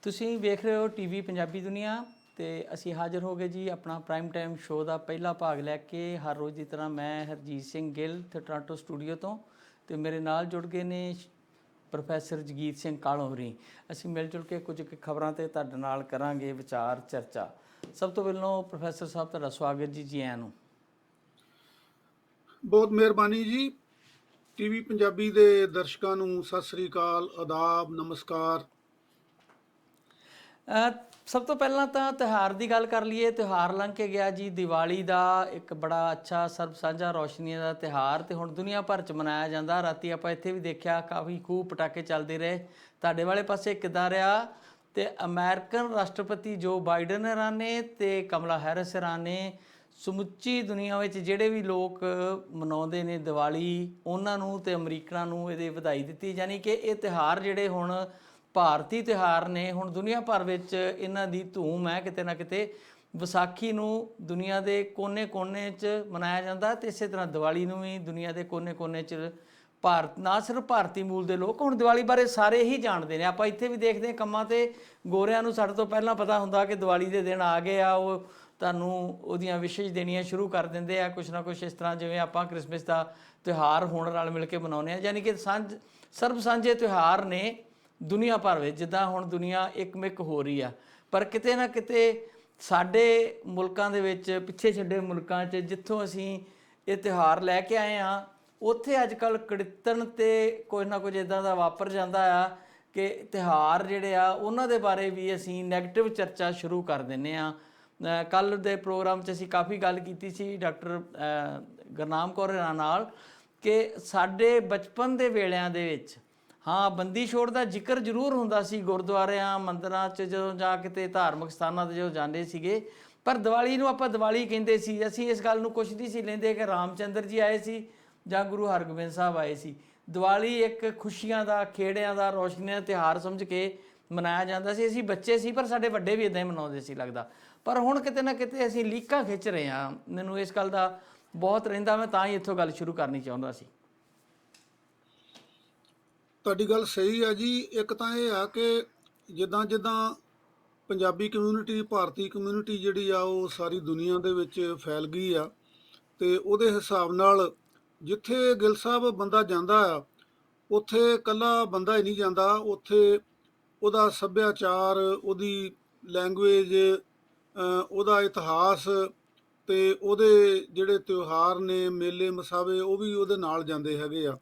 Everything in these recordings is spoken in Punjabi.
ਤੁਸੀਂ ਵੇਖ ਰਹੇ ਹੋ ਟੀਵੀ ਪੰਜਾਬੀ ਦੁਨੀਆ ਤੇ ਅਸੀਂ ਹਾਜ਼ਰ ਹੋ ਗਏ ਜੀ ਆਪਣਾ ਪ੍ਰਾਈਮ ਟਾਈਮ ਸ਼ੋਅ ਦਾ ਪਹਿਲਾ ਭਾਗ ਲੈ ਕੇ। ਹਰ ਰੋਜ਼ ਦੀ ਤਰ੍ਹਾਂ ਮੈਂ ਹਰਜੀਤ ਸਿੰਘ ਗਿੱਲ ਤੇ ਟੋਰਾਂਟੋ ਸਟੂਡੀਓ ਤੋਂ, ਤੇ ਮੇਰੇ ਨਾਲ ਜੁੜ ਗਏ ਨੇ ਪ੍ਰੋਫੈਸਰ ਜਗੀਰ ਸਿੰਘ ਕਾਲੋਂ ਹੋਰੀ। ਅਸੀਂ ਮਿਲ ਜੁਲ ਕੇ ਕੁਝ ਖਬਰਾਂ ਤੇ ਤੁਹਾਡੇ ਨਾਲ ਕਰਾਂਗੇ ਵਿਚਾਰ ਚਰਚਾ। ਸਭ ਤੋਂ ਪਹਿਲਾਂ ਪ੍ਰੋਫੈਸਰ ਸਾਹਿਬ ਤੁਹਾਡਾ ਸਵਾਗਤ ਜੀ। ਜੀ ਆਇਆਂ ਨੂੰ। ਬਹੁਤ ਮਿਹਰਬਾਨੀ ਜੀ। ਟੀਵੀ ਪੰਜਾਬੀ ਦੇ ਦਰਸ਼ਕਾਂ ਨੂੰ ਸਤਿ ਸ੍ਰੀ ਅਕਾਲ, ਆਦਾਬ, ਨਮਸਕਾਰ। ਸਭ ਤੋਂ ਪਹਿਲਾਂ ਤਾਂ ਤਿਉਹਾਰ ਦੀ ਗੱਲ ਕਰ ਲਈਏ। ਤਿਉਹਾਰ ਲੰਘ ਕੇ ਗਿਆ ਜੀ, ਦੀਵਾਲੀ ਦਾ ਇੱਕ ਬੜਾ ਅੱਛਾ ਸਰਬ ਸਾਂਝਾ ਰੌਸ਼ਨੀਆਂ ਦਾ ਤਿਉਹਾਰ, ਤੇ ਹੁਣ ਦੁਨੀਆ ਭਰ 'ਚ ਮਨਾਇਆ ਜਾਂਦਾ। ਰਾਤੀ ਆਪਾਂ ਇੱਥੇ ਵੀ ਦੇਖਿਆ ਕਾਫੀ ਖੂਬ ਪਟਾਕੇ ਚੱਲਦੇ ਰਹੇ। ਤੁਹਾਡੇ ਵਾਲੇ ਪਾਸੇ ਕਿੱਦਾਂ ਰਿਹਾ? ਤੇ ਅਮਰੀਕਨ ਰਾਸ਼ਟਰਪਤੀ ਜੋ ਬਾਈਡਨ ਹੋਰਾਂ ਨੇ ਤੇ ਕਮਲਾ ਹੈਰਿਸ ਹੋਰਾਂ ਨੇ ਸਮੁੱਚੀ ਦੁਨੀਆ ਵਿੱਚ ਜਿਹੜੇ ਵੀ ਲੋਕ ਮਨਾਉਂਦੇ ਨੇ ਦੀਵਾਲੀ, ਉਹਨਾਂ ਨੂੰ ਤੇ ਅਮਰੀਕਨਾਂ ਨੂੰ ਇਹਦੇ ਵਧਾਈ ਦਿੱਤੀ। ਯਾਨੀ ਕਿ ਇਹ ਤਿਉਹਾਰ ਜਿਹੜੇ ਹੁਣ ਭਾਰਤੀ ਤਿਉਹਾਰ ਨੇ, ਹੁਣ ਦੁਨੀਆ ਭਰ ਵਿੱਚ ਇਹਨਾਂ ਦੀ ਧੂਮ ਹੈ। ਕਿਤੇ ਨਾ ਕਿਤੇ ਵਿਸਾਖੀ ਨੂੰ ਦੁਨੀਆ ਦੇ ਕੋਨੇ-ਕੋਨੇ 'ਚ ਮਨਾਇਆ ਜਾਂਦਾ, ਤੇ ਇਸੇ ਤਰ੍ਹਾਂ ਦੀਵਾਲੀ ਨੂੰ ਵੀ ਦੁਨੀਆ ਦੇ ਕੋਨੇ-ਕੋਨੇ 'ਚ ਭਾਰਤ, ਨਾ ਸਿਰਫ ਭਾਰਤੀ ਮੂਲ ਦੇ ਲੋਕ, ਹੁਣ ਦੀਵਾਲੀ ਬਾਰੇ ਸਾਰੇ ਹੀ ਜਾਣਦੇ ਨੇ। ਆਪਾਂ ਇੱਥੇ ਵੀ ਦੇਖਦੇ ਹਾਂ ਕੰਮਾਂ 'ਤੇ ਗੋਰਿਆਂ ਨੂੰ ਸਾਡੇ ਤੋਂ ਪਹਿਲਾਂ ਪਤਾ ਹੁੰਦਾ ਕਿ ਦੀਵਾਲੀ ਦੇ ਦਿਨ ਆ ਗਏ ਆ, ਉਹ ਤੁਹਾਨੂੰ ਉਹਦੀਆਂ ਵਿਸ਼ੇਸ਼ ਦੇਣੀਆਂ ਸ਼ੁਰੂ ਕਰ ਦਿੰਦੇ ਆ, ਕੁਛ ਨਾ ਕੁਛ ਇਸ ਤਰ੍ਹਾਂ। ਜਿਵੇਂ ਆਪਾਂ ਕ੍ਰਿਸਮਸ ਦਾ ਤਿਉਹਾਰ ਹੁਣ ਰਲ ਮਿਲ ਕੇ ਮਨਾਉਂਦੇ ਹਾਂ, ਯਾਨੀ ਕਿ ਸਰਬ ਸਾਂਝੇ ਤਿਉਹਾਰ ਨੇ ਦੁਨੀਆ ਭਰ ਵਿੱਚ, ਜਿੱਦਾਂ ਹੁਣ ਦੁਨੀਆ ਇੱਕਮਿਕ ਹੋ ਰਹੀ ਆ। ਪਰ ਕਿਤੇ ਨਾ ਕਿਤੇ ਸਾਡੇ ਮੁਲਕਾਂ ਦੇ ਵਿੱਚ, ਪਿੱਛੇ ਛੱਡੇ ਮੁਲਕਾਂ 'ਚ ਜਿੱਥੋਂ ਅਸੀਂ ਇਹ ਤਿਉਹਾਰ ਲੈ ਕੇ ਆਏ ਹਾਂ, ਉੱਥੇ ਅੱਜ ਕੱਲ੍ਹ ਕੜਿੱਤਣ ਤੇ ਕੁਝ ਨਾ ਕੁਝ ਇੱਦਾਂ ਦਾ ਵਾਪਰ ਜਾਂਦਾ ਆ ਕਿ ਤਿਉਹਾਰ ਜਿਹੜੇ ਆ ਉਹਨਾਂ ਦੇ ਬਾਰੇ ਵੀ ਅਸੀਂ ਨੈਗੇਟਿਵ ਚਰਚਾ ਸ਼ੁਰੂ ਕਰ ਦਿੰਦੇ ਹਾਂ। ਕੱਲ੍ਹ ਦੇ ਪ੍ਰੋਗਰਾਮ 'ਚ ਅਸੀਂ ਕਾਫੀ ਗੱਲ ਕੀਤੀ ਸੀ ਡਾਕਟਰ ਗੁਰਨਾਮ ਕੌਰ ਨਾਲ, ਕਿ ਸਾਡੇ ਬਚਪਨ ਦੇ ਵੇਲਿਆਂ ਦੇ ਵਿੱਚ ਹਾਂ ਬੰਦੀ ਛੋੜ ਦਾ ਜ਼ਿਕਰ ਜ਼ਰੂਰ ਹੁੰਦਾ ਸੀ ਗੁਰਦੁਆਰਿਆਂ ਮੰਦਰਾਂ 'ਚ, ਜਦੋਂ ਜਾ ਕਿਤੇ ਧਾਰਮਿਕ ਸਥਾਨਾਂ 'ਤੇ ਜਦੋਂ ਜਾਂਦੇ ਸੀਗੇ। ਪਰ ਦੀਵਾਲੀ ਨੂੰ ਆਪਾਂ ਦੀਵਾਲੀ ਕਹਿੰਦੇ ਸੀ। ਅਸੀਂ ਇਸ ਗੱਲ ਨੂੰ ਕੁਛ ਨਹੀਂ ਸੀ ਲੈਂਦੇ ਕਿ ਰਾਮ ਚੰਦਰ ਜੀ ਆਏ ਸੀ ਜਾਂ ਗੁਰੂ ਹਰਗੋਬਿੰਦ ਸਾਹਿਬ ਆਏ ਸੀ। ਦੀਵਾਲੀ ਇੱਕ ਖੁਸ਼ੀਆਂ ਦਾ, ਖੇੜਿਆਂ ਦਾ, ਰੌਸ਼ਨੀਆਂ ਦਾ ਤਿਉਹਾਰ ਸਮਝ ਕੇ ਮਨਾਇਆ ਜਾਂਦਾ ਸੀ। ਅਸੀਂ ਬੱਚੇ ਸੀ ਪਰ ਸਾਡੇ ਵੱਡੇ ਵੀ ਇੱਦਾਂ ਹੀ ਮਨਾਉਂਦੇ ਸੀ ਲੱਗਦਾ। ਪਰ ਹੁਣ ਕਿਤੇ ਨਾ ਕਿਤੇ ਅਸੀਂ ਲੀਕਾਂ ਖਿੱਚ ਰਹੇ ਹਾਂ। ਮੈਨੂੰ ਇਸ ਗੱਲ ਦਾ ਬਹੁਤ ਰਹਿੰਦਾ, ਮੈਂ ਤਾਂ ਹੀ ਇੱਥੋਂ ਗੱਲ ਸ਼ੁਰੂ ਕਰਨੀ ਚਾਹੁੰਦਾ ਸੀ। ਤੁਹਾਡੀ ਗੱਲ ਸਹੀ ਹੈ ਜੀ। ਇੱਕ ਤਾਂ ਇਹ ਆ ਕਿ ਜਿੱਦਾਂ ਜਿੱਦਾਂ ਪੰਜਾਬੀ ਕਮਿਊਨਿਟੀ, ਭਾਰਤੀ ਕਮਿਊਨਿਟੀ ਜਿਹੜੀ ਆ ਉਹ ਸਾਰੀ ਦੁਨੀਆ ਦੇ ਵਿੱਚ ਫੈਲ ਗਈ ਆ, ਤੇ ਉਹਦੇ ਹਿਸਾਬ ਨਾਲ ਜਿੱਥੇ ਗਿੱਲ ਸਾਹਿਬ ਬੰਦਾ ਜਾਂਦਾ ਆ, ਉੱਥੇ ਇਕੱਲਾ ਬੰਦਾ ਹੀ ਨਹੀਂ ਜਾਂਦਾ। ਉੱਥੇ ਉਹਦਾ ਸੱਭਿਆਚਾਰ, ਉਹਦੀ ਲੈਂਗੁਏਜ, ਉਹਦਾ ਇਤਿਹਾਸ ਤੇ ਉਹਦੇ ਜਿਹੜੇ ਤਿਉਹਾਰ ਨੇ, ਮੇਲੇ ਮਸਾਵੇ, ਉਹ ਵੀ ਉਹਦੇ ਨਾਲ ਜਾਂਦੇ ਹੈਗੇ ਆ।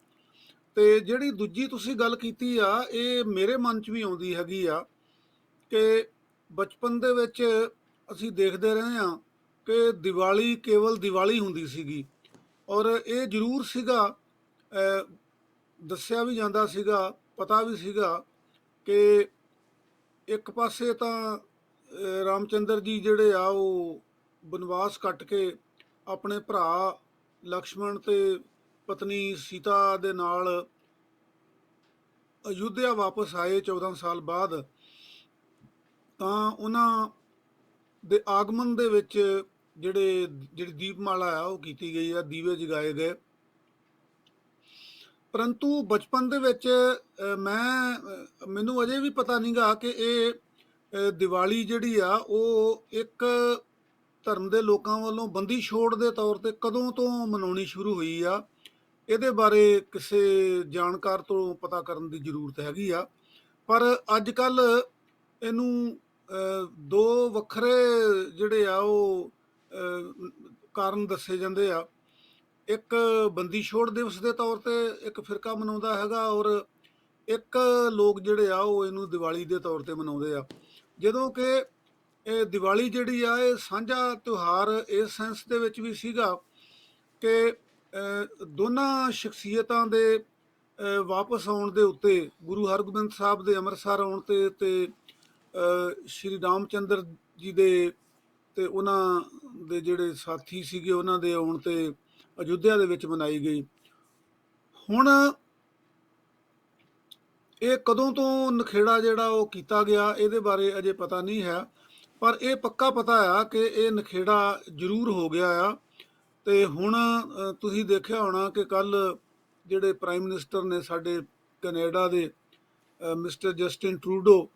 ਤੇ ਜਿਹੜੀ ਦੂਜੀ ਤੁਸੀਂ ਗੱਲ ਕੀਤੀ ਆ, ਇਹ ਮੇਰੇ ਮਨ 'ਚ ਵੀ ਆਉਂਦੀ ਹੈਗੀ ਆ ਕਿ ਬਚਪਨ ਦੇ ਵਿੱਚ ਅਸੀਂ ਦੇਖਦੇ ਰਹੇ ਹਾਂ ਕਿ ਦੀਵਾਲੀ ਕੇਵਲ ਦੀਵਾਲੀ ਹੁੰਦੀ ਸੀਗੀ। ਔਰ ਇਹ ਜ਼ਰੂਰ ਸੀਗਾ, ਦੱਸਿਆ ਵੀ ਜਾਂਦਾ ਸੀਗਾ, ਪਤਾ ਵੀ ਸੀਗਾ ਕਿ ਇੱਕ ਪਾਸੇ ਤਾਂ ਰਾਮਚੰਦਰ ਜੀ ਜਿਹੜੇ ਆ ਉਹ ਬਨਵਾਸ ਕੱਟ ਕੇ ਆਪਣੇ ਭਰਾ ਲਕਸ਼ਮਣ ਤੇ ਪਤਨੀ ਸੀਤਾ ਦੇ ਨਾਲ ਅਯੁੱਧਿਆ ਵਾਪਸ ਆਏ 14 ਸਾਲ ਬਾਅਦ। ਤਾਂ ਉਹਨਾਂ ਦੇ ਆਗਮਨ ਦੇ ਵਿੱਚ ਜਿਹੜੀ ਦੀਪਮਾਲਾ ਆ ਉਹ ਕੀਤੀ ਗਈ ਆ, ਦੀਵੇ ਜਗਾਏ ਗਏ। ਪਰੰਤੂ ਬਚਪਨ ਦੇ ਵਿੱਚ ਮੈਨੂੰ ਅਜੇ ਵੀ ਪਤਾ ਨਹੀਂ ਗਾ ਕਿ ਇਹ ਦੀਵਾਲੀ ਜਿਹੜੀ ਆ ਉਹ ਇੱਕ ਧਰਮ ਦੇ ਲੋਕਾਂ ਵੱਲੋਂ ਬੰਦੀ ਛੋੜ ਦੇ ਤੌਰ ਤੇ ਕਦੋਂ ਤੋਂ ਮਨਾਉਣੀ ਸ਼ੁਰੂ ਹੋਈ ਆ। ਇਹਦੇ ਬਾਰੇ ਕਿਸੇ ਜਾਣਕਾਰ ਤੋਂ ਪਤਾ ਕਰਨ ਦੀ ਜ਼ਰੂਰਤ ਹੈਗੀ ਆ। ਪਰ ਅੱਜ ਕੱਲ੍ਹ ਇਹਨੂੰ ਦੋ ਵੱਖਰੇ ਜਿਹੜੇ ਆ ਉਹ ਕਾਰਨ ਦੱਸੇ ਜਾਂਦੇ ਆ। ਇੱਕ ਬੰਦੀ ਛੋੜ ਦਿਵਸ ਦੇ ਤੌਰ ਤੇ ਇੱਕ ਫਿਰਕਾ ਮਨਾਉਂਦਾ ਹੈਗਾ, ਔਰ ਇੱਕ ਲੋਕ ਜਿਹੜੇ ਆ ਉਹ ਇਹਨੂੰ ਦੀਵਾਲੀ ਦੇ ਤੌਰ ਤੇ ਮਨਾਉਂਦੇ ਆ। ਜਦੋਂ ਕਿ ਇਹ ਦੀਵਾਲੀ ਜਿਹੜੀ ਆ ਇਹ ਸਾਂਝਾ ਤਿਉਹਾਰ ਇਸ ਸੈਂਸ ਦੇ ਵਿੱਚ ਵੀ ਸੀਗਾ ਕਿ ਦੋਨਾਂ ਸ਼ਖਸੀਅਤਾਂ ਦੇ ਵਾਪਸ ਆਉਣ ਦੇ ਉੱਤੇ, ਗੁਰੂ ਹਰਗੋਬਿੰਦ ਸਾਹਿਬ ਦੇ ਅੰਮ੍ਰਿਤਸਰ ਆਉਣ ਤੇ ਸ਼੍ਰੀ ਰਾਮਚੰਦਰ ਜੀ ਦੇ ਤੇ ਉਹਨਾਂ ਦੇ ਜਿਹੜੇ ਸਾਥੀ ਸੀਗੇ ਉਹਨਾਂ ਦੇ ਆਉਣ ਤੇ ਅਯੁੱਧਿਆ ਦੇ ਵਿੱਚ ਮਨਾਈ ਗਈ। ਹੁਣ ਇਹ ਕਦੋਂ ਤੋਂ ਨਖੇੜਾ ਜਿਹੜਾ ਉਹ ਕੀਤਾ ਗਿਆ ਇਹਦੇ ਬਾਰੇ ਅਜੇ ਪਤਾ ਨਹੀਂ ਹੈ, ਪਰ ਇਹ ਪੱਕਾ ਪਤਾ ਆ ਕਿ ਇਹ ਨਖੇੜਾ ਜ਼ਰੂਰ ਹੋ ਗਿਆ ਆ। ਤੇ ਹੁਣ ਤੁਸੀਂ ਦੇਖਿਆ ਹੋਣਾ ਕਿ ਕੱਲ੍ਹ ਜਿਹੜੇ ਪ੍ਰਾਈਮ ਮਿਨਿਸਟਰ ਨੇ ਸਾਡੇ ਕੈਨੇਡਾ ਦੇ, ਮਿਸਟਰ ਜਸਟਿਨ ਟਰੂਡੋ,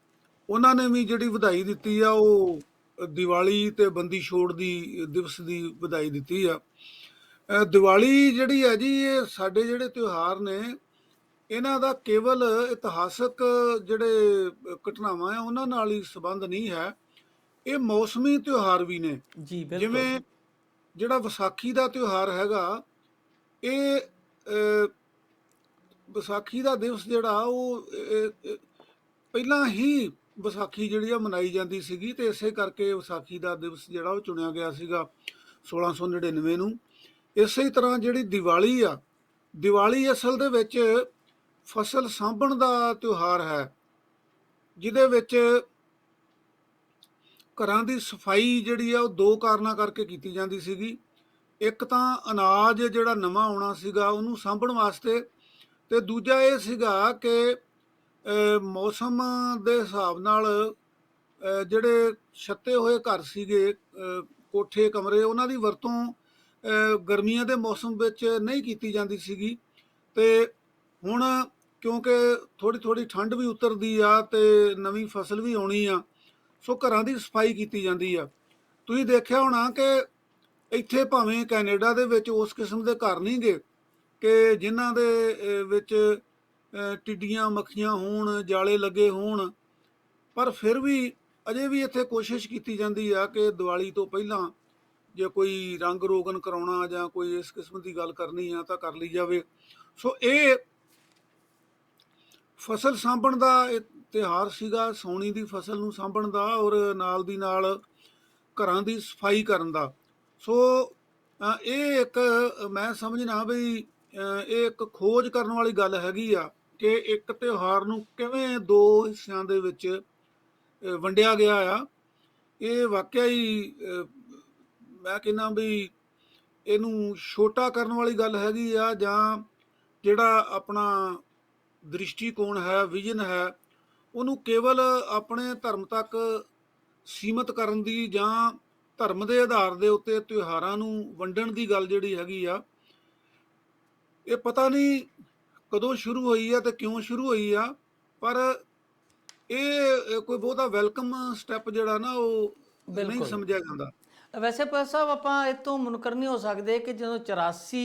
ਉਹਨਾਂ ਨੇ ਵੀ ਜਿਹੜੀ ਵਧਾਈ ਦਿੱਤੀ ਆ ਉਹ ਦੀਵਾਲੀ ਤੇ ਬੰਦੀ ਛੋੜ ਦੀ ਦਿਵਸ ਦੀ ਵਧਾਈ ਦਿੱਤੀ ਆ। ਦੀਵਾਲੀ ਜਿਹੜੀ ਹੈ ਜੀ, ਇਹ ਸਾਡੇ ਜਿਹੜੇ ਤਿਉਹਾਰ ਨੇ ਇਹਨਾਂ ਦਾ ਕੇਵਲ ਇਤਿਹਾਸਕ ਜਿਹੜੇ ਘਟਨਾਵਾਂ ਆ ਉਹਨਾਂ ਨਾਲ ਹੀ ਸੰਬੰਧ ਨਹੀਂ ਹੈ, ਇਹ ਮੌਸਮੀ ਤਿਉਹਾਰ ਵੀ ਨੇ। ਜੀ ਬਿਲਕੁਲ। ਜਿਵੇਂ ਜਿਹੜਾ ਵਿਸਾਖੀ ਦਾ ਤਿਉਹਾਰ ਹੈਗਾ, ਇਹ ਵਿਸਾਖੀ ਦਾ ਦਿਵਸ ਜਿਹੜਾ ਉਹ ਪਹਿਲਾਂ ਹੀ ਵਿਸਾਖੀ ਜਿਹੜੀ ਆ ਮਨਾਈ ਜਾਂਦੀ ਸੀਗੀ, ਤੇ ਇਸੇ ਕਰਕੇ ਵਿਸਾਖੀ ਦਾ ਦਿਵਸ ਜਿਹੜਾ ਉਹ ਚੁਣਿਆ ਗਿਆ ਸੀਗਾ 1699 ਨੂੰ। ਇਸੇ ਤਰ੍ਹਾਂ ਜਿਹੜੀ ਦੀਵਾਲੀ ਆ, ਦੀਵਾਲੀ ਅਸਲ ਦੇ ਵਿੱਚ ਫਸਲ ਸਾਂਭਣ ਦਾ ਤਿਉਹਾਰ ਹੈ, ਜਿਹਦੇ ਵਿੱਚ ਘਰਾਂ ਦੀ ਸਫਾਈ ਜਿਹੜੀ ਆ ਉਹ ਦੋ ਕਾਰਨਾਂ ਕਰਕੇ ਕੀਤੀ ਜਾਂਦੀ ਸੀਗੀ। ਇੱਕ ਤਾਂ ਅਨਾਜ ਜਿਹੜਾ ਨਵਾਂ ਆਉਣਾ ਸੀਗਾ ਉਹਨੂੰ ਸਾਂਭਣ ਵਾਸਤੇ, ਤੇ ਦੂਜਾ ਇਹ ਸੀਗਾ ਕਿ ਮੌਸਮ ਦੇ ਹਿਸਾਬ ਨਾਲ ਜਿਹੜੇ ਛੱਤੇ ਹੋਏ ਘਰ ਸੀਗੇ, ਕੋਠੇ ਕਮਰੇ, ਉਹਨਾਂ ਦੀ ਵਰਤੋਂ ਗਰਮੀਆਂ ਦੇ ਮੌਸਮ ਵਿੱਚ ਨਹੀਂ ਕੀਤੀ ਜਾਂਦੀ ਸੀਗੀ। ਤੇ ਹੁਣ ਕਿਉਂਕਿ ਥੋੜ੍ਹੀ ਥੋੜ੍ਹੀ ਠੰਡ ਵੀ ਉਤਰਦੀ ਆ ਤੇ ਨਵੀਂ ਫਸਲ ਵੀ ਆਉਣੀ ਆ, ਸੋ ਘਰਾਂ ਦੀ ਸਫਾਈ ਕੀਤੀ ਜਾਂਦੀ ਆ। ਤੁਸੀਂ ਦੇਖਿਆ ਹੋਣਾ ਕਿ ਇੱਥੇ ਭਾਵੇਂ ਕੈਨੇਡਾ ਦੇ ਵਿੱਚ ਉਸ ਕਿਸਮ ਦੇ ਘਰ ਨਹੀਂ ਗੇ ਕਿ ਜਿਨ੍ਹਾਂ ਦੇ ਵਿੱਚ ਟਿੱਡੀਆਂ ਮੱਖੀਆਂ ਹੋਣ, ਜਾਲੇ ਲੱਗੇ ਹੋਣ, ਪਰ ਫਿਰ ਵੀ ਅਜੇ ਵੀ ਇੱਥੇ ਕੋਸ਼ਿਸ਼ ਕੀਤੀ ਜਾਂਦੀ ਆ ਕਿ ਦੀਵਾਲੀ ਤੋਂ ਪਹਿਲਾਂ ਜੇ ਕੋਈ ਰੰਗ ਰੋਗਨ ਕਰਾਉਣਾ ਜਾਂ ਕੋਈ ਇਸ ਕਿਸਮ ਦੀ ਗੱਲ ਕਰਨੀ ਆ ਤਾਂ ਕਰ ਲਈ ਜਾਵੇ। ਸੋ ਇਹ ਫਸਲ ਸਾਂਭਣ ਦਾ ਇਹ ਤਿਉਹਾਰ ਸੀਗਾ, ਸਾਉਣੀ ਦੀ ਫਸਲ ਨੂੰ ਸਾਂਭਣ ਦਾ, ਔਰ ਨਾਲ ਦੀ ਨਾਲ ਘਰਾਂ ਦੀ ਸਫਾਈ ਕਰਨ ਦਾ। ਸੋ ਇਹ ਇੱਕ ਮੈਂ ਸਮਝਣਾ ਵੀ ਇਹ ਇੱਕ ਖੋਜ ਕਰਨ ਵਾਲੀ ਗੱਲ ਹੈਗੀ ਆ ਕਿ ਇੱਕ ਤਿਉਹਾਰ ਨੂੰ ਕਿਵੇਂ ਦੋ ਹਿੱਸਿਆਂ ਦੇ ਵਿੱਚ ਵੰਡਿਆ ਗਿਆ ਆ। ਇਹ ਵਾਕਿਆ ਹੀ ਮੈਂ ਕਹਿੰਦਾ ਵੀ ਇਹਨੂੰ ਛੋਟਾ ਕਰਨ ਵਾਲੀ ਗੱਲ ਹੈਗੀ ਆ, ਜਾਂ ਜਿਹੜਾ ਆਪਣਾ ਦ੍ਰਿਸ਼ਟੀਕੋਣ ਹੈ, ਵਿਜ਼ਨ ਹੈ, ਉਹਨੂੰ ਕੇਵਲ ਆਪਣੇ ਧਰਮ ਤੱਕ ਸੀਮਤ ਕਰਨ ਦੀ ਜਾਂ ਧਰਮ ਦੇ ਆਧਾਰ ਦੇ ਉੱਤੇ ਤਿਉਹਾਰਾਂ ਨੂੰ ਵੰਡਣ ਦੀ ਗੱਲ ਜਿਹੜੀ ਹੈਗੀ ਆ, ਇਹ ਪਤਾ ਨਹੀਂ ਕਦੋਂ ਸ਼ੁਰੂ ਹੋਈ ਆ ਤੇ ਕਿਉਂ ਸ਼ੁਰੂ ਹੋਈ ਆ, ਪਰ ਇਹ ਕੋਈ ਬਹੁਤਾ ਵੈਲਕਮ ਸਟੈਪ ਜਿਹੜਾ ਨਾ ਉਹ ਨਹੀਂ ਬਿਲਕੁਲ। ਸਮਝਿਆ ਜਾਂਦਾ। ਵੈਸੇ ਪਰ ਸਾਹਿਬ ਆਪਾਂ ਇਹ ਤੋਂ ਮੁਨਕਰ ਨਹੀਂ ਹੋ ਸਕਦੇ ਕਿ ਜਦੋਂ 84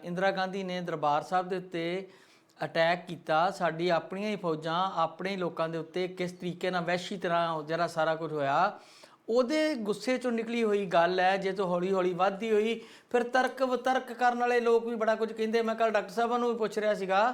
ਇੰਦਰਾ ਗਾਂਧੀ ਨੇ ਦਰਬਾਰ ਸਾਹਿਬ ਦੇ ਉੱਤੇ ਅਟੈਕ ਕੀਤਾ, ਸਾਡੀ ਆਪਣੀਆਂ ਹੀ ਫੌਜਾਂ ਆਪਣੇ ਲੋਕਾਂ ਦੇ ਉੱਤੇ ਕਿਸ ਤਰੀਕੇ ਨਾਲ ਵਹਿਸ਼ੀ ਤਰ੍ਹਾਂ ਜਿਹੜਾ ਸਾਰਾ ਕੁਝ ਹੋਇਆ, ਉਹਦੇ ਗੁੱਸੇ ਚੋਂ ਨਿਕਲੀ ਹੋਈ ਗੱਲ ਹੈ। ਜੇ ਤੋਂ ਹੌਲੀ ਹੌਲੀ ਵੱਧਦੀ ਹੋਈ, ਫਿਰ ਤਰਕ ਵਿਤਰਕ ਕਰਨ ਵਾਲੇ ਲੋਕ ਵੀ ਬੜਾ ਕੁਝ ਕਹਿੰਦੇ। ਮੈਂ ਕੱਲ ਡਾਕਟਰ ਸਾਹਿਬਾਂ ਨੂੰ ਵੀ ਪੁੱਛ ਰਿਹਾ ਸੀਗਾ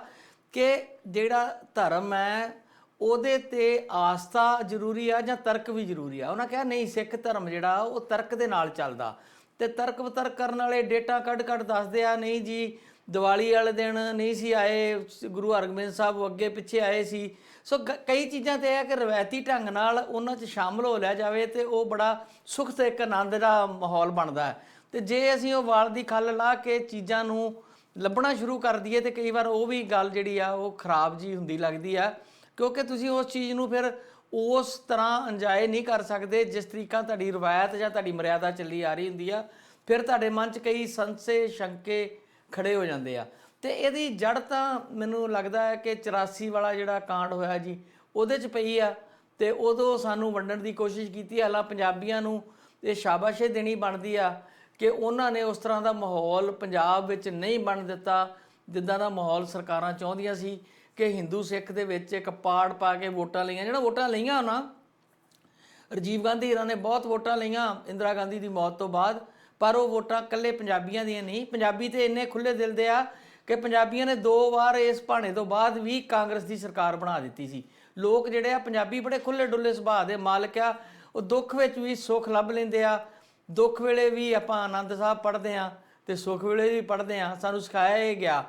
ਕਿ ਜਿਹੜਾ ਧਰਮ ਹੈ ਉਹਦੇ ਤੇ ਆਸਥਾ ਜ਼ਰੂਰੀ ਆ ਜਾਂ ਤਰਕ ਵੀ ਜ਼ਰੂਰੀ ਆ। ਉਹਨਾਂ ਕਿਹਾ ਨਹੀਂ, ਸਿੱਖ ਧਰਮ ਜਿਹੜਾ ਉਹ ਤਰਕ ਦੇ ਨਾਲ ਚੱਲਦਾ, ਤੇ ਤਰਕ ਵਿਤਰਕ ਕਰਨ ਵਾਲੇ ਡੇਟਾ ਕੱਢ ਕੱਢ ਦੱਸਦੇ ਆ, ਨਹੀਂ ਜੀ ਦੀਵਾਲੀ ਵਾਲੇ ਦਿਨ ਨਹੀਂ ਸੀ ਆਏ ਗੁਰੂ ਹਰਗੋਬਿੰਦ ਸਾਹਿਬ, ਅੱਗੇ ਪਿੱਛੇ ਆਏ ਸੀ। ਸੋ ਕਈ ਚੀਜ਼ਾਂ ਤੇ ਇਹ ਹੈ ਕਿ ਰਵਾਇਤੀ ਢੰਗ ਨਾਲ ਉਹਨਾਂ 'ਚ ਸ਼ਾਮਲ ਹੋ ਲਿਆ ਜਾਵੇ ਤੇ ਉਹ ਬੜਾ ਸੁੱਖ ਤੇ ਇੱਕ ਆਨੰਦ ਦਾ ਮਾਹੌਲ ਬਣਦਾ ਹੈ। ਤੇ ਜੇ ਅਸੀਂ ਉਹ ਵਾਲ ਦੀ ਖੱਲ ਲਾ ਕੇ ਚੀਜ਼ਾਂ ਨੂੰ ਲੱਭਣਾ ਸ਼ੁਰੂ ਕਰ ਦਈਏ ਤੇ ਕਈ ਵਾਰ ਉਹ ਵੀ ਗੱਲ ਜਿਹੜੀ ਆ ਉਹ ਖਰਾਬ ਜੀ ਹੁੰਦੀ ਲੱਗਦੀ ਆ, ਕਿਉਂਕਿ ਤੁਸੀਂ ਉਸ ਚੀਜ਼ ਨੂੰ ਫਿਰ ਉਸ ਤਰ੍ਹਾਂ ਇੰਜੋਏ ਨਹੀਂ ਕਰ ਸਕਦੇ ਜਿਸ ਤਰੀਕਾ ਤੁਹਾਡੀ ਰਵਾਇਤ ਜਾਂ ਤੁਹਾਡੀ ਮਰਿਆਦਾ ਚੱਲੀ ਆ ਰਹੀ ਹੁੰਦੀ ਆ। ਫਿਰ ਤੁਹਾਡੇ ਮਨ 'ਚ ਕਈ ਸੰਸ਼ੇ ਸ਼ੰਕੇ ਖੜੇ ਹੋ ਜਾਂਦੇ ਆ। ਤੇ ਇਹਦੀ ਜੜ ਤਾਂ ਮੈਨੂੰ ਲੱਗਦਾ ਹੈ ਕਿ 84 ਵਾਲਾ ਜਿਹੜਾ ਕਾਂਡ ਹੋਇਆ ਜੀ ਉਹਦੇ 'ਚ ਪਈ ਆ, ਤੇ ਉਦੋਂ ਸਾਨੂੰ ਵੰਡਣ ਦੀ ਕੋਸ਼ਿਸ਼ ਕੀਤੀ। ਹਾਲਾਂ ਪੰਜਾਬੀਆਂ ਨੂੰ ਇਹ ਸ਼ਾਬਾਸ਼ੇ ਦੇਣੀ ਬਣਦੀ ਆ ਕਿ ਉਹਨਾਂ ਨੇ ਉਸ ਤਰ੍ਹਾਂ ਦਾ ਮਾਹੌਲ ਪੰਜਾਬ ਵਿੱਚ ਨਹੀਂ ਬਣ ਦਿੱਤਾ ਜਿੱਦਾਂ ਦਾ ਮਾਹੌਲ ਸਰਕਾਰਾਂ ਚਾਹੁੰਦੀਆਂ ਸੀ ਕਿ ਹਿੰਦੂ ਸਿੱਖ ਦੇ ਵਿੱਚ ਇੱਕ ਪਾੜ ਪਾ ਕੇ ਵੋਟਾਂ ਲਈਆਂ। ਜਿਹੜਾ ਵੋਟਾਂ ਲਈਆਂ ਉਹਨਾਂ ਰਾਜੀਵ ਗਾਂਧੀ ਹੋਰਾਂ ਨੇ ਬਹੁਤ ਵੋਟਾਂ ਲਈਆਂ ਇੰਦਰਾ ਗਾਂਧੀ ਦੀ ਮੌਤ ਤੋਂ ਬਾਅਦ, ਪਰ ਉਹ ਵੋਟਾਂ ਇਕੱਲੇ ਪੰਜਾਬੀਆਂ ਦੀਆਂ ਨਹੀਂ। ਪੰਜਾਬੀ ਤੇ ਇੰਨੇ ਖੁੱਲ੍ਹੇ ਦਿਲ ਦੇ ਆ ਕਿ ਪੰਜਾਬੀਆਂ ਨੇ 2 ਵਾਰ ਇਸ ਭਾਣੇ ਤੋਂ ਬਾਅਦ ਵੀ ਕਾਂਗਰਸ ਦੀ ਸਰਕਾਰ ਬਣਾ ਦਿੱਤੀ ਸੀ। ਲੋਕ ਜਿਹੜੇ ਆ ਪੰਜਾਬੀ ਬੜੇ ਖੁੱਲ੍ਹੇ ਡੁੱਲੇ ਸੁਭਾਅ ਦੇ ਮਾਲਕ ਆ, ਉਹ ਦੁੱਖ ਵਿੱਚ ਵੀ ਸੁੱਖ ਲੱਭ ਲੈਂਦੇ ਆ। ਦੁੱਖ ਵੇਲੇ ਵੀ ਆਪਾਂ ਆਨੰਦ ਸਾਹਿਬ ਪੜ੍ਹਦੇ ਹਾਂ ਤੇ ਸੁੱਖ ਵੇਲੇ ਵੀ ਪੜ੍ਹਦੇ ਹਾਂ, ਸਾਨੂੰ ਸਿਖਾਇਆ ਇਹ ਗਿਆ।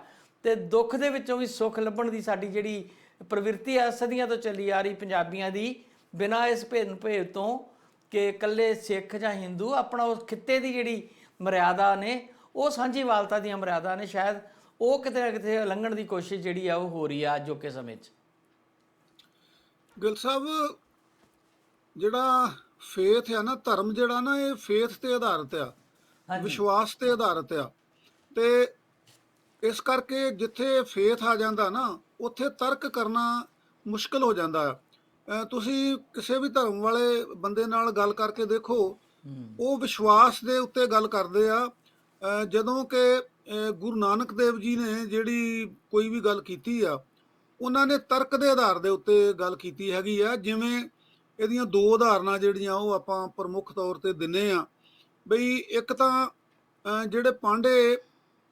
ਤੇ ਦੁੱਖ ਦੇ ਵਿੱਚੋਂ ਵੀ ਸੁੱਖ ਲੱਭਣ ਦੀ ਸਾਡੀ ਜਿਹੜੀ ਪ੍ਰਵਿਰਤੀ ਆ ਸਦੀਆਂ ਤੋਂ ਚੱਲੀ ਆ ਰਹੀ ਪੰਜਾਬੀਆਂ ਦੀ, ਬਿਨਾਂ ਇਸ ਭੇਦ ਤੋਂ ਕਿ ਇਕੱਲੇ ਸਿੱਖ ਜਾਂ ਹਿੰਦੂ, ਆਪਣਾ ਉਸ ਖਿੱਤੇ ਦੀ ਜਿਹੜੀ ਮਰਿਆਦਾ ਨੇ ਉਹ ਸਾਂਝੀਵਾਲਤਾ ਦੀਆਂ ਮਰਿਆਦਾ ਨੇ, ਸ਼ਾਇਦ ਉਹ ਕਿਤੇ ਨਾ ਕਿਤੇ ਉਲੰਘਣ ਦੀ ਕੋਸ਼ਿਸ਼ ਜਿਹੜੀ ਆ ਉਹ ਹੋ ਰਹੀ ਆ ਅਜੋਕੇ ਸਮੇਂ 'ਚ। ਗਿੱਲ ਸਾਹਿਬ, ਜਿਹੜਾ ਫੇਥ ਆ ਨਾ, ਧਰਮ ਜਿਹੜਾ ਨਾ, ਇਹ ਫੇਥ ਤੇ ਆਧਾਰਿਤ ਆ, ਵਿਸ਼ਵਾਸ ਤੇ ਆਧਾਰਿਤ ਆ। ਤੇ ਇਸ ਕਰਕੇ ਜਿੱਥੇ ਫੇਥ ਆ ਜਾਂਦਾ ਨਾ, ਉੱਥੇ ਤਰਕ ਕਰਨਾ ਮੁਸ਼ਕਲ ਹੋ ਜਾਂਦਾ ਆ। ਤੁਸੀਂ ਕਿਸੇ ਵੀ ਧਰਮ ਵਾਲੇ ਬੰਦੇ ਨਾਲ ਗੱਲ ਕਰਕੇ ਦੇਖੋ, ਹੂੰ ਉਹ ਵਿਸ਼ਵਾਸ ਦੇ ਉੱਤੇ ਗੱਲ ਕਰਦੇ ਆ। ਜਦੋਂ ਕਿ ਗੁਰੂ ਨਾਨਕ ਦੇਵ ਜੀ ਨੇ ਜਿਹੜੀ ਕੋਈ ਵੀ ਗੱਲ ਕੀਤੀ ਆ, ਉਹਨਾਂ ਨੇ ਤਰਕ ਦੇ ਆਧਾਰ ਦੇ ਉੱਤੇ ਗੱਲ ਕੀਤੀ ਹੈਗੀ ਆ। ਜਿਵੇਂ ਇਹਦੀਆਂ ਦੋ ਉਦਾਹਰਨਾਂ ਜਿਹੜੀਆਂ ਉਹ ਆਪਾਂ ਪ੍ਰਮੁੱਖ ਤੌਰ ਤੇ ਦਿੰਨੇ ਆ। ਬਈ ਇੱਕ ਤਾਂ ਜਿਹੜੇ ਪਾਂਡੇ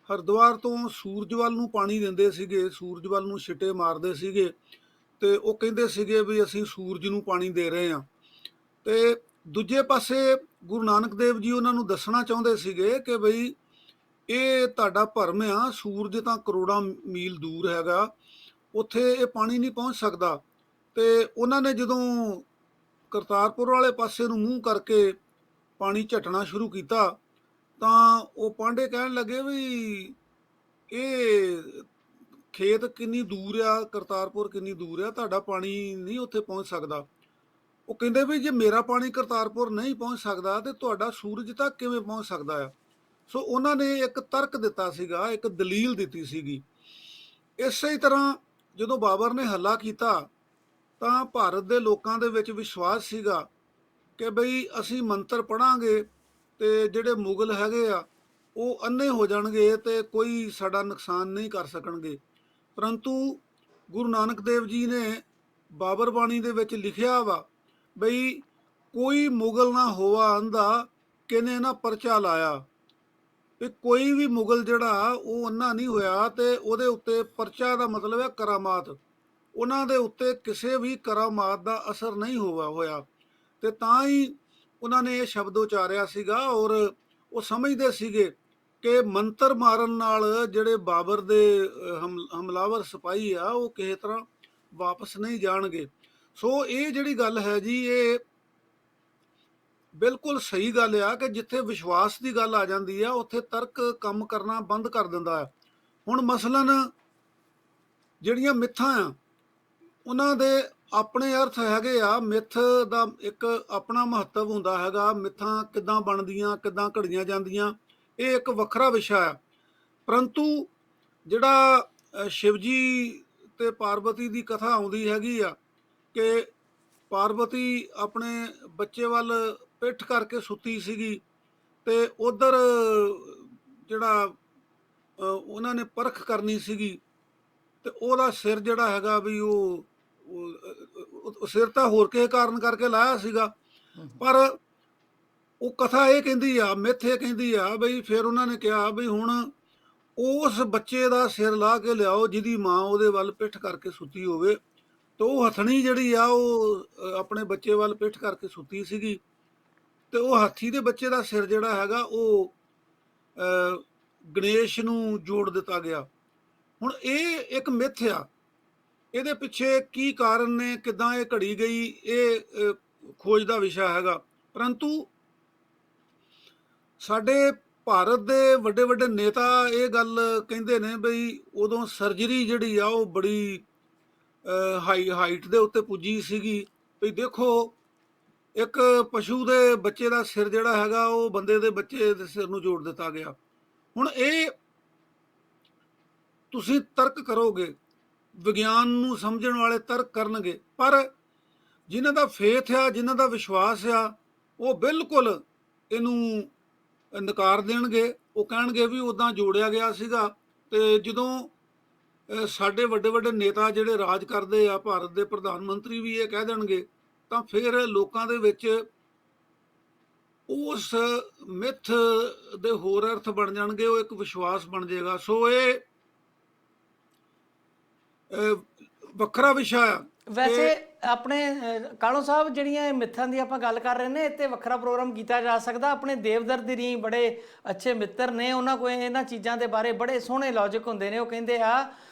ਹਰਿਦੁਆਰ ਤੋਂ ਸੂਰਜ ਵੱਲ ਨੂੰ ਪਾਣੀ ਦਿੰਦੇ ਸੀਗੇ, ਸੂਰਜ ਵੱਲ ਨੂੰ ਛਿੱਟੇ ਮਾਰਦੇ ਸੀਗੇ, ਤੇ ਉਹ ਕਹਿੰਦੇ ਸੀਗੇ ਵੀ ਅਸੀਂ ਸੂਰਜ ਨੂੰ ਪਾਣੀ ਦੇ ਰਹੇ ਹਾਂ। ਤੇ ਦੂਜੇ ਪਾਸੇ ਗੁਰੂ ਨਾਨਕ ਦੇਵ ਜੀ ਉਹਨਾਂ ਨੂੰ ਦੱਸਣਾ ਚਾਹੁੰਦੇ ਸੀਗੇ ਕਿ ਬਈ ਇਹ ਤੁਹਾਡਾ ਭਰਮ ਆ, ਸੂਰਜ ਤਾਂ ਕਰੋੜਾਂ ਮੀਲ ਦੂਰ ਹੈਗਾ, ਉੱਥੇ ਇਹ ਪਾਣੀ ਨਹੀਂ ਪਹੁੰਚ ਸਕਦਾ। ਤੇ ਉਹਨਾਂ ਨੇ ਜਦੋਂ ਕਰਤਾਰਪੁਰ ਵਾਲੇ ਪਾਸੇ ਨੂੰ ਮੂੰਹ ਕਰਕੇ ਪਾਣੀ ਝਟਣਾ ਸ਼ੁਰੂ ਕੀਤਾ, ਤਾਂ ਉਹ ਪਾਂਡੇ ਕਹਿਣ ਲੱਗੇ ਵੀ ਇਹ ਖੇਤ ਕਿੰਨੀ ਦੂਰ ਆ, ਕਰਤਾਰਪੁਰ ਕਿੰਨੀ ਦੂਰ ਆ, ਤੁਹਾਡਾ ਪਾਣੀ ਨਹੀਂ ਉੱਥੇ ਪਹੁੰਚ ਸਕਦਾ। ਉਹ ਕਹਿੰਦੇ ਵੀ ਜੇ ਮੇਰਾ ਪਾਣੀ ਕਰਤਾਰਪੁਰ ਨਹੀਂ ਪਹੁੰਚ ਸਕਦਾ ਤੇ ਤੁਹਾਡਾ ਸੂਰਜ ਤੱਕ ਕਿਵੇਂ ਪਹੁੰਚ ਸਕਦਾ ਆ। ਸੋ ਉਹਨਾਂ ਨੇ ਇੱਕ ਤਰਕ ਦਿੱਤਾ ਸੀਗਾ, ਇੱਕ ਦਲੀਲ ਦਿੱਤੀ ਸੀਗੀ। ਇਸੇ ਤਰ੍ਹਾਂ ਜਦੋਂ ਬਾਬਰ ਨੇ ਹੱਲਾ ਕੀਤਾ, ਤਾਂ ਭਾਰਤ ਦੇ ਲੋਕਾਂ ਦੇ ਵਿੱਚ ਵਿਸ਼ਵਾਸ ਸੀਗਾ ਕਿ ਬਈ ਅਸੀਂ ਮੰਤਰ ਪੜਾਂਗੇ ਤੇ ਜਿਹੜੇ ਮੁਗਲ ਹੈਗੇ ਆ ਉਹ ਅੰਨੇ ਹੋ ਜਾਣਗੇ ਤੇ ਕੋਈ ਸਾਡਾ ਨੁਕਸਾਨ ਨਹੀਂ ਕਰ ਸਕਣਗੇ। ਪਰੰਤੂ ਗੁਰੂ ਨਾਨਕ ਦੇਵ ਜੀ ਨੇ ਬਾਬਰ ਬਾਣੀ ਦੇ ਵਿੱਚ ਲਿਖਿਆ ਵਾ ਬਈ ਕੋਈ ਮੁਗਲ ਨਾ ਹੋਵਾ ਅੰਧਾ, ਕਿਨੇ ਨਾ ਪਰਚਾ ਲਾਇਆ। ਵੀ ਕੋਈ ਵੀ ਮੁਗਲ ਜਿਹੜਾ ਉਹ ਅੰਨਾ ਨਹੀਂ ਹੋਇਆ, ਤੇ ਉਹਦੇ ਉੱਤੇ ਪਰਚਾ ਦਾ ਮਤਲਬ ਹੈ ਕਰਾਮਾਤ, ਉਹਨਾਂ ਦੇ ਉੱਤੇ ਕਿਸੇ ਵੀ ਕਰਾਮਾਤ ਦਾ ਅਸਰ ਨਹੀਂ ਹੋਇਆ। ਤੇ ਤਾਂ ਹੀ ਉਹਨਾਂ ਨੇ ਇਹ ਸ਼ਬਦ ਉਚਾਰਿਆ ਸੀਗਾ। ਔਰ ਉਹ ਸਮਝਦੇ ਸੀਗੇ ਕਿ ਮੰਤਰ ਮਾਰਨ ਨਾਲ ਜਿਹੜੇ ਬਾਬਰ ਦੇ ਹਮਲਾਵਰ ਸਿਪਾਹੀ ਆ ਉਹ ਕਿਸੇ ਤਰ੍ਹਾਂ ਵਾਪਸ ਨਹੀਂ ਜਾਣਗੇ। ਸੋ ਇਹ ਜਿਹੜੀ ਗੱਲ ਹੈ ਜੀ, ਇਹ ਬਿਲਕੁਲ ਸਹੀ ਗੱਲ ਆ ਕਿ ਜਿੱਥੇ ਵਿਸ਼ਵਾਸ ਦੀ ਗੱਲ ਆ ਜਾਂਦੀ ਆ ਉੱਥੇ ਤਰਕ ਕੰਮ ਕਰਨਾ ਬੰਦ ਕਰ ਦਿੰਦਾ ਹੈ। ਹੁਣ ਮਸਲਨ ਜਿਹੜੀਆਂ ਮਿੱਥਾਂ ਆ ਉਹਨਾਂ ਦੇ ਆਪਣੇ ਅਰਥ ਹੈਗੇ ਆ। ਮਿੱਥ ਦਾ ਇੱਕ ਆਪਣਾ ਮਹੱਤਵ ਹੁੰਦਾ ਹੈਗਾ। ਮਿੱਥਾਂ ਕਿੱਦਾਂ ਬਣਦੀਆਂ, ਕਿੱਦਾਂ ਘੜੀਆਂ ਜਾਂਦੀਆਂ, ਇਹ ਇੱਕ ਵੱਖਰਾ ਵਿਸ਼ਾ ਆ। ਪਰੰਤੂ ਜਿਹੜਾ ਸ਼ਿਵ ਜੀ ਤੇ ਪਾਰਵਤੀ ਦੀ ਕਥਾ ਆਉਂਦੀ ਹੈਗੀ ਆ ਕਿ ਪਾਰਵਤੀ ਆਪਣੇ ਬੱਚੇ ਵੱਲ ਪਿੱਠ ਕਰਕੇ ਸੁੱਤੀ ਸੀਗੀ, ਤੇ ਉਧਰ ਜਿਹੜਾ ਉਹਨਾਂ ਨੇ ਪਰਖ ਕਰਨੀ ਸੀਗੀ, ਤੇ ਉਹਦਾ ਸਿਰ ਜਿਹੜਾ ਹੈਗਾ ਵੀ ਉਹ ਸਿਰ ਤਾਂ ਹੋਰ ਕਿਸੇ ਕਾਰਨ ਕਰਕੇ ਲਾਇਆ ਸੀਗਾ। ਪਰ ਉਹ ਕਥਾ ਇਹ ਕਹਿੰਦੀ ਆ, ਮਿੱਥ ਇਹ ਕਹਿੰਦੀ ਆ ਬਈ ਫਿਰ ਉਹਨਾਂ ਨੇ ਕਿਹਾ ਬਈ ਹੁਣ ਉਸ ਬੱਚੇ ਦਾ ਸਿਰ ਲਾ ਕੇ ਲਿਆਓ ਜਿਹਦੀ ਮਾਂ ਉਹਦੇ ਵੱਲ ਪਿੱਠ ਕਰਕੇ ਸੁੱਤੀ ਹੋਵੇ। ਤੇ ਉਹ ਹਥਣੀ ਜਿਹੜੀ ਆ ਉਹ ਆਪਣੇ ਬੱਚੇ ਵੱਲ ਪਿੱਠ ਕਰਕੇ ਸੁੱਤੀ ਸੀਗੀ, ਤੇ ਉਹ ਹਾਥੀ ਦੇ ਬੱਚੇ ਦਾ ਸਿਰ ਜਿਹੜਾ ਹੈਗਾ ਉਹ ਗਣੇਸ਼ ਨੂੰ ਜੋੜ ਦਿੱਤਾ ਗਿਆ। ਹੁਣ ਇਹ ਇੱਕ ਮਿੱਥ ਆ, ਇਹਦੇ ਪਿੱਛੇ ਕੀ ਕਾਰਨ ਨੇ, ਕਿੱਦਾਂ ਇਹ ਘੜੀ ਗਈ, ਇਹ ਖੋਜ ਦਾ ਵਿਸ਼ਾ ਹੈਗਾ। ਪਰੰਤੂ ਸਾਡੇ ਭਾਰਤ ਦੇ ਵੱਡੇ ਵੱਡੇ ਨੇਤਾ ਇਹ ਗੱਲ ਕਹਿੰਦੇ ਨੇ ਬਈ ਉਦੋਂ ਸਰਜਰੀ ਜਿਹੜੀ ਆ ਉਹ ਬੜੀ ਹਾਈਟ ਦੇ ਉੱਤੇ ਪੁੱਜੀ ਸੀਗੀ। ਵੀ ਦੇਖੋ ਇੱਕ ਪਸ਼ੂ ਦੇ ਬੱਚੇ ਦਾ ਸਿਰ ਜਿਹੜਾ ਹੈਗਾ ਉਹ ਬੰਦੇ ਦੇ ਬੱਚੇ ਦੇ ਸਿਰ ਨੂੰ ਜੋੜ ਦਿੱਤਾ ਗਿਆ। ਹੁਣ ਇਹ ਤੁਸੀਂ ਤਰਕ ਕਰੋਗੇ, ਵਿਗਿਆਨ ਨੂੰ ਸਮਝਣ ਵਾਲੇ ਤਰਕ ਕਰਨਗੇ, ਪਰ ਜਿਨ੍ਹਾਂ ਦਾ ਫੇਥ ਆ, ਜਿਨ੍ਹਾਂ ਦਾ ਵਿਸ਼ਵਾਸ ਆ, ਉਹ ਬਿਲਕੁਲ ਇਹਨੂੰ ਨਕਾਰ ਦੇਣਗੇ। ਉਹ ਕਹਿਣਗੇ ਵੀ ਉਦਾਂ ਜੋੜਿਆ ਗਿਆ ਸੀਗਾ। ਤੇ ਜਦੋਂ ਸਾਡੇ ਵੱਡੇ ਵੱਡੇ ਨੇਤਾ ਜਿਹੜੇ ਰਾਜ ਕਰਦੇ ਆ, ਭਾਰਤ ਦੇ ਪ੍ਰਧਾਨ ਮੰਤਰੀ ਵੀ ਇਹ ਕਹਿ ਦੇਣਗੇ, ਤਾਂ ਫਿਰ ਲੋਕਾਂ ਦੇ ਵਿੱਚ ਉਸ ਮਿੱਥ ਦੇ ਹੋਰ ਅਰਥ ਬਣ ਜਾਣਗੇ, ਉਹ ਇੱਕ ਵਿਸ਼ਵਾਸ ਬਣ ਜਾਏਗਾ। ਸੋ ਇਹ ਵੱਖਰਾ ਵਿਸ਼ਾ ਆ। ਵੈਸੇ ਆਪਣੇ ਕਾਲੋ ਸਾਹਿਬ, ਜਿਹੜੀਆਂ ਇਹ ਮਿੱਥਾਂ ਦੀ ਆਪਾਂ ਗੱਲ ਕਰ ਰਹੇ ਨੇ, ਇੱਥੇ ਵੱਖਰਾ ਪ੍ਰੋਗਰਾਮ ਕੀਤਾ ਜਾ ਸਕਦਾ। ਆਪਣੇ ਦੇਵਦਰ ਦੀ ਰੀ ਬੜੇ ਅੱਛੇ ਮਿੱਤਰ ਨੇ, ਉਹਨਾਂ ਕੋਲ ਇਹਨਾਂ ਚੀਜ਼ਾਂ ਦੇ ਬਾਰੇ ਬੜੇ ਸੋਹਣੇ ਲੌਜਿਕ ਹੁੰਦੇ ਨੇ। ਉਹ ਕਹਿੰਦੇ ਆ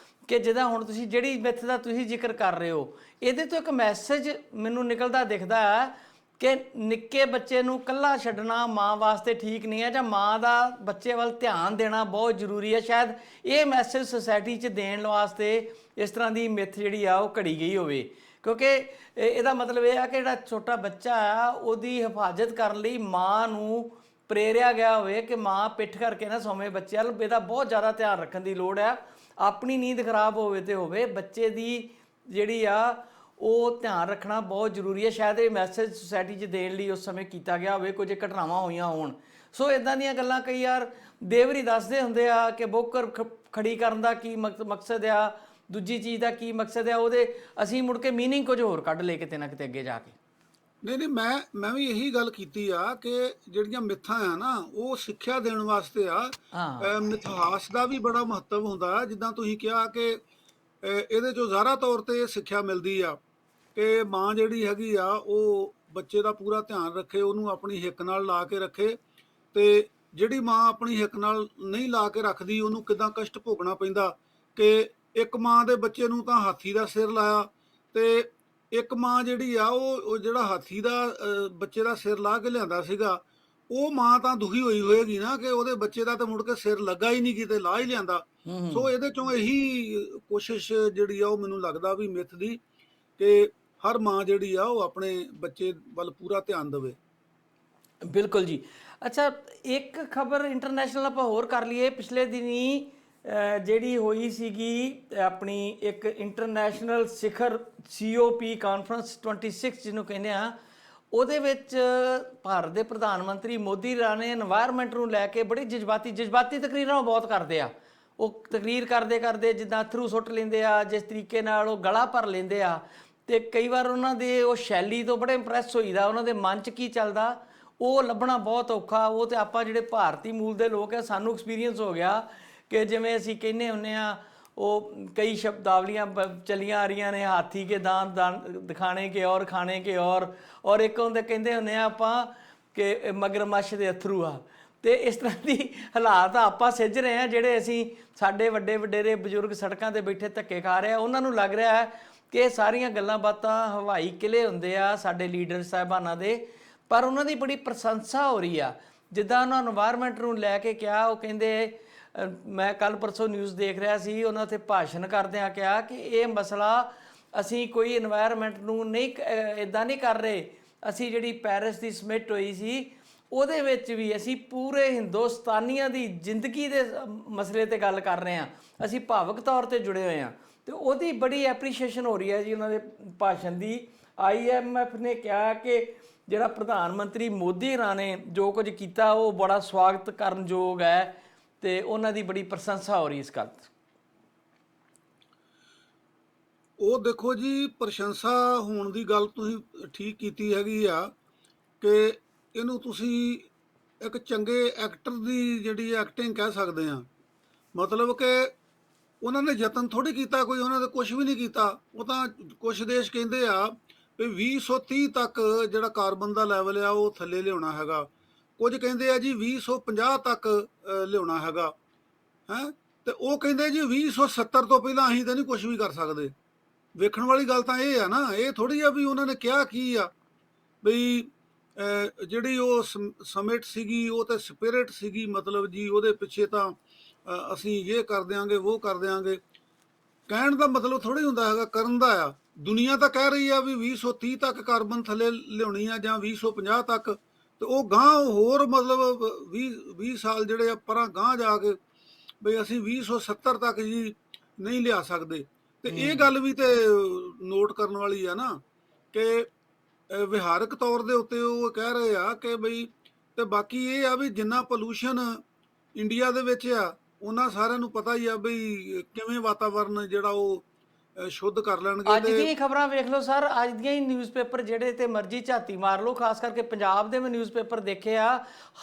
ਕਿ ਜਿੱਦਾਂ ਹੁਣ ਤੁਸੀਂ ਜਿਹੜੀ ਮਿੱਥ ਦਾ ਤੁਸੀਂ ਜ਼ਿਕਰ ਕਰ ਰਹੇ ਹੋ, ਇਹਦੇ ਤੋਂ ਇੱਕ ਮੈਸੇਜ ਮੈਨੂੰ ਨਿਕਲਦਾ ਦਿਖਦਾ ਹੈ ਕਿ ਨਿੱਕੇ ਬੱਚੇ ਨੂੰ ਇਕੱਲਾ ਛੱਡਣਾ ਮਾਂ ਵਾਸਤੇ ਠੀਕ ਨਹੀਂ ਹੈ, ਜਾਂ ਮਾਂ ਦਾ ਬੱਚੇ ਵੱਲ ਧਿਆਨ ਦੇਣਾ ਬਹੁਤ ਜ਼ਰੂਰੀ ਹੈ। ਸ਼ਾਇਦ ਇਹ ਮੈਸੇਜ ਸੁਸਾਇਟੀ 'ਚ ਦੇਣ ਵਾਸਤੇ ਇਸ ਤਰ੍ਹਾਂ ਦੀ ਮਿੱਥ ਜਿਹੜੀ ਆ ਉਹ ਘੜੀ ਗਈ ਹੋਵੇ। ਕਿਉਂਕਿ ਇਹਦਾ ਮਤਲਬ ਇਹ ਆ ਕਿ ਜਿਹੜਾ ਛੋਟਾ ਬੱਚਾ ਆ ਉਹਦੀ ਹਿਫਾਜ਼ਤ ਕਰਨ ਲਈ ਮਾਂ ਨੂੰ ਪ੍ਰੇਰਿਆ ਗਿਆ ਹੋਵੇ ਕਿ ਮਾਂ ਪਿੱਠ ਕਰਕੇ ਨਾ ਸੌਵੇਂ ਬੱਚੇ ਵੱਲ। ਇਹਦਾ ਬਹੁਤ ਜ਼ਿਆਦਾ ਧਿਆਨ ਰੱਖਣ ਦੀ ਲੋੜ ਆ। ਆਪਣੀ ਨੀਂਦ ਖਰਾਬ ਹੋਵੇ ਤੇ ਹੋਵੇ, ਬੱਚੇ ਦੀ ਜਿਹੜੀ ਆ ਉਹ ਧਿਆਨ ਰੱਖਣਾ ਬਹੁਤ ਜ਼ਰੂਰੀ ਹੈ। ਸ਼ਾਇਦ ਇਹ ਮੈਸੇਜ ਸੁਸਾਇਟੀ 'ਚ ਦੇਣ ਲਈ ਉਸ ਸਮੇਂ ਕੀਤਾ ਗਿਆ ਹੋਵੇ, ਕੁਝ ਘਟਨਾਵਾਂ ਹੋਈਆਂ ਹੋਣ। ਸੋ ਇਦਾਂ ਦੀਆਂ ਗੱਲਾਂ ਕਈ ਯਾਰ ਦੇਵਰੀ ਦੱਸਦੇ ਹੁੰਦੇ ਆ ਕਿ ਬੋਕਰ ਖੜੀ ਕਰਨ ਦਾ ਕੀ ਮਕਸਦ ਆ, ਦੂਜੀ ਚੀਜ਼ ਦਾ ਕੀ ਮਕਸਦ ਆ, ਉਹਦੇ ਅਸੀਂ ਮੁੜ ਕੇ ਮੀਨਿੰਗ ਕੁਝ ਹੋਰ ਕੱਢ ਲਏ ਕਿਤੇ ਨਾ ਕਿਤੇ ਅੱਗੇ ਜਾ ਕੇ। ਨਹੀਂ, ਮੈਂ ਵੀ ਇਹੀ ਗੱਲ ਕੀਤੀ ਆ ਕਿ ਜਿਹੜੀਆਂ ਮਿੱਥਾਂ ਆ ਨਾ ਉਹ ਸਿੱਖਿਆ ਦੇਣ ਵਾਸਤੇ ਆ। ਮਿਥਿਹਾਸ ਦਾ ਵੀ ਬੜਾ ਮਹੱਤਵ ਹੁੰਦਾ, ਜਿੱਦਾਂ ਤੁਸੀਂ ਕਿਹਾ ਕਿ ਇਹਦੇ ਚੋਂ ਜ਼ਾਹਰਾ ਤੌਰ ਤੇ ਇਹ ਸਿੱਖਿਆ ਮਿਲਦੀ ਆ ਕਿ ਮਾਂ ਜਿਹੜੀ ਹੈਗੀ ਆ ਉਹ ਬੱਚੇ ਦਾ ਪੂਰਾ ਧਿਆਨ ਰੱਖੇ, ਉਹਨੂੰ ਆਪਣੀ ਹਿੱਕ ਨਾਲ ਲਾ ਕੇ ਰੱਖੇ, ਤੇ ਜਿਹੜੀ ਮਾਂ ਆਪਣੀ ਹਿੱਕ ਨਾਲ ਨਹੀਂ ਲਾ ਕੇ ਰੱਖਦੀ ਉਹਨੂੰ ਕਿੱਦਾਂ ਕਸ਼ਟ ਭੋਗਣਾ ਪੈਂਦਾ। ਕਿ ਇੱਕ ਮਾਂ ਦੇ ਬੱਚੇ ਨੂੰ ਤਾਂ ਹਾਥੀ ਦਾ ਸਿਰ ਲਾਇਆ, ਤੇ ਇੱਕ ਮਾਂ ਜਿਹੜੀ ਆ ਉਹ ਜਿਹੜਾ ਹਾਥੀ ਦਾ ਬੱਚੇ ਦਾ ਸਿਰ ਲਾ ਕੇ ਲਿਆਂਦਾ ਸੀਗਾ, ਉਹ ਮਾਂ ਤਾਂ ਦੁਖੀ ਹੋਈ ਹੋਏਗੀ ਨਾ ਕਿ ਉਹਦੇ ਬੱਚੇ ਦਾ ਤਾਂ ਮੁੜ ਕੇ ਸਿਰ ਲੱਗਾ ਹੀ ਨਹੀਂ, ਕਿਤੇ ਲਾ ਹੀ ਲਿਆਂਦਾ। ਸੋ ਇਹਦੇ ਚੋਂ ਇਹੀ ਕੋਸ਼ਿਸ਼ ਜਿਹੜੀ ਆ ਉਹ ਮੈਨੂੰ ਲੱਗਦਾ ਵੀ ਮਿੱਥ ਦੀ, ਕਿ ਹਰ ਮਾਂ ਜਿਹੜੀ ਆ ਉਹ ਆਪਣੇ ਬੱਚੇ ਵੱਲ ਪੂਰਾ ਧਿਆਨ ਦੇਵੇ। ਬਿਲਕੁਲ ਜੀ। ਅੱਛਾ, ਇੱਕ ਖਬਰ ਇੰਟਰਨੈਸ਼ਨਲ ਆਪਾਂ ਹੋਰ ਕਰ ਲਈਏ। ਪਿਛਲੇ ਦਿਨੀ ਜਿਹੜੀ ਹੋਈ ਸੀਗੀ ਆਪਣੀ ਇੱਕ ਇੰਟਰਨੈਸ਼ਨਲ ਸਿਖਰ COP ਕਾਨਫਰੰਸ 26 ਜਿਹਨੂੰ ਕਹਿੰਦੇ ਆ, ਉਹਦੇ ਵਿੱਚ ਭਾਰਤ ਦੇ ਪ੍ਰਧਾਨ ਮੰਤਰੀ ਮੋਦੀ ਨੇ ਇਨਵਾਇਰਨਮੈਂਟ ਨੂੰ ਲੈ ਕੇ ਬੜੀ ਜਜ਼ਬਾਤੀ ਤਕਰੀਰਾਂ ਉਹ ਬਹੁਤ ਕਰਦੇ ਆ। ਉਹ ਤਕਰੀਰ ਕਰਦੇ ਜਿੱਦਾਂ ਅਥਰੂ ਸੁੱਟ ਲੈਂਦੇ ਆ, ਜਿਸ ਤਰੀਕੇ ਨਾਲ ਉਹ ਗਲਾ ਭਰ ਲੈਂਦੇ ਆ, ਤੇ ਕਈ ਵਾਰ ਉਹਨਾਂ ਦੇ ਉਹ ਸ਼ੈਲੀ ਤੋਂ ਬੜੇ ਇੰਪ੍ਰੈਸ ਹੋਈਦਾ, ਉਹਨਾਂ ਦੇ ਮਨ 'ਚ ਕੀ ਚੱਲਦਾ ਉਹ ਲੱਭਣਾ ਬਹੁਤ ਔਖਾ। ਉਹ ਤੇ ਆਪਾਂ ਜਿਹੜੇ ਭਾਰਤੀ ਮੂਲ ਦੇ ਲੋਕ ਆ ਸਾਨੂੰ ਐਕਸਪੀਰੀਅੰਸ ਹੋ ਗਿਆ ਕਿ ਜਿਵੇਂ ਅਸੀਂ ਕਹਿੰਦੇ ਹੁੰਦੇ ਆ, ਉਹ ਕਈ ਸ਼ਬਦਾਵਲੀਆਂ ਚੱਲੀਆਂ ਆ ਰਹੀਆਂ ਨੇ, ਹਾਥੀ ਕੇ ਦਾੰਤ ਦਿਖਾਣੇ ਕੇ ਔਰ ਖਾਣੇ ਕੇ ਔਰ ਇੱਕ ਹੁੰਦੇ ਕਹਿੰਦੇ ਹੁੰਦੇ ਆ ਆਪਾਂ ਕਿ ਮਗਰਮੱਛ ਦੇ ਅਥਰੂ ਆ। ਤੇ ਇਸ ਤਰ੍ਹਾਂ ਦੀ ਹਾਲਾਤ ਆਪਾਂ ਸਿੱਝ ਰਹੇ ਆ, ਜਿਹੜੇ ਅਸੀਂ ਸਾਡੇ ਵੱਡੇ ਵਡੇਰੇ ਬਜ਼ੁਰਗ ਸੜਕਾਂ ਤੇ ਬੈਠੇ ਧੱਕੇ ਖਾ ਰਹੇ ਆ, ਉਹਨਾਂ ਨੂੰ ਲੱਗ ਰਿਹਾ ਹੈ ਕਿ ਇਹ ਸਾਰੀਆਂ ਗੱਲਾਂ ਬਾਤਾਂ ਹਵਾਈ ਕਿਲੇ ਹੁੰਦੇ ਆ ਸਾਡੇ ਲੀਡਰ ਸਾਹਿਬਾਨਾਂ ਦੇ, ਪਰ ਉਹਨਾਂ ਦੀ ਬੜੀ ਪ੍ਰਸ਼ੰਸਾ ਹੋ ਰਹੀ ਆ। ਜਿੱਦਾਂ ਉਹਨਾਂ ਇਨਵਾਇਰਨਮੈਂਟ ਨੂੰ ਲੈ ਕੇ ਕਿਹਾ, ਉਹ ਕਹਿੰਦੇ ਮੈਂ ਕੱਲ ਪਰਸੋਂ ਨਿਊਜ਼ ਦੇਖ ਰਿਹਾ ਸੀ, ਉਹਨਾਂ ਉੱਥੇ ਭਾਸ਼ਣ ਕਰਦਿਆਂ ਕਿਹਾ ਕਿ ਇਹ ਮਸਲਾ ਅਸੀਂ ਕੋਈ ਇਨਵਾਇਰਨਮੈਂਟ ਨੂੰ ਨਹੀਂ ਇੱਦਾਂ ਨਹੀਂ ਕਰ ਰਹੇ, ਅਸੀਂ ਜਿਹੜੀ ਪੈਰਿਸ ਦੀ ਸਮਿਟ ਹੋਈ ਸੀ ਉਹਦੇ ਵਿੱਚ ਵੀ ਅਸੀਂ ਪੂਰੇ ਹਿੰਦੁਸਤਾਨੀਆਂ ਦੀ ਜ਼ਿੰਦਗੀ ਦੇ ਮਸਲੇ 'ਤੇ ਗੱਲ ਕਰ ਰਹੇ ਹਾਂ, ਅਸੀਂ ਭਾਵਕ ਤੌਰ 'ਤੇ ਜੁੜੇ ਹੋਏ ਹਾਂ। ਤੇ ਉਹਦੀ ਬੜੀ ਐਪਰੀਸ਼ੀਏਸ਼ਨ ਹੋ ਰਹੀ ਹੈ ਜੀ ਉਹਨਾਂ ਦੇ ਭਾਸ਼ਣ ਦੀ। IMF ਨੇ ਕਿਹਾ ਕਿ ਜਿਹੜਾ ਪ੍ਰਧਾਨ ਮੰਤਰੀ ਮੋਦੀ ਨੇ ਜੋ ਕੁਝ ਕੀਤਾ ਉਹ ਬੜਾ ਸਵਾਗਤ ਕਰਨਯੋਗ ਹੈ, ਤੇ ਉਹਨਾਂ ਦੀ ਬੜੀ ਪ੍ਰਸ਼ੰਸਾ ਹੋ ਰਹੀ ਇਸ ਗੱਲ 'ਤੇ। ਉਹ ਦੇਖੋ ਜੀ, ਪ੍ਰਸ਼ੰਸਾ ਹੋਣ ਦੀ ਗੱਲ ਤੁਸੀਂ ਠੀਕ ਕੀਤੀ ਹੈਗੀ ਆ ਕਿ ਇਹਨੂੰ ਤੁਸੀਂ ਇੱਕ ਚੰਗੇ ਐਕਟਰ ਦੀ ਜਿਹੜੀ ਐਕਟਿੰਗ ਕਹਿ ਸਕਦੇ ਆ। ਮਤਲਬ ਕਿ ਉਹਨਾਂ ਨੇ ਯਤਨ ਥੋੜ੍ਹੀ ਕੀਤਾ, ਕੋਈ ਉਹਨਾਂ ਨੇ ਕੁਝ ਵੀ ਨਹੀਂ ਕੀਤਾ। ਉਹ ਤਾਂ ਕੁਝ ਦੇਸ਼ ਕਹਿੰਦੇ ਆ ਵੀ 2030 ਤੱਕ ਜਿਹੜਾ ਕਾਰਬਨ ਦਾ ਲੈਵਲ ਆ ਉਹ ਥੱਲੇ ਲਿਆਉਣਾ ਹੈਗਾ, ਕੁਝ ਕਹਿੰਦੇ ਆ ਜੀ 2050 ਤੱਕ ਲਿਆਉਣਾ ਹੈਗਾ ਹੈ, ਤੇ ਉਹ ਕਹਿੰਦੇ ਜੀ 2070 ਤੋਂ ਪਹਿਲਾਂ ਅਸੀਂ ਤਾਂ ਨਹੀਂ ਕੁਝ ਵੀ ਕਰ ਸਕਦੇ। ਵੇਖਣ ਵਾਲੀ ਗੱਲ ਤਾਂ ਇਹ ਆ ਨਾ, ਇਹ ਥੋੜ੍ਹੀ ਆ ਵੀ ਉਹਨਾਂ ਨੇ ਕਿਹਾ ਕੀ ਆ ਬਈ ਜਿਹੜੀ ਉਹ ਸਮਿਟ ਸੀਗੀ ਉਹ ਤੇ ਸਪਿਰਿਟ ਸੀਗੀ, ਮਤਲਬ ਜੀ ਉਹਦੇ ਪਿੱਛੇ ਤਾਂ ਅਸੀਂ ਇਹ ਕਰ ਦਿਆਂਗੇ ਉਹ ਕਰ ਦਿਆਂਗੇ। ਕਹਿਣ ਦਾ ਮਤਲਬ ਥੋੜ੍ਹੀ ਹੁੰਦਾ ਹੈਗਾ, ਕਰਨ ਦਾ ਆ। ਦੁਨੀਆ ਤਾਂ ਕਹਿ ਰਹੀ ਆ ਵੀ 2030 ਤੱਕ ਕਾਰਬਨ ਥੱਲੇ ਲਿਆਉਣੀ ਆ ਜਾਂ 2050 ਤੱਕ, ਤੇ ਉਹ ਗਾਂ ਹੋਰ ਮਤਲਬ 20 ਸਾਲ ਜਿਹੜੇ ਆ ਪਰਾਂ ਗਾਂ ਜਾ ਕੇ ਬਈ ਅਸੀਂ 2070 ਤੱਕ ਜੀ ਨਹੀਂ ਲਿਆ ਸਕਦੇ। ਤੇ ਇਹ ਗੱਲ ਵੀ ਤੇ ਨੋਟ ਕਰਨ ਵਾਲੀ ਆ ਨਾ ਕਿ ਵਿਹਾਰਕ ਤੌਰ ਦੇ ਉੱਤੇ ਉਹ ਕਹਿ ਰਹੇ ਆ ਕਿ ਬਈ, ਤੇ ਬਾਕੀ ਇਹ ਆ ਵੀ ਜਿੰਨਾ ਪੋਲੂਸ਼ਨ ਇੰਡੀਆ ਦੇ ਵਿੱਚ ਆ ਉਹਨਾਂ ਸਾਰਿਆਂ ਨੂੰ ਪਤਾ ਹੀ ਆ ਬਈ ਕਿਵੇਂ ਵਾਤਾਵਰਨ ਜਿਹੜਾ ਉਹ ਸ਼ੁੱਧ ਕਰ ਲੈਣਗੇ। ਅੱਜ ਦੀਆਂ ਖਬਰਾਂ ਵੇਖ ਲਓ ਸਰ, ਅੱਜ ਦੀਆਂ ਹੀ ਨਿਊਜ਼ਪੇਪਰ ਜਿਹੜੇ ਤੇ ਮਰਜ਼ੀ ਝਾਤੀ ਮਾਰ ਲਓ, ਖਾਸ ਕਰਕੇ ਪੰਜਾਬ ਦੇ ਮੈਂ ਨਿਊਜ਼ਪੇਪਰ ਦੇਖੇ ਆ,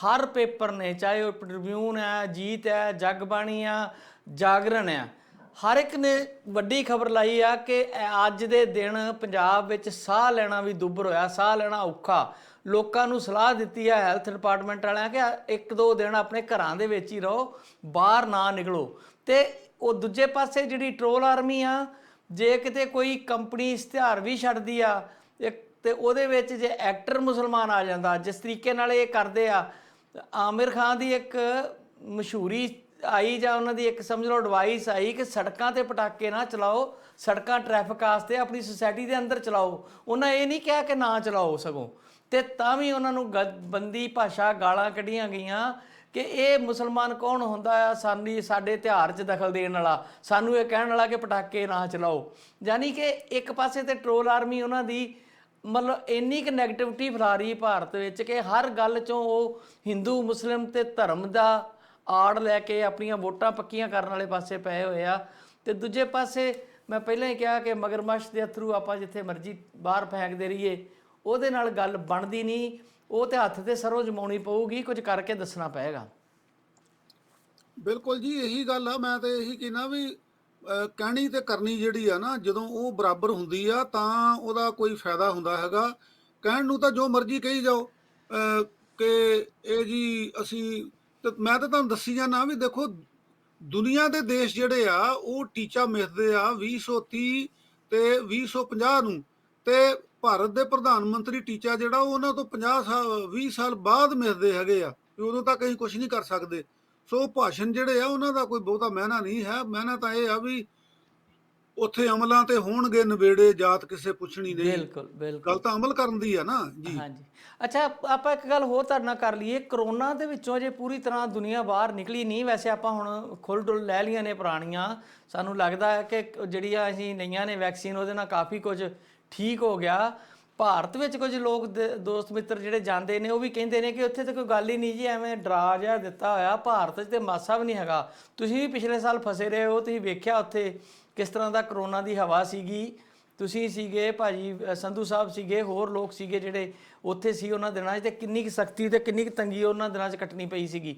ਹਰ ਪੇਪਰ ਨੇ, ਚਾਹੇ ਉਹ ਟ੍ਰਿਬਿਊਨ ਹੈ, ਜੀਤ ਹੈ, ਜਗਬਾਣੀ ਆ, ਜਾਗਰਣ ਆ, ਹਰ ਇੱਕ ਨੇ ਵੱਡੀ ਖਬਰ ਲਾਈ ਆ ਕਿ ਅੱਜ ਦੇ ਦਿਨ ਪੰਜਾਬ ਵਿੱਚ ਸਾਹ ਲੈਣਾ ਵੀ ਦੁੱਭਰ ਹੋਇਆ, ਸਾਹ ਲੈਣਾ ਔਖਾ। ਲੋਕਾਂ ਨੂੰ ਸਲਾਹ ਦਿੱਤੀ ਆ ਹੈਲਥ ਡਿਪਾਰਟਮੈਂਟ ਵਾਲਿਆਂ ਕਿ 1-2 ਦਿਨ ਆਪਣੇ ਘਰਾਂ ਦੇ ਵਿੱਚ ਹੀ ਰਹੋ, ਬਾਹਰ ਨਾ ਨਿਕਲੋ। ਤੇ ਉਹ ਦੂਜੇ ਪਾਸੇ ਜਿਹੜੀ ਟਰੋਲ ਆਰਮੀ ਆ, ਜੇ ਕਿਤੇ ਕੋਈ ਕੰਪਨੀ ਇਸ਼ਤਿਹਾਰ ਵੀ ਛੱਡਦੀ ਆ ਤੇ ਉਹਦੇ ਵਿੱਚ ਜੇ ਐਕਟਰ ਮੁਸਲਮਾਨ ਆ ਜਾਂਦਾ, ਜਿਸ ਤਰੀਕੇ ਨਾਲ ਇਹ ਕਰਦੇ ਆ। ਆਮਿਰ ਖਾਨ ਦੀ ਇੱਕ ਮਸ਼ਹੂਰੀ ਆਈ ਜਾਂ ਉਹਨਾਂ ਦੀ ਇੱਕ ਸਮਝ ਲਓ ਐਡਵਾਈਸ ਆਈ ਕਿ ਸੜਕਾਂ ਤੇ ਪਟਾਕੇ ਨਾ ਚਲਾਓ, ਸੜਕਾਂ ਟ੍ਰੈਫਿਕ ਵਾਸਤੇ ਆਪਣੀ ਸੁਸਾਇਟੀ ਦੇ ਅੰਦਰ ਚਲਾਓ। ਉਹਨਾਂ ਇਹ ਨਹੀਂ ਕਿਹਾ ਕਿ ਨਾ ਚਲਾਓ, ਸਗੋਂ ਤੇ ਤਾਂ ਵੀ ਉਹਨਾਂ ਨੂੰ ਬੰਦੀ ਭਾਸ਼ਾ ਗਾਲਾਂ ਕੱਢੀਆਂ ਗਈਆਂ ਕਿ ਇਹ ਮੁਸਲਮਾਨ ਕੌਣ ਹੁੰਦਾ ਆ ਸਾਡੇ ਤਿਉਹਾਰ 'ਚ ਦਖਲ ਦੇਣ ਵਾਲਾ, ਸਾਨੂੰ ਇਹ ਕਹਿਣ ਵਾਲਾ ਕਿ ਪਟਾਕੇ ਨਾ ਚਲਾਓ। ਯਾਨੀ ਕਿ ਇੱਕ ਪਾਸੇ ਤੇ ਟਰੋਲ ਆਰਮੀ ਉਹਨਾਂ ਦੀ ਮਤਲਬ ਇੰਨੀ ਕੁ ਨੈਗੇਟਿਵਿਟੀ ਫੈਲਾ ਰਹੀ ਭਾਰਤ ਵਿੱਚ ਕਿ ਹਰ ਗੱਲ 'ਚੋਂ ਉਹ ਹਿੰਦੂ ਮੁਸਲਿਮ ਤੇ ਧਰਮ ਦਾ ਆੜ ਲੈ ਕੇ ਆਪਣੀਆਂ ਵੋਟਾਂ ਪੱਕੀਆਂ ਕਰਨ ਵਾਲੇ ਪਾਸੇ ਪਏ ਹੋਏ ਆ। ਤੇ ਦੂਜੇ ਪਾਸੇ ਮੈਂ ਪਹਿਲਾਂ ਹੀ ਕਿਹਾ ਕਿ ਮਗਰਮੱਛ ਦੇ ਥਰੂ ਆਪਾਂ ਜਿੱਥੇ ਮਰਜ਼ੀ ਬਾਹਰ ਫੈਂਕਦੇ ਰਹੀਏ, ਉਹਦੇ ਨਾਲ ਗੱਲ ਬਣਦੀ ਨਹੀਂ। ਉਹ ਤੇ ਹੱਥ ਤੇ ਸਰੋਂ ਜਮਾਉਣੀ ਪਊਗੀ, ਕੁਝ ਕਰਕੇ ਦੱਸਣਾ ਪਏਗਾ। ਬਿਲਕੁਲ ਜੀ, ਇਹੀ ਗੱਲ ਆ। ਮੈਂ ਤਾਂ ਇਹੀ ਕਹਿਣਾ ਵੀ ਕਹਿਣੀ ਤੇ ਕਰਨੀ ਜਿਹੜੀ ਆ ਨਾ, ਜਦੋਂ ਉਹ ਬਰਾਬਰ ਹੁੰਦੀ ਆ ਤਾਂ ਉਹਦਾ ਕੋਈ ਫਾਇਦਾ ਹੁੰਦਾ ਹੈਗਾ। ਕਹਿਣ ਨੂੰ ਤਾਂ ਜੋ ਮਰਜ਼ੀ ਕਹੀ ਜਾਓ ਕਿ ਇਹ ਜੀ ਅਸੀਂ, ਤੇ ਮੈਂ ਤਾਂ ਤੁਹਾਨੂੰ ਦੱਸੀ ਜਾਣਾ ਵੀ ਦੇਖੋ, ਦੁਨੀਆ ਦੇ ਦੇਸ਼ ਜਿਹੜੇ ਆ ਉਹ ਟੀਚਾ ਮਿਥਦੇ ਆ 2030 ਤੇ 2050 ਨੂੰ, ਤੇ ਭਾਰਤ ਦੇ ਪ੍ਰਧਾਨ ਮੰਤਰੀ ਟੀਚਾ ਜਿਹੜਾ ਉਹ ਉਹਨਾਂ ਤੋਂ 50 ਸਾਲ 20 ਸਾਲ ਬਾਅਦ ਮਿਥਦੇ ਹੈਗੇ ਆ ਵੀ ਉਦੋਂ ਤੱਕ ਅਸੀਂ ਕੁਝ ਨਹੀਂ ਕਰ ਸਕਦੇ। ਸੋ ਭਾਸ਼ਣ ਜਿਹੜੇ ਆ ਉਹਨਾਂ ਦਾ ਕੋਈ ਬਹੁਤਾ ਮਾਇਨਾ ਨਹੀਂ ਹੈ। ਮਾਇਨਾ ਤਾਂ ਇਹ ਆ ਵੀ ਉੱਥੇ ਅਮਲਾਂ ਤੇ ਹੋਣਗੇ ਨਵੇੜੇ, ਜਾਤ ਕਿਸੇ ਪੁੱਛਣੀ ਨਹੀਂ। ਬਿਲਕੁਲ ਗੱਲ ਬਿਲਕੁਲ। ਤਾਂ ਅਮਲ ਕਰਨ ਦੀ ਆ ਨਾ ਜੀ। ਹਾਂਜੀ। ਅੱਛਾ, ਆਪਾਂ ਇੱਕ ਗੱਲ ਹੋਰ ਤੁਹਾਡੇ ਨਾਲ ਕਰ ਲਈਏ। ਕਰੋਨਾ ਦੇ ਵਿੱਚੋਂ ਅਜੇ ਪੂਰੀ ਤਰ੍ਹਾਂ ਦੁਨੀਆ ਬਾਹਰ ਨਿਕਲੀ ਨਹੀਂ। ਵੈਸੇ ਆਪਾਂ ਹੁਣ ਖੁੱਲ੍ਹ ਡੁੱਲ ਲੈ ਲਈਆਂ ਨੇ ਪੁਰਾਣੀਆਂ। ਸਾਨੂੰ ਲੱਗਦਾ ਹੈ ਕਿ ਜਿਹੜੀਆਂ ਅਸੀਂ ਲਈਆਂ ਨੇ ਵੈਕਸੀਨ, ਉਹਦੇ ਨਾਲ ਕਾਫੀ ਕੁਝ ਠੀਕ ਹੋ ਗਿਆ। ਭਾਰਤ ਵਿੱਚ ਕੁਝ ਲੋਕ ਦੋਸਤ ਮਿੱਤਰ ਜਿਹੜੇ ਜਾਂਦੇ ਨੇ ਉਹ ਵੀ ਕਹਿੰਦੇ ਨੇ ਕਿ ਉੱਥੇ ਤਾਂ ਕੋਈ ਗੱਲ ਹੀ ਨਹੀਂ ਜੀ, ਐਵੇਂ ਡਰਾ ਜਿਹਾ ਦਿੱਤਾ ਹੋਇਆ। ਭਾਰਤ 'ਚ ਤੇ ਮਾਸਾ ਵੀ ਨਹੀਂ ਹੈਗਾ। ਤੁਸੀਂ ਵੀ ਪਿਛਲੇ ਸਾਲ ਫਸੇ ਰਹੇ ਹੋ, ਤੁਸੀਂ ਵੇਖਿਆ ਉੱਥੇ ਕਿਸ ਤਰ੍ਹਾਂ ਦਾ ਕਰੋਨਾ ਦੀ ਹਵਾ ਸੀਗੀ। ਤੁਸੀਂ ਸੀਗੇ, ਭਾਜੀ ਸੰਧੂ ਸਾਹਿਬ ਸੀਗੇ, ਹੋਰ ਲੋਕ ਸੀਗੇ ਜਿਹੜੇ ਉੱਥੇ ਸੀ ਉਹਨਾਂ ਦਿਨਾਂ 'ਚ, ਤੇ ਕਿੰਨੀ ਕੁ ਸਖਤੀ ਤੇ ਕਿੰਨੀ ਕੁ ਤੰਗੀ ਉਹਨਾਂ ਦਿਨਾਂ 'ਚ ਕੱਟਣੀ ਪਈ ਸੀਗੀ।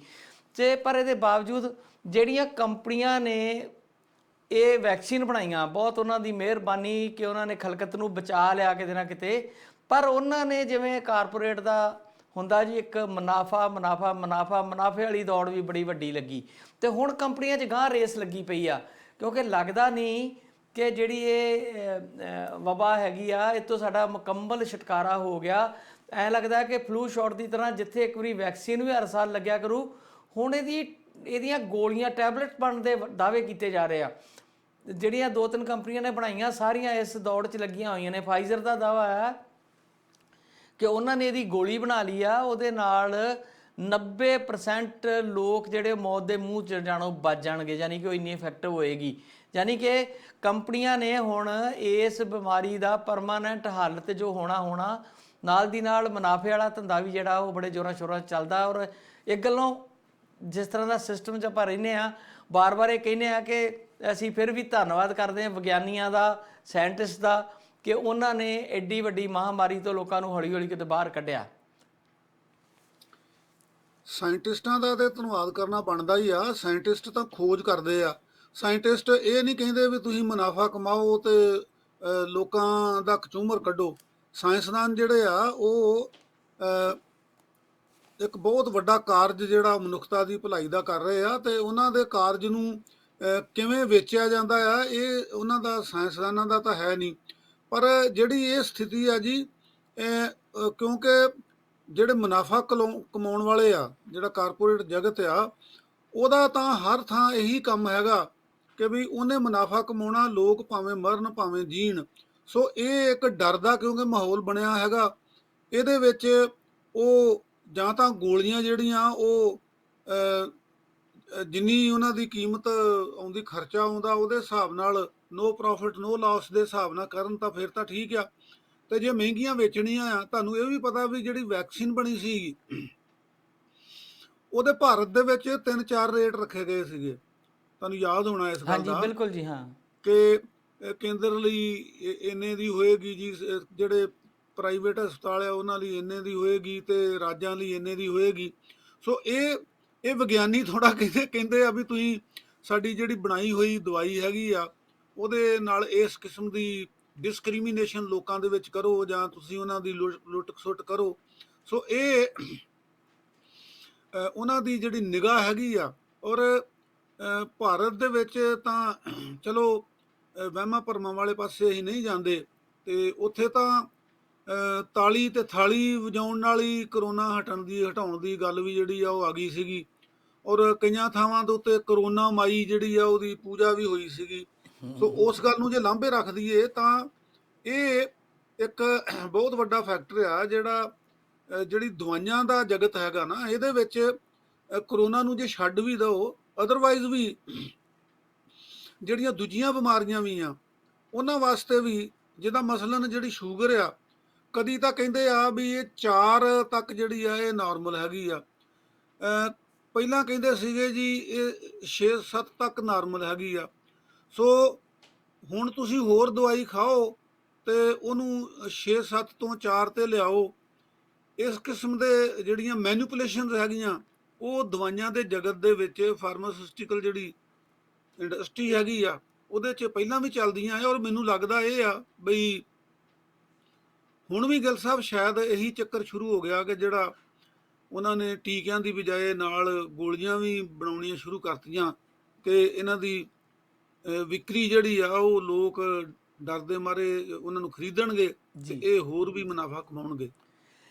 ਤੇ ਪਰ ਇਹਦੇ ਬਾਵਜੂਦ ਜਿਹੜੀਆਂ ਕੰਪਨੀਆਂ ਨੇ ਇਹ ਵੈਕਸੀਨ ਬਣਾਈਆਂ, ਬਹੁਤ ਉਹਨਾਂ ਦੀ ਮਿਹਰਬਾਨੀ ਕਿ ਉਹਨਾਂ ਨੇ ਖਲਕਤ ਨੂੰ ਬਚਾ ਲਿਆ ਕਿਤੇ ਨਾ ਕਿਤੇ। ਪਰ ਉਹਨਾਂ ਨੇ ਜਿਵੇਂ ਕਾਰਪੋਰੇਟ ਦਾ ਹੁੰਦਾ ਜੀ, ਇੱਕ ਮੁਨਾਫਾ ਮੁਨਾਫਾ ਮੁਨਾਫਾ, ਮੁਨਾਫੇ ਵਾਲੀ ਦੌੜ ਵੀ ਬੜੀ ਵੱਡੀ ਲੱਗੀ। ਤੇ ਹੁਣ ਕੰਪਨੀਆਂ 'ਚ ਗਾਂਹ ਰੇਸ ਲੱਗੀ ਪਈ ਆ, ਕਿਉਂਕਿ ਲੱਗਦਾ ਨਹੀਂ ਕਿ ਜਿਹੜੀ ਇਹ ਵਬਾ ਹੈਗੀ ਆ ਇਹ ਤੋਂ ਸਾਡਾ ਮੁਕੰਮਲ ਛੁਟਕਾਰਾ ਹੋ ਗਿਆ। ਐਂ ਲੱਗਦਾ ਕਿ ਫਲੂ ਸ਼ਾਟ ਦੀ ਤਰ੍ਹਾਂ ਜਿੱਥੇ ਇੱਕ ਵਾਰੀ ਵੈਕਸੀਨ ਵੀ ਹਰ ਸਾਲ ਲੱਗਿਆ ਕਰੂ, ਹੁਣ ਇਹਦੀਆਂ ਗੋਲੀਆਂ ਟੈਬਲੇਟ ਬਣਨ ਦੇ ਦਾਅਵੇ ਕੀਤੇ ਜਾ ਰਹੇ ਆ। ਜਿਹੜੀਆਂ 2-3 ਕੰਪਨੀਆਂ ਨੇ ਬਣਾਈਆਂ ਸਾਰੀਆਂ ਇਸ ਦੌੜ 'ਚ ਲੱਗੀਆਂ ਹੋਈਆਂ ਨੇ। ਫਾਈਜ਼ਰ ਦਾ ਦਾਅਵਾ ਹੈ ਕਿ ਉਹਨਾਂ ਨੇ ਇਹਦੀ ਗੋਲੀ ਬਣਾ ਲਈ ਆ, ਉਹਦੇ ਨਾਲ 90% ਲੋਕ ਜਿਹੜੇ ਮੌਤ ਦੇ ਮੂੰਹ 'ਚ ਜਾਣੋਂ ਬਚ ਜਾਣਗੇ, ਯਾਨੀ ਕਿ ਉਹ ਇੰਨੀ ਇਫੈਕਟਿਵ ਹੋਏਗੀ। ਯਾਨੀ ਕਿ ਕੰਪਨੀਆਂ ਨੇ ਹੁਣ ਇਸ ਬਿਮਾਰੀ ਦਾ ਪਰਮਾਨੈਂਟ ਹੱਲ ਤੇ ਜੋ ਹੋਣਾ ਨਾਲ ਦੀ ਨਾਲ ਮੁਨਾਫੇ ਵਾਲਾ ਧੰਦਾ ਵੀ ਜਿਹੜਾ ਉਹ ਬੜੇ ਜ਼ੋਰਾਂ ਸ਼ੋਰਾਂ 'ਚ ਚੱਲਦਾ। ਔਰ ਇੱਕ ਗੱਲੋਂ ਜਿਸ ਤਰ੍ਹਾਂ ਦਾ ਸਿਸਟਮ 'ਚ ਆਪਾਂ ਰਹਿੰਦੇ ਹਾਂ, ਬਾਰ-ਬਾਰ ਇਹ ਕਹਿੰਦੇ ਹਾਂ ਕਿ ਅਸੀਂ ਫਿਰ ਵੀ ਧੰਨਵਾਦ ਕਰਦੇ ਹਾਂ ਵਿਗਿਆਨੀਆਂ ਦਾ, ਸਾਇੰਟਿਸਟ ਦਾ, ਕਿ ਉਹਨਾਂ ਨੇ ਐਡੀ ਵੱਡੀ ਮਹਾਂਮਾਰੀ ਤੋਂ ਲੋਕਾਂ ਨੂੰ ਹੌਲੀ-ਹੌਲੀ ਕਿਤੇ ਬਾਹਰ ਕੱਢਿਆ। ਸਾਇੰਟਿਸਟਾਂ ਦਾ ਤੇ ਧੰਨਵਾਦ ਕਰਨਾ ਬਣਦਾ ਹੀ ਆ। ਸਾਇੰਟਿਸਟ ਤਾਂ ਖੋਜ ਕਰਦੇ ਆ। ਸਾਇੰਟਿਸਟ ਇਹ ਨਹੀਂ ਕਹਿੰਦੇ ਵੀ ਤੁਸੀਂ ਮੁਨਾਫਾ ਕਮਾਓ ਤੇ ਲੋਕਾਂ ਦਾ ਕਚੂਮਰ ਕੱਢੋ। ਸਾਇੰਸਦਾਨ ਜਿਹੜੇ ਆ ਉਹ ਇੱਕ ਬਹੁਤ ਵੱਡਾ ਕਾਰਜ ਜਿਹੜਾ ਮਨੁੱਖਤਾ ਦੀ ਭਲਾਈ ਦਾ ਕਰ ਰਹੇ ਆ, ਤੇ ਉਹਨਾਂ ਦੇ ਕਾਰਜ ਨੂੰ ਕਿਵੇਂ ਵੇਚਿਆ ਜਾਂਦਾ ਆ ਇਹ ਉਹਨਾਂ ਦਾ, ਸਾਇੰਸਦਾਨਾਂ ਦਾ ਤਾਂ ਹੈ ਨਹੀਂ। ਪਰ ਜਿਹੜੀ ਇਹ ਸਥਿਤੀ ਆ ਜੀ, ਕਿਉਂਕਿ ਜਿਹੜੇ ਮੁਨਾਫਾ ਕਮਾਉਣ ਵਾਲੇ ਆ, ਜਿਹੜਾ ਕਾਰਪੋਰੇਟ ਜਗਤ ਆ, ਉਹਦਾ ਤਾਂ ਹਰ ਥਾਂ ਇਹੀ ਕੰਮ ਹੈਗਾ ਕਿ ਵੀ ਉਹਨੇ ਮੁਨਾਫਾ ਕਮਾਉਣਾ, ਲੋਕ ਭਾਵੇਂ ਮਰਨ ਭਾਵੇਂ ਜੀਣ। ਸੋ ਇਹ ਇੱਕ ਡਰ ਦਾ ਕਿਉਂਕਿ ਮਾਹੌਲ ਬਣਿਆ ਹੈਗਾ। ਇਹਦੇ ਵਿੱਚ ਉਹ ਜਾਂ ਤਾਂ ਗੋਲੀਆਂ ਜਿਹੜੀਆਂ ਉਹ ਜਿੰਨੀ ਉਹਨਾਂ ਦੀ ਕੀਮਤ ਆਉਂਦੀ, ਖਰਚਾ ਆਉਂਦਾ, ਉਹਦੇ ਹਿਸਾਬ ਨਾਲ ਨੋ ਪ੍ਰੋਫਿਟ ਨੋ ਲਾਸ ਦੇ ਹਿਸਾਬ ਨਾਲ ਕਰਨ ਤਾਂ ਫਿਰ ਤਾਂ ਠੀਕ ਆ। ਤੇ ਜੇ ਮਹਿੰਗੀਆਂ ਵੇਚਣੀਆਂ ਆ, ਤੁਹਾਨੂੰ ਇਹ ਵੀ ਪਤਾ ਵੀ ਜਿਹੜੀ ਵੈਕਸੀਨ ਬਣੀ ਸੀ ਉਹਦੇ ਭਾਰਤ ਦੇ ਵਿੱਚ 3-4 ਰੇਟ ਰੱਖੇ ਗਏ ਸੀਗੇ। ਤੁਹਾਨੂੰ ਯਾਦ ਹੋਣਾ ਇਸ ਗੱਲ ਹਾਂਜੀ ਦਾ ਬਿਲਕੁਲ ਜੀ। ਹਾਂ, ਕਿ ਕੇਂਦਰ ਲਈ ਇੰਨੇ ਦੀ ਹੋਏਗੀ ਜੀ, ਜਿਹੜੇ ਪ੍ਰਾਈਵੇਟ ਹਸਪਤਾਲ ਆ ਉਹਨਾਂ ਲਈ ਇੰਨੇ ਦੀ ਹੋਏਗੀ, ਤੇ ਰਾਜਾਂ ਲਈ ਇੰਨੇ ਦੀ ਹੋਏਗੀ। ਸੋ ਇਹ ਵਿਗਿਆਨੀ ਥੋੜਾ ਕਹਿੰਦੇ ਆ ਵੀ ਤੁਸੀਂ ਸਾਡੀ ਜਿਹੜੀ ਬਣਾਈ ਹੋਈ ਦਵਾਈ ਹੈਗੀ ਆ ਉਹਦੇ ਨਾਲ ਇਸ ਕਿਸਮ ਦੀ ਡਿਸਕ੍ਰਿਮੀਨੇਸ਼ਨ ਲੋਕਾਂ ਦੇ ਵਿੱਚ ਕਰੋ, ਜਾਂ ਤੁਸੀਂ ਉਹਨਾਂ ਦੀ ਲੁੱਟ ਖਸੁੱਟ ਕਰੋ। ਸੋ ਇਹ ਉਹਨਾਂ ਦੀ ਜਿਹੜੀ ਨਿਗਾਹ ਹੈਗੀ ਆ। ਔਰ ਭਾਰਤ ਦੇ ਵਿੱਚ ਤਾਂ ਚਲੋ ਵਹਿਮਾਂ ਭਰਮਾਂ ਵਾਲੇ ਪਾਸੇ ਅਸੀਂ ਨਹੀਂ ਜਾਂਦੇ, ਤੇ ਉੱਥੇ ਤਾਂ ਤਾਲੀ ਤੇ ਥਾਲੀ ਵਜਾਉਣ ਨਾਲ ਹੀ ਕਰੋਨਾ ਹਟਾਉਣ ਦੀ ਗੱਲ ਵੀ ਜਿਹੜੀ ਆ ਉਹ ਆ ਗਈ ਸੀਗੀ। ਔਰ ਕਈਆਂ ਥਾਵਾਂ ਦੇ ਉੱਤੇ ਕਰੋਨਾ ਮਾਈ ਜਿਹੜੀ ਆ ਉਹਦੀ ਪੂਜਾ ਵੀ ਹੋਈ ਸੀਗੀ। ਸੋ ਉਸ ਗੱਲ ਨੂੰ ਜੇ ਲਾਂਭੇ ਰੱਖ ਦਈਏ ਤਾਂ ਇਹ ਇੱਕ ਬਹੁਤ ਵੱਡਾ ਫੈਕਟਰ ਆ ਜਿਹੜਾ ਜਿਹੜੀ ਦਵਾਈਆਂ ਦਾ ਜਗਤ ਹੈਗਾ ਨਾ, ਇਹਦੇ ਵਿੱਚ ਕਰੋਨਾ ਨੂੰ ਜੇ ਛੱਡ ਵੀ ਦਿਓ, ਅਦਰਵਾਈਜ਼ ਵੀ ਜਿਹੜੀਆਂ ਦੂਜੀਆਂ ਬਿਮਾਰੀਆਂ ਵੀ ਆ ਉਹਨਾਂ ਵਾਸਤੇ ਵੀ, ਜਿੱਦਾਂ ਮਸਲਨ ਜਿਹੜੀ ਸ਼ੂਗਰ ਆ, ਕਦੀ ਤਾਂ ਕਹਿੰਦੇ ਆ ਵੀ ਇਹ 4 ਤੱਕ ਜਿਹੜੀ ਆ ਇਹ ਨਾਰਮਲ ਹੈਗੀ ਆ। ਪਹਿਲਾਂ ਕਹਿੰਦੇ ਸੀਗੇ ਜੀ ਇਹ 6-7 ਤੱਕ ਨਾਰਮਲ ਹੈਗੀ ਆ। ਸੋ ਹੁਣ ਤੁਸੀਂ ਹੋਰ ਦਵਾਈ ਖਾਓ ਤੇ ਉਹਨੂੰ 6-7 ਤੋਂ 4 ਤੇ ਲਿਆਓ। ਇਸ ਕਿਸਮ ਦੇ ਜਿਹੜੀਆਂ ਮੈਨੂਪੂਲੇਸ਼ਨਸ ਹੈਗੀਆਂ ਉਹ ਦਵਾਈਆਂ ਦੇ ਜਗਤ ਦੇ ਵਿੱਚ, ਫਾਰਮਾਸਿਊਟੀਕਲ ਜਿਹੜੀ ਇੰਡਸਟਰੀ ਹੈਗੀ ਆ ਉਹਦੇ 'ਚ ਪਹਿਲਾਂ ਵੀ ਚੱਲਦੀਆਂ ਆ। ਔਰ ਮੈਨੂੰ ਲੱਗਦਾ ਇਹ ਆ ਬਈ ਹੁਣ ਵੀ ਗਿੱਲ ਸਾਹਿਬ ਸ਼ਾਇਦ ਇਹੀ ਚੱਕਰ ਸ਼ੁਰੂ ਹੋ ਗਿਆ ਕਿ ਜਿਹੜਾ ਉਹਨਾਂ ਨੇ ਟੀਕਿਆਂ ਦੀ ਬਜਾਏ ਨਾਲ ਗੋਲੀਆਂ ਵੀ ਬਣਾਉਣੀਆਂ ਸ਼ੁਰੂ ਕਰਤੀਆਂ ਕਿ ਇਹਨਾਂ ਦੀ ਵਿਕਰੀ ਜਿਹੜੀ ਆ ਉਹ ਲੋਕ ਡਰਦੇ ਮਾਰੇ ਉਹਨਾਂ ਨੂੰ ਖਰੀਦਣਗੇ ਤੇ ਜੀ। ਇਹ ਹੋਰ ਵੀ ਮੁਨਾਫਾ ਕਮਾਉਣਗੇ।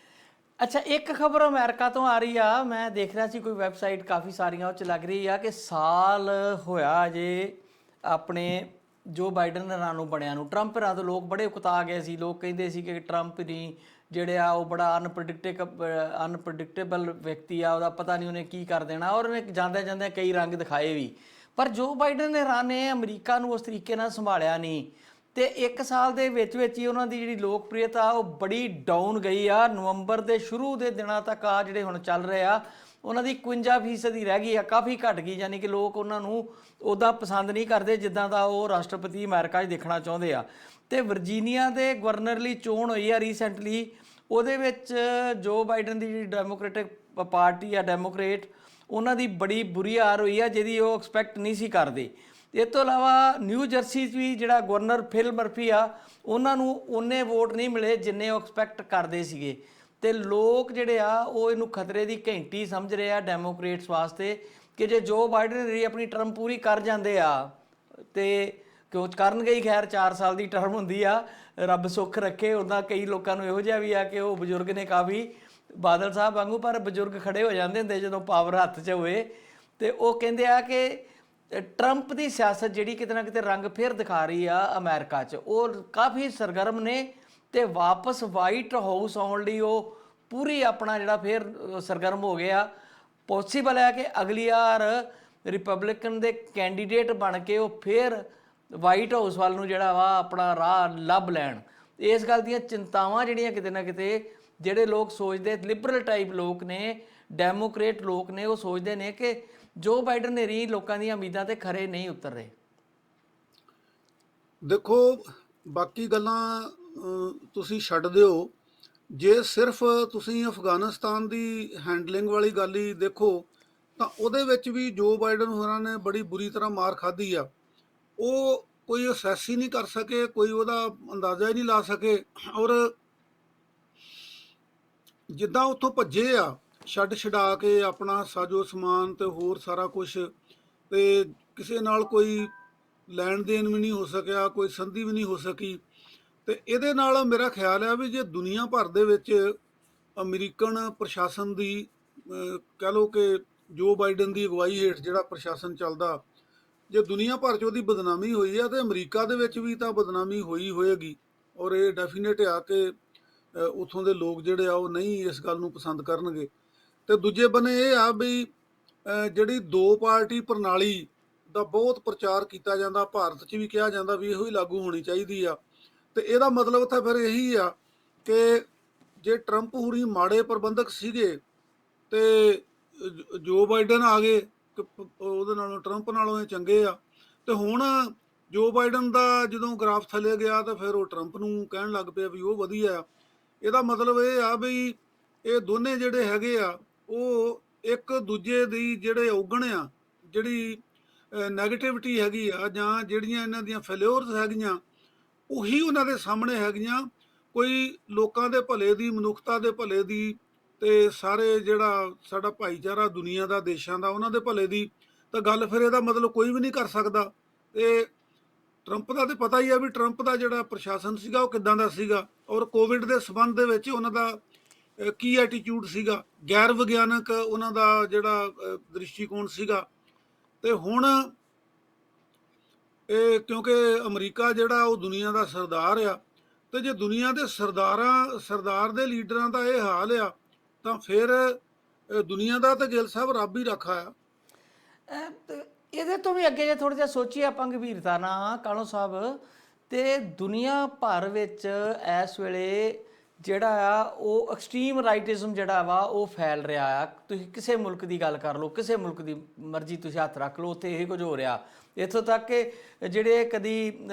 ਅੱਛਾ, ਇੱਕ ਖਬਰ ਅਮਰੀਕਾ ਤੋਂ ਆ ਰਹੀ ਆ, ਮੈਂ ਦੇਖ ਰਿਹਾ ਸੀ ਕੋਈ ਵੈਬਸਾਈਟ ਕਾਫੀ ਸਾਰੀਆਂ ਉਹ 'ਚ ਲੱਗ ਰਹੀ ਆ ਕਿ ਸਾਲ ਹੋਇਆ ਜੇ ਆਪਣੇ ਜੋ ਬਾਈਡਨ ਰਾਂ ਨੂੰ ਬਣਿਆ ਨੂੰ। ਟਰੰਪ ਰਾਂ ਤੋਂ ਲੋਕ ਬੜੇ ਉਕਤਾ ਗਏ ਸੀ, ਲੋਕ ਕਹਿੰਦੇ ਸੀ ਕਿ ਟਰੰਪ ਨਹੀਂ ਜਿਹੜੇ ਆ ਉਹ ਬੜਾ ਅਨਪ੍ਰੈਡਿਕਟੇਬਲ ਵਿਅਕਤੀ ਆ, ਉਹਦਾ ਪਤਾ ਨਹੀਂ ਉਹਨੇ ਕੀ ਕਰ ਦੇਣਾ, ਔਰ ਉਹਨੇ ਜਾਂਦੇ ਜਾਂਦੇ ਕਈ ਰੰਗ ਦਿਖਾਏ ਵੀ। ਪਰ ਜੋ ਬਾਈਡਨ ਦੇ ਰਾਂ ਨੇ ਅਮਰੀਕਾ ਨੂੰ ਉਸ ਤਰੀਕੇ ਨਾਲ ਸੰਭਾਲਿਆ ਨਹੀਂ, ਤੇ 1 ਸਾਲ ਦੇ ਵਿੱਚ ਹੀ ਉਹਨਾਂ ਦੀ ਜਿਹੜੀ ਲੋਕਪ੍ਰਿਯਤਾ ਉਹ ਬੜੀ ਡਾਊਨ ਗਈ ਆ। ਨਵੰਬਰ ਦੇ ਸ਼ੁਰੂ ਦੇ ਦਿਨਾਂ ਤੱਕ ਆ ਜਿਹੜੇ ਹੁਣ ਚੱਲ ਰਹੇ ਆ ਉਹਨਾਂ ਦੀ 51% ਹੀ ਰਹਿ ਗਈ ਆ, ਕਾਫੀ ਘਟ ਗਈ। ਯਾਨੀ ਕਿ ਲੋਕ ਉਹਨਾਂ ਨੂੰ ਉੱਦਾਂ ਪਸੰਦ ਨਹੀਂ ਕਰਦੇ ਜਿੱਦਾਂ ਦਾ ਉਹ ਰਾਸ਼ਟਰਪਤੀ ਅਮਰੀਕਾ 'ਚ ਦੇਖਣਾ ਚਾਹੁੰਦੇ ਆ। ਤੇ ਵਰਜੀਨੀਆ ਦੇ ਗਵਰਨਰ ਲਈ ਚੋਣ ਹੋਈ ਆ ਰੀਸੈਂਟਲੀ, ਉਹਦੇ ਵਿੱਚ ਜੋ ਬਾਈਡਨ ਦੀ ਜਿਹੜੀ ਡੈਮੋਕ੍ਰੇਟਿਕ ਪਾਰਟੀ ਆ, ਡੈਮੋਕ੍ਰੇਟ, ਉਹਨਾਂ ਦੀ ਬੜੀ ਬੁਰੀ ਹਾਰ ਹੋਈ ਆ ਜਿਹਦੀ ਉਹ ਐਕਸਪੈਕਟ ਨਹੀਂ ਸੀ ਕਰਦੇ। ਇਸ ਤੋਂ ਇਲਾਵਾ ਨਿਊ ਜਰਸੀ 'ਚ ਵੀ ਜਿਹੜਾ ਗਵਰਨਰ ਫਿਲ ਮਰਫੀ ਆ, ਉਹਨਾਂ ਨੂੰ ਉਨੇ ਵੋਟ ਨਹੀਂ ਮਿਲੇ ਜਿੰਨੇ ਉਹ ਐਕਸਪੈਕਟ ਕਰਦੇ ਸੀਗੇ। ਤੇ ਲੋਕ ਜਿਹੜੇ ਆ ਉਹ ਇਹਨੂੰ ਖਤਰੇ ਦੀ ਘੰਟੀ ਸਮਝ ਰਹੇ ਆ ਡੈਮੋਕ੍ਰੇਟਸ ਵਾਸਤੇ ਕਿ ਜੇ ਜੋ ਬਾਈਡਨ ਜਿਹੜੀ ਆਪਣੀ ਟਰਮ ਪੂਰੀ ਕਰ ਜਾਂਦੇ ਆ, ਤੇ ਕਿਉਂ ਕਰਨਗੇ ਹੀ, ਖੈਰ 4 ਸਾਲ ਦੀ ਟਰਮ ਹੁੰਦੀ ਆ, ਰੱਬ ਸੁੱਖ ਰੱਖੇ। ਉੱਦਾਂ ਕਈ ਲੋਕਾਂ ਨੂੰ ਇਹੋ ਜਿਹਾ ਵੀ ਆ ਕਿ ਉਹ ਬਜ਼ੁਰਗ ਨੇ ਕਾਫੀ, ਬਾਦਲ ਸਾਹਿਬ ਵਾਂਗੂ, ਪਰ ਬਜ਼ੁਰਗ ਖੜੇ ਹੋ ਜਾਂਦੇ ਹੁੰਦੇ ਜਦੋਂ ਪਾਵਰ ਹੱਥ 'ਚ ਹੋਵੇ। ਤੇ ਉਹ ਕਹਿੰਦੇ ਆ ਕਿ ਟਰੰਪ ਦੀ ਸਿਆਸਤ ਜਿਹੜੀ ਕਿਤੇ ਨਾ ਕਿਤੇ ਰੰਗ ਫਿਰ ਦਿਖਾ ਰਹੀ ਆ ਅਮਰੀਕਾ 'ਚ, ਉਹ ਕਾਫੀ ਸਰਗਰਮ ਨੇ ਤੇ ਵਾਪਸ ਵਾਈਟ ਹਾਊਸ ਆਉਣ ਲਈ ਉਹ ਪੂਰੀ ਆਪਣਾ ਜਿਹੜਾ ਫਿਰ ਸਰਗਰਮ ਹੋ ਗਿਆ। ਪੋਸੀਬਲ ਹੈ ਕਿ ਅਗਲੀ ਵਾਰ ਰਿਪਬਲਿਕਨ ਦੇ ਕੈਂਡੀਡੇਟ ਬਣ ਕੇ ਉਹ ਫਿਰ ਵਾਈਟ ਹਾਊਸ ਵੱਲ ਨੂੰ ਜਿਹੜਾ ਵਾ ਆਪਣਾ ਰਾਹ ਲੱਭ ਲੈਣ। ਇਸ ਗੱਲ ਦੀਆਂ ਚਿੰਤਾਵਾਂ ਜਿਹੜੀਆਂ ਕਿਤੇ ਨਾ ਕਿਤੇ ਜਿਹੜੇ ਲੋਕ ਸੋਚਦੇ, ਲਿਬਰਲ ਟਾਈਪ ਲੋਕ ਨੇ, ਡੈਮੋਕ੍ਰੇਟ ਲੋਕ ਨੇ, ਉਹ ਸੋਚਦੇ ਨੇ ਕਿ ਜੋ ਬਾਈਡਨ ਨੇ ਰੀ ਲੋਕਾਂ ਦੀਆਂ ਉਮੀਦਾਂ ਤੇ ਖਰੇ ਨਹੀਂ ਉਤਰ ਰਹੇ। ਦੇਖੋ ਬਾਕੀ ਗੱਲਾਂ ਤੁਸੀਂ ਛੱਡ ਦਿਓ, ਜੇ ਸਿਰਫ ਤੁਸੀਂ ਅਫਗਾਨਿਸਤਾਨ ਦੀ ਹੈਂਡਲਿੰਗ ਵਾਲੀ ਗੱਲ ਹੀ ਦੇਖੋ ਤਾਂ ਉਹਦੇ ਵਿੱਚ ਵੀ ਜੋ ਬਾਈਡਨ ਹੋਰਾਂ ਨੇ ਬੜੀ ਬੁਰੀ ਤਰ੍ਹਾਂ ਮਾਰ ਖਾਧੀ ਆ। ਉਹ ਕੋਈ ਅਸੈਸ ਹੀ ਨਹੀਂ ਕਰ ਸਕੇ, ਕੋਈ ਉਹਦਾ ਅੰਦਾਜ਼ਾ ਹੀ ਨਹੀਂ ਲਾ ਸਕੇ। ਔਰ ਜਿੱਦਾਂ ਉੱਥੋਂ ਭੱਜੇ ਆ ਛੱਡ ਛਡਾ ਕੇ ਆਪਣਾ ਸਾਜੋ ਸਮਾਨ ਤੇ ਹੋਰ ਸਾਰਾ ਕੁਛ, ਤੇ ਕਿਸੇ ਨਾਲ ਕੋਈ ਲੈਣ ਦੇਣ ਵੀ ਨਹੀਂ ਹੋ ਸਕਿਆ, ਕੋਈ ਸੰਧੀ ਵੀ ਨਹੀਂ ਹੋ ਸਕੀ। ਤੇ ਇਹਦੇ ਨਾਲ ਮੇਰਾ ਖਿਆਲ ਆ ਵੀ ਜੇ ਦੁਨੀਆ ਭਰ ਦੇ ਵਿੱਚ ਅਮਰੀਕਨ ਪ੍ਰਸ਼ਾਸਨ ਦੀ ਕਹਿ ਲਓ ਕਿ ਜੋ ਬਾਈਡਨ ਦੀ ਅਗਵਾਈ ਹੇਠ ਜਿਹੜਾ ਪ੍ਰਸ਼ਾਸਨ ਚੱਲਦਾ, ਜੇ ਦੁਨੀਆ ਭਰ 'ਚ ਉਹਦੀ ਬਦਨਾਮੀ ਹੋਈ ਆ ਤੇ ਅਮਰੀਕਾ ਦੇ ਵਿੱਚ ਵੀ ਤਾਂ ਬਦਨਾਮੀ ਹੋਈ ਹੋਏਗੀ। ਔਰ ਇਹ ਡੈਫੀਨੇਟ ਆ ਕਿ ਉੱਥੋਂ ਦੇ ਲੋਕ ਜਿਹੜੇ ਆ ਉਹ ਨਹੀਂ ਇਸ ਗੱਲ ਨੂੰ ਪਸੰਦ ਕਰਨਗੇ। ਤੇ ਦੂਜੇ ਬੰਨੇ ਇਹ ਆ ਵੀ ਜਿਹੜੀ 2 ਪਾਰਟੀ ਪ੍ਰਣਾਲੀ ਦਾ ਬਹੁਤ ਪ੍ਰਚਾਰ ਕੀਤਾ ਜਾਂਦਾ, ਭਾਰਤ 'ਚ ਵੀ ਕਿਹਾ ਜਾਂਦਾ ਵੀ ਇਹੋ ਹੀ ਲਾਗੂ ਹੋਣੀ ਚਾਹੀਦੀ ਆ। ਤੇ ਇਹਦਾ ਮਤਲਬ ਤਾਂ ਫਿਰ ਇਹੀ ਆ ਕਿ ਜੇ ਟਰੰਪ ਹੋਰੀ ਮਾੜੇ ਪ੍ਰਬੰਧਕ ਸੀਗੇ ਤੇ ਜੋ ਬਾਈਡਨ ਆ ਗਏ ਉਹਦੇ ਨਾਲੋਂ, ਟਰੰਪ ਨਾਲੋਂ ਇਹ ਚੰਗੇ ਆ। ਤੇ ਹੁਣ ਜੋ ਬਾਈਡਨ ਦਾ ਜਦੋਂ ਗ੍ਰਾਫ ਥੱਲੇ ਗਿਆ ਤਾਂ ਫਿਰ ਉਹ ਟਰੰਪ ਨੂੰ ਕਹਿਣ ਲੱਗ ਪਿਆ ਵੀ ਉਹ ਵਧੀਆ ਆ। ਇਹਦਾ ਮਤਲਬ ਇਹ ਆ ਵੀ ਇਹ ਦੋਨੇ ਜਿਹੜੇ ਹੈਗੇ ਆ ਉਹ ਇੱਕ ਦੂਜੇ ਦੀ ਜਿਹੜੇ ਔਗਣ ਆ, ਜਿਹੜੀ ਨੈਗੇਟਿਵਿਟੀ ਹੈਗੀ ਆ, ਜਾਂ ਜਿਹੜੀਆਂ ਇਹਨਾਂ ਦੀਆਂ ਫੇਲਿਓਰਸ ਹੈਗੀਆਂ, ਉਹੀ ਉਹਨਾਂ ਦੇ ਸਾਹਮਣੇ ਹੈਗੀਆਂ। ਕੋਈ ਲੋਕਾਂ ਦੇ ਭਲੇ ਦੀ, ਮਨੁੱਖਤਾ ਦੇ ਭਲੇ ਦੀ, ਤੇ ਸਾਰੇ ਜਿਹੜਾ ਸਾਡਾ ਭਾਈਚਾਰਾ ਦੁਨੀਆ ਦਾ, ਦੇਸ਼ਾਂ ਦਾ, ਉਹਨਾਂ ਦੇ ਭਲੇ ਦੀ ਤਾਂ ਗੱਲ ਫਿਰ ਇਹਦਾ ਮਤਲਬ ਕੋਈ ਵੀ ਨਹੀਂ ਕਰ ਸਕਦਾ। ਤੇ ਟਰੰਪ ਦਾ ਤੇ ਪਤਾ ਹੀ ਆ ਵੀ ਟਰੰਪ ਦਾ ਜਿਹੜਾ ਪ੍ਰਸ਼ਾਸਨ ਸੀਗਾ ਉਹ ਕਿੱਦਾਂ ਦਾ ਸੀਗਾ, ਔਰ ਕੋਵਿਡ ਦੇ ਸੰਬੰਧ ਦੇ ਵਿੱਚ ਉਹਨਾਂ ਦਾ ਕੀ ਐਟੀਟਿਊਡ ਸੀਗਾ, ਗੈਰ ਵਿਗਿਆਨਕ ਉਹਨਾਂ ਦਾ ਜਿਹੜਾ ਦ੍ਰਿਸ਼ਟੀਕੋਣ ਸੀਗਾ। ਤੇ ਹੁਣ ਇਹ ਕਿਉਂਕਿ ਅਮਰੀਕਾ ਜਿਹੜਾ ਉਹ ਦੁਨੀਆ ਦਾ ਸਰਦਾਰ ਆ, ਤੇ ਜੇ ਦੁਨੀਆ ਦੇ ਸਰਦਾਰ ਦੇ ਲੀਡਰਾਂ ਦਾ ਇਹ ਹਾਲ ਆ ਤਾਂ ਫਿਰ ਦੁਨੀਆ ਦਾ ਤਾਂ ਗਿੱਲ ਸਾਹਿਬ ਰੱਬ ਹੀ ਰੱਖਾ ਆ। ਤੇ ਇਹਦੇ ਤੋਂ ਵੀ ਅੱਗੇ ਜੇ ਥੋੜਾ ਜਿਹਾ ਸੋਚੀਏ ਆਪਾਂ ਗੰਭੀਰਤਾ ਨਾਲ ਕਾਲੋ ਸਾਹਿਬ, ਤੇ ਦੁਨੀਆ ਭਰ ਵਿੱਚ ਇਸ ਵੇਲੇ ਜਿਹੜਾ ਆ ਉਹ ਐਕਸਟ੍ਰੀਮ ਰਾਈਟਿਜ਼ਮ ਜਿਹੜਾ ਵਾ ਉਹ ਫੈਲ ਰਿਹਾ ਆ। ਤੁਸੀਂ ਕਿਸੇ ਮੁਲਕ ਦੀ ਗੱਲ ਕਰ ਲਓ, ਕਿਸੇ ਮੁਲਕ ਦੀ ਮਰਜ਼ੀ ਤੁਸੀਂ ਹੱਥ ਰੱਖ ਲਓ, ਉੱਥੇ ਇਹ ਕੁਝ ਹੋ ਰਿਹਾ। ਇੱਥੋਂ ਤੱਕ ਕਿ ਜਿਹੜੇ ਕਦੀ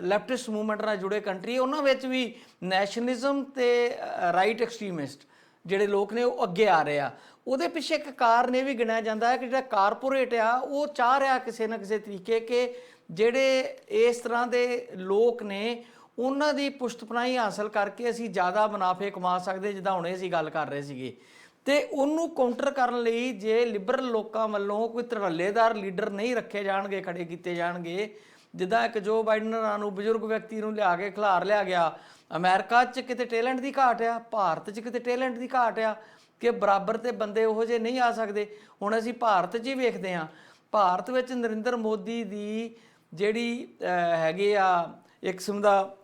ਲੈਫਟਿਸਟ ਮੂਵਮੈਂਟ ਨਾਲ ਜੁੜੇ ਕੰਟਰੀ, ਉਹਨਾਂ ਵਿੱਚ ਵੀ ਨੈਸ਼ਨਲਿਜ਼ਮ ਤੇ ਰਾਈਟ ਐਕਸਟ੍ਰੀਮਿਸਟ ਜਿਹੜੇ ਲੋਕ ਨੇ ਉਹ ਅੱਗੇ ਆ ਰਹੇ ਆ। ਉਹਦੇ ਪਿੱਛੇ ਇੱਕ ਕਾਰਨ ਇਹ ਵੀ ਗਿਣਿਆ ਜਾਂਦਾ ਹੈ ਕਿ ਜਿਹੜਾ ਕਾਰਪੋਰੇਟ ਆ ਉਹ ਚਾਹ ਰਿਹਾ ਕਿਸੇ ਨਾ ਕਿਸੇ ਤਰੀਕੇ ਕਿ ਜਿਹੜੇ ਇਸ ਤਰ੍ਹਾਂ ਦੇ ਲੋਕ ਨੇ ਉਹਨਾਂ ਦੀ ਪੁਸ਼ਤਪਨਾਹੀ ਹਾਸਲ ਕਰਕੇ ਅਸੀਂ ਜ਼ਿਆਦਾ ਮੁਨਾਫੇ ਕਮਾ ਸਕਦੇ, ਜਿੱਦਾਂ ਹੁਣੇ ਅਸੀਂ ਗੱਲ ਕਰ ਰਹੇ ਸੀਗੇ। ਤੇ ਉਹਨੂੰ ਕਾਊਂਟਰ ਕਰਨ ਲਈ ਜੇ ਲਿਬਰਲ ਲੋਕਾਂ ਵੱਲੋਂ ਕੋਈ ਧੜੱਲੇਦਾਰ ਲੀਡਰ ਨਹੀਂ ਰੱਖੇ ਜਾਣਗੇ, ਖੜੇ ਕੀਤੇ ਜਾਣਗੇ, ਜਿੱਦਾਂ ਇੱਕ ਜੋ ਬਾਈਡਨ ਨੂੰ ਬਜ਼ੁਰਗ ਵਿਅਕਤੀ ਨੂੰ ਲਿਆ ਕੇ ਖਿਲਾਰ ਲਿਆ ਗਿਆ। ਅਮਰੀਕਾ 'ਚ ਕਿਤੇ ਟੈਲੈਂਟ ਦੀ ਘਾਟ ਆ, ਭਾਰਤ 'ਚ ਕਿਤੇ ਟੈਲੈਂਟ ਦੀ ਘਾਟ ਆ ਕਿ ਬਰਾਬਰ ਤੇ ਬੰਦੇ ਉਹੋ ਜਿਹੇ ਨਹੀਂ ਆ ਸਕਦੇ। ਹੁਣ ਅਸੀਂ ਭਾਰਤ 'ਚ ਹੀ ਵੇਖਦੇ ਹਾਂ, ਭਾਰਤ ਵਿੱਚ ਨਰਿੰਦਰ ਮੋਦੀ ਦੀ ਜਿਹੜੀ ਹੈਗੇ ਆ ਇੱਕ ਕਿਸਮ ਦਾ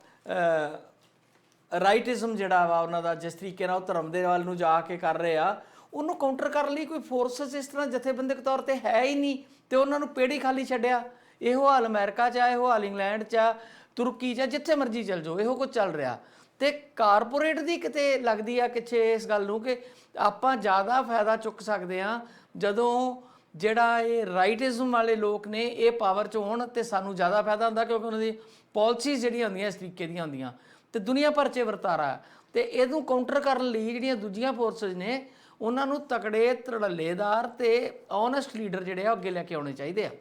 ਰਾਈਟਿਜ਼ਮ ਜਿਹੜਾ ਵਾ ਉਹਨਾਂ ਦਾ, ਜਿਸ ਤਰੀਕੇ ਨਾਲ ਉਹ ਧਰਮ ਦੇ ਵੱਲ ਨੂੰ ਜਾ ਕੇ ਕਰ ਰਹੇ ਆ, ਉਹਨੂੰ ਕਾਊਂਟਰ ਕਰਨ ਲਈ ਕੋਈ ਫੋਰਸਸ ਇਸ ਤਰ੍ਹਾਂ ਜਥੇਬੰਦਕ ਤੌਰ ਤੇ ਹੈ ਹੀ ਨਹੀਂ, ਤੇ ਉਹਨਾਂ ਨੂੰ ਪੇੜ ਹੀ ਖਾਲੀ ਛੱਡਿਆ। ਇਹੋ ਹਾਲ ਅਮਰੀਕਾ 'ਚ ਆ, ਇਹੋ ਹਾਲ ਇੰਗਲੈਂਡ 'ਚ ਆ, ਤੁਰਕੀ 'ਚ, ਜਿੱਥੇ ਮਰਜ਼ੀ ਚੱਲ ਜਾਓ, ਇਹੋ ਕੁਝ ਚੱਲ ਰਿਹਾ। ਤੇ ਕਾਰਪੋਰੇਟ ਦੀ ਕਿਤੇ ਲੱਗਦੀ ਆ ਪਿੱਛੇ ਇਸ ਗੱਲ ਨੂੰ ਕਿ ਆਪਾਂ ਜ਼ਿਆਦਾ ਫਾਇਦਾ ਚੁੱਕ ਸਕਦੇ ਹਾਂ ਜਦੋਂ ਜਿਹੜਾ ਇਹ ਰਾਈਟਿਜ਼ਮ ਵਾਲੇ ਲੋਕ ਨੇ ਇਹ ਪਾਵਰ 'ਚ ਹੋਣ, ਤੇ ਸਾਨੂੰ ਜ਼ਿਆਦਾ ਫਾਇਦਾ ਹੁੰਦਾ ਕਿਉਂਕਿ ਉਹਨਾਂ ਦੀ ਪਾਲਿਸੀਜ਼ ਜਿਹੜੀਆਂ ਹੁੰਦੀਆਂ ਇਸ ਤਰੀਕੇ ਦੀਆਂ ਹੁੰਦੀਆਂ, ਤੇ ਦੁਨੀਆ ਭਰ 'ਚ ਵਰਤਾਰਾ। ਤੇ ਇਹਨੂੰ ਕਾਊਂਟਰ ਕਰਨ ਲਈ ਜਿਹੜੀਆਂ ਦੂਜੀਆਂ ਫੋਰਸਸ ਨੇ ਉਹਨਾਂ ਨੂੰ ਤਕੜੇ ਧੜੱਲੇਦਾਰ ਤੇ ਓਨੈਸਟ ਲੀਡਰ ਜਿਹੜੇ ਆ ਅੱਗੇ ਲੈ ਕੇ ਆਉਣੇ ਚਾਹੀਦੇ ਆ।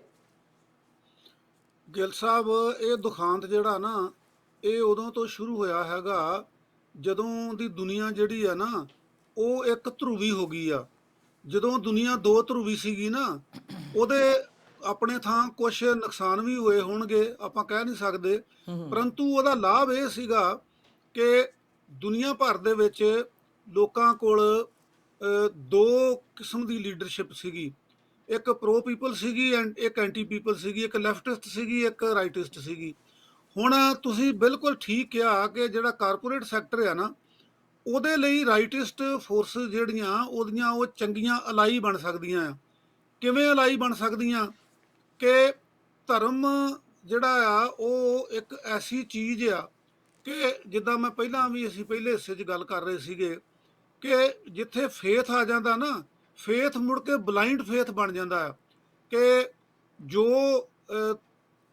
ਗਿੱਲ ਸਾਹਿਬ, ਇਹ ਦੁਖਾਂਤ ਜਿਹੜਾ ਨਾ ਇਹ ਉਦੋਂ ਤੋਂ ਸ਼ੁਰੂ ਹੋਇਆ ਹੈਗਾ ਜਦੋਂ ਦੀ ਦੁਨੀਆ ਜਿਹੜੀ ਆ ਨਾ ਉਹ ਇੱਕ ਧਰੂਵੀ ਹੋ ਗਈ ਆ। ਜਦੋਂ ਦੁਨੀਆ ਦੋ ਧਰੂਵੀ ਸੀਗੀ ਨਾ, ਉਹਦੇ ਆਪਣੇ ਥਾਂ ਕੁਝ ਨੁਕਸਾਨ ਵੀ ਹੋਏ ਹੋਣਗੇ, ਆਪਾਂ ਕਹਿ ਨਹੀਂ ਸਕਦੇ, ਪਰੰਤੂ ਉਹਦਾ ਲਾਭ ਇਹ ਸੀਗਾ ਕਿ ਦੁਨੀਆ ਭਰ ਦੇ ਵਿੱਚ ਲੋਕਾਂ ਕੋਲ ਦੋ ਕਿਸਮ ਦੀ ਲੀਡਰਸ਼ਿਪ ਸੀਗੀ। ਇੱਕ ਪ੍ਰੋ ਪੀਪਲ ਸੀਗੀ ਐਂਡ ਇੱਕ ਐਂਟੀ ਪੀਪਲ ਸੀਗੀ, ਇੱਕ ਲੈਫਟਿਸਟ ਸੀਗੀ, ਇੱਕ ਰਾਈਟਿਸਟ ਸੀਗੀ। ਹੁਣ ਤੁਸੀਂ ਬਿਲਕੁਲ ਠੀਕ ਕਿਹਾ ਕਿ ਜਿਹੜਾ ਕਾਰਪੋਰੇਟ ਸੈਕਟਰ ਆ ਨਾ, ਉਹਦੇ ਲਈ ਰਾਈਟਿਸਟ ਫੋਰਸਿਸ ਜਿਹੜੀਆਂ ਉਹਦੀਆਂ ਉਹ ਚੰਗੀਆਂ ਅਲਾਈ ਬਣ ਸਕਦੀਆਂ ਆ। ਕਿਵੇਂ ਅਲਾਈ ਬਣ ਸਕਦੀਆਂ ਕਿ ਧਰਮ ਜਿਹੜਾ ਆ ਉਹ ਇੱਕ ਐਸੀ ਚੀਜ਼ ਆ ਕਿ ਜਿੱਦਾਂ ਮੈਂ ਪਹਿਲਾਂ ਵੀ ਅਸੀਂ ਪਹਿਲੇ ਹਿੱਸੇ 'ਚ ਗੱਲ ਕਰ ਰਹੇ ਸੀਗੇ ਕਿ ਜਿੱਥੇ ਫੇਥ ਆ ਜਾਂਦਾ ਨਾ, ਫੇਥ ਮੁੜ ਕੇ ਬਲਾਈਂਡ ਫੇਥ ਬਣ ਜਾਂਦਾ ਆ ਕਿ ਜੋ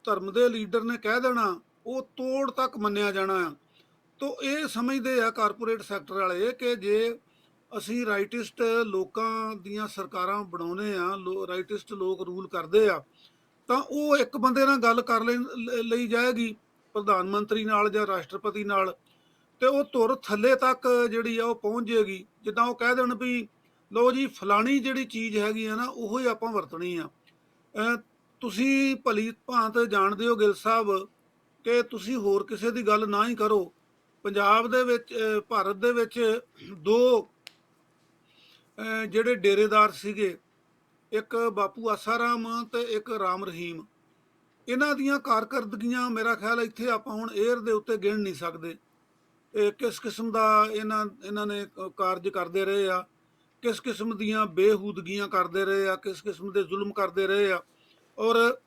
ਧਰਮ ਦੇ ਲੀਡਰ ਨੇ ਕਹਿ ਦੇਣਾ ਉਹ ਤੋੜ ਤੱਕ ਮੰਨਿਆ ਜਾਣਾ ਆ। ਤੋ ਇਹ ਸਮਝਦੇ ਆ ਕਾਰਪੋਰੇਟ ਸੈਕਟਰ ਵਾਲੇ ਕਿ ਜੇ ਅਸੀਂ ਰਾਈਟਿਸਟ ਲੋਕਾਂ ਦੀਆਂ ਸਰਕਾਰਾਂ ਬਣਾਉਨੇ ਆ, ਰਾਈਟਿਸਟ ਲੋਕ ਰੂਲ ਕਰਦੇ ਆ, ਤਾਂ ਉਹ ਇੱਕ ਬੰਦੇ ਨਾਲ ਗੱਲ ਕਰ ਲਈ ਜਾਏਗੀ, ਪ੍ਰਧਾਨ ਮੰਤਰੀ ਨਾਲ ਜਾਂ ਰਾਸ਼ਟਰਪਤੀ ਨਾਲ, ਤੇ ਉਹ ਧੁਰ ਥੱਲੇ ਤੱਕ ਜਿਹੜੀ ਆ ਉਹ ਪਹੁੰਚ ਜਾਏਗੀ। ਜਿੱਦਾਂ ਉਹ ਕਹਿ ਦੇਣ ਵੀ ਲਓ ਜੀ ਫਲਾਣੀ ਜਿਹੜੀ ਚੀਜ਼ ਹੈਗੀ ਆ ਨਾ ਉਹੋ ਹੀ ਆਪਾਂ ਵਰਤਣੀ ਆ। ਤੁਸੀਂ ਭਲੀ ਭਾਂਤ ਜਾਣਦੇ ਹੋ ਗਿੱਲ ਸਾਹਿਬ ਕਿ ਤੁਸੀਂ ਹੋਰ ਕਿਸੇ ਦੀ ਗੱਲ ਨਾ ਹੀ ਕਰੋ। ਪੰਜਾਬ ਦੇ ਵਿੱਚ ਭਾਰਤ ਦੇ ਵਿੱਚ ਦੋ ਜਿਹੜੇ ਡੇਰੇਦਾਰ ਸੀਗੇ, ਇੱਕ ਬਾਪੂ ਆਸਾ ਰਾਮ ਤੇ ਇੱਕ ਰਾਮ ਰਹੀਮ, ਇਹਨਾਂ ਦੀਆਂ ਕਾਰਕਰਦਗੀਆਂ ਮੇਰਾ ਖਿਆਲ ਇੱਥੇ ਆਪਾਂ ਹੁਣ ਏਅਰ ਦੇ ਉੱਤੇ ਗਿਣ ਨਹੀਂ ਸਕਦੇ। ਕਿਸ ਕਿਸਮ ਦਾ ਇਹਨਾਂ ਨੇ ਕਾਰਜ ਕਰਦੇ ਰਹੇ ਆ, ਕਿਸ ਕਿਸਮ ਦੀਆਂ ਬੇਹੂਦਗੀਆਂ ਕਰਦੇ ਰਹੇ ਆ, ਕਿਸ ਕਿਸਮ ਦੇ ਜ਼ੁਲਮ ਕਰਦੇ ਰਹੇ ਆ, ਔਰ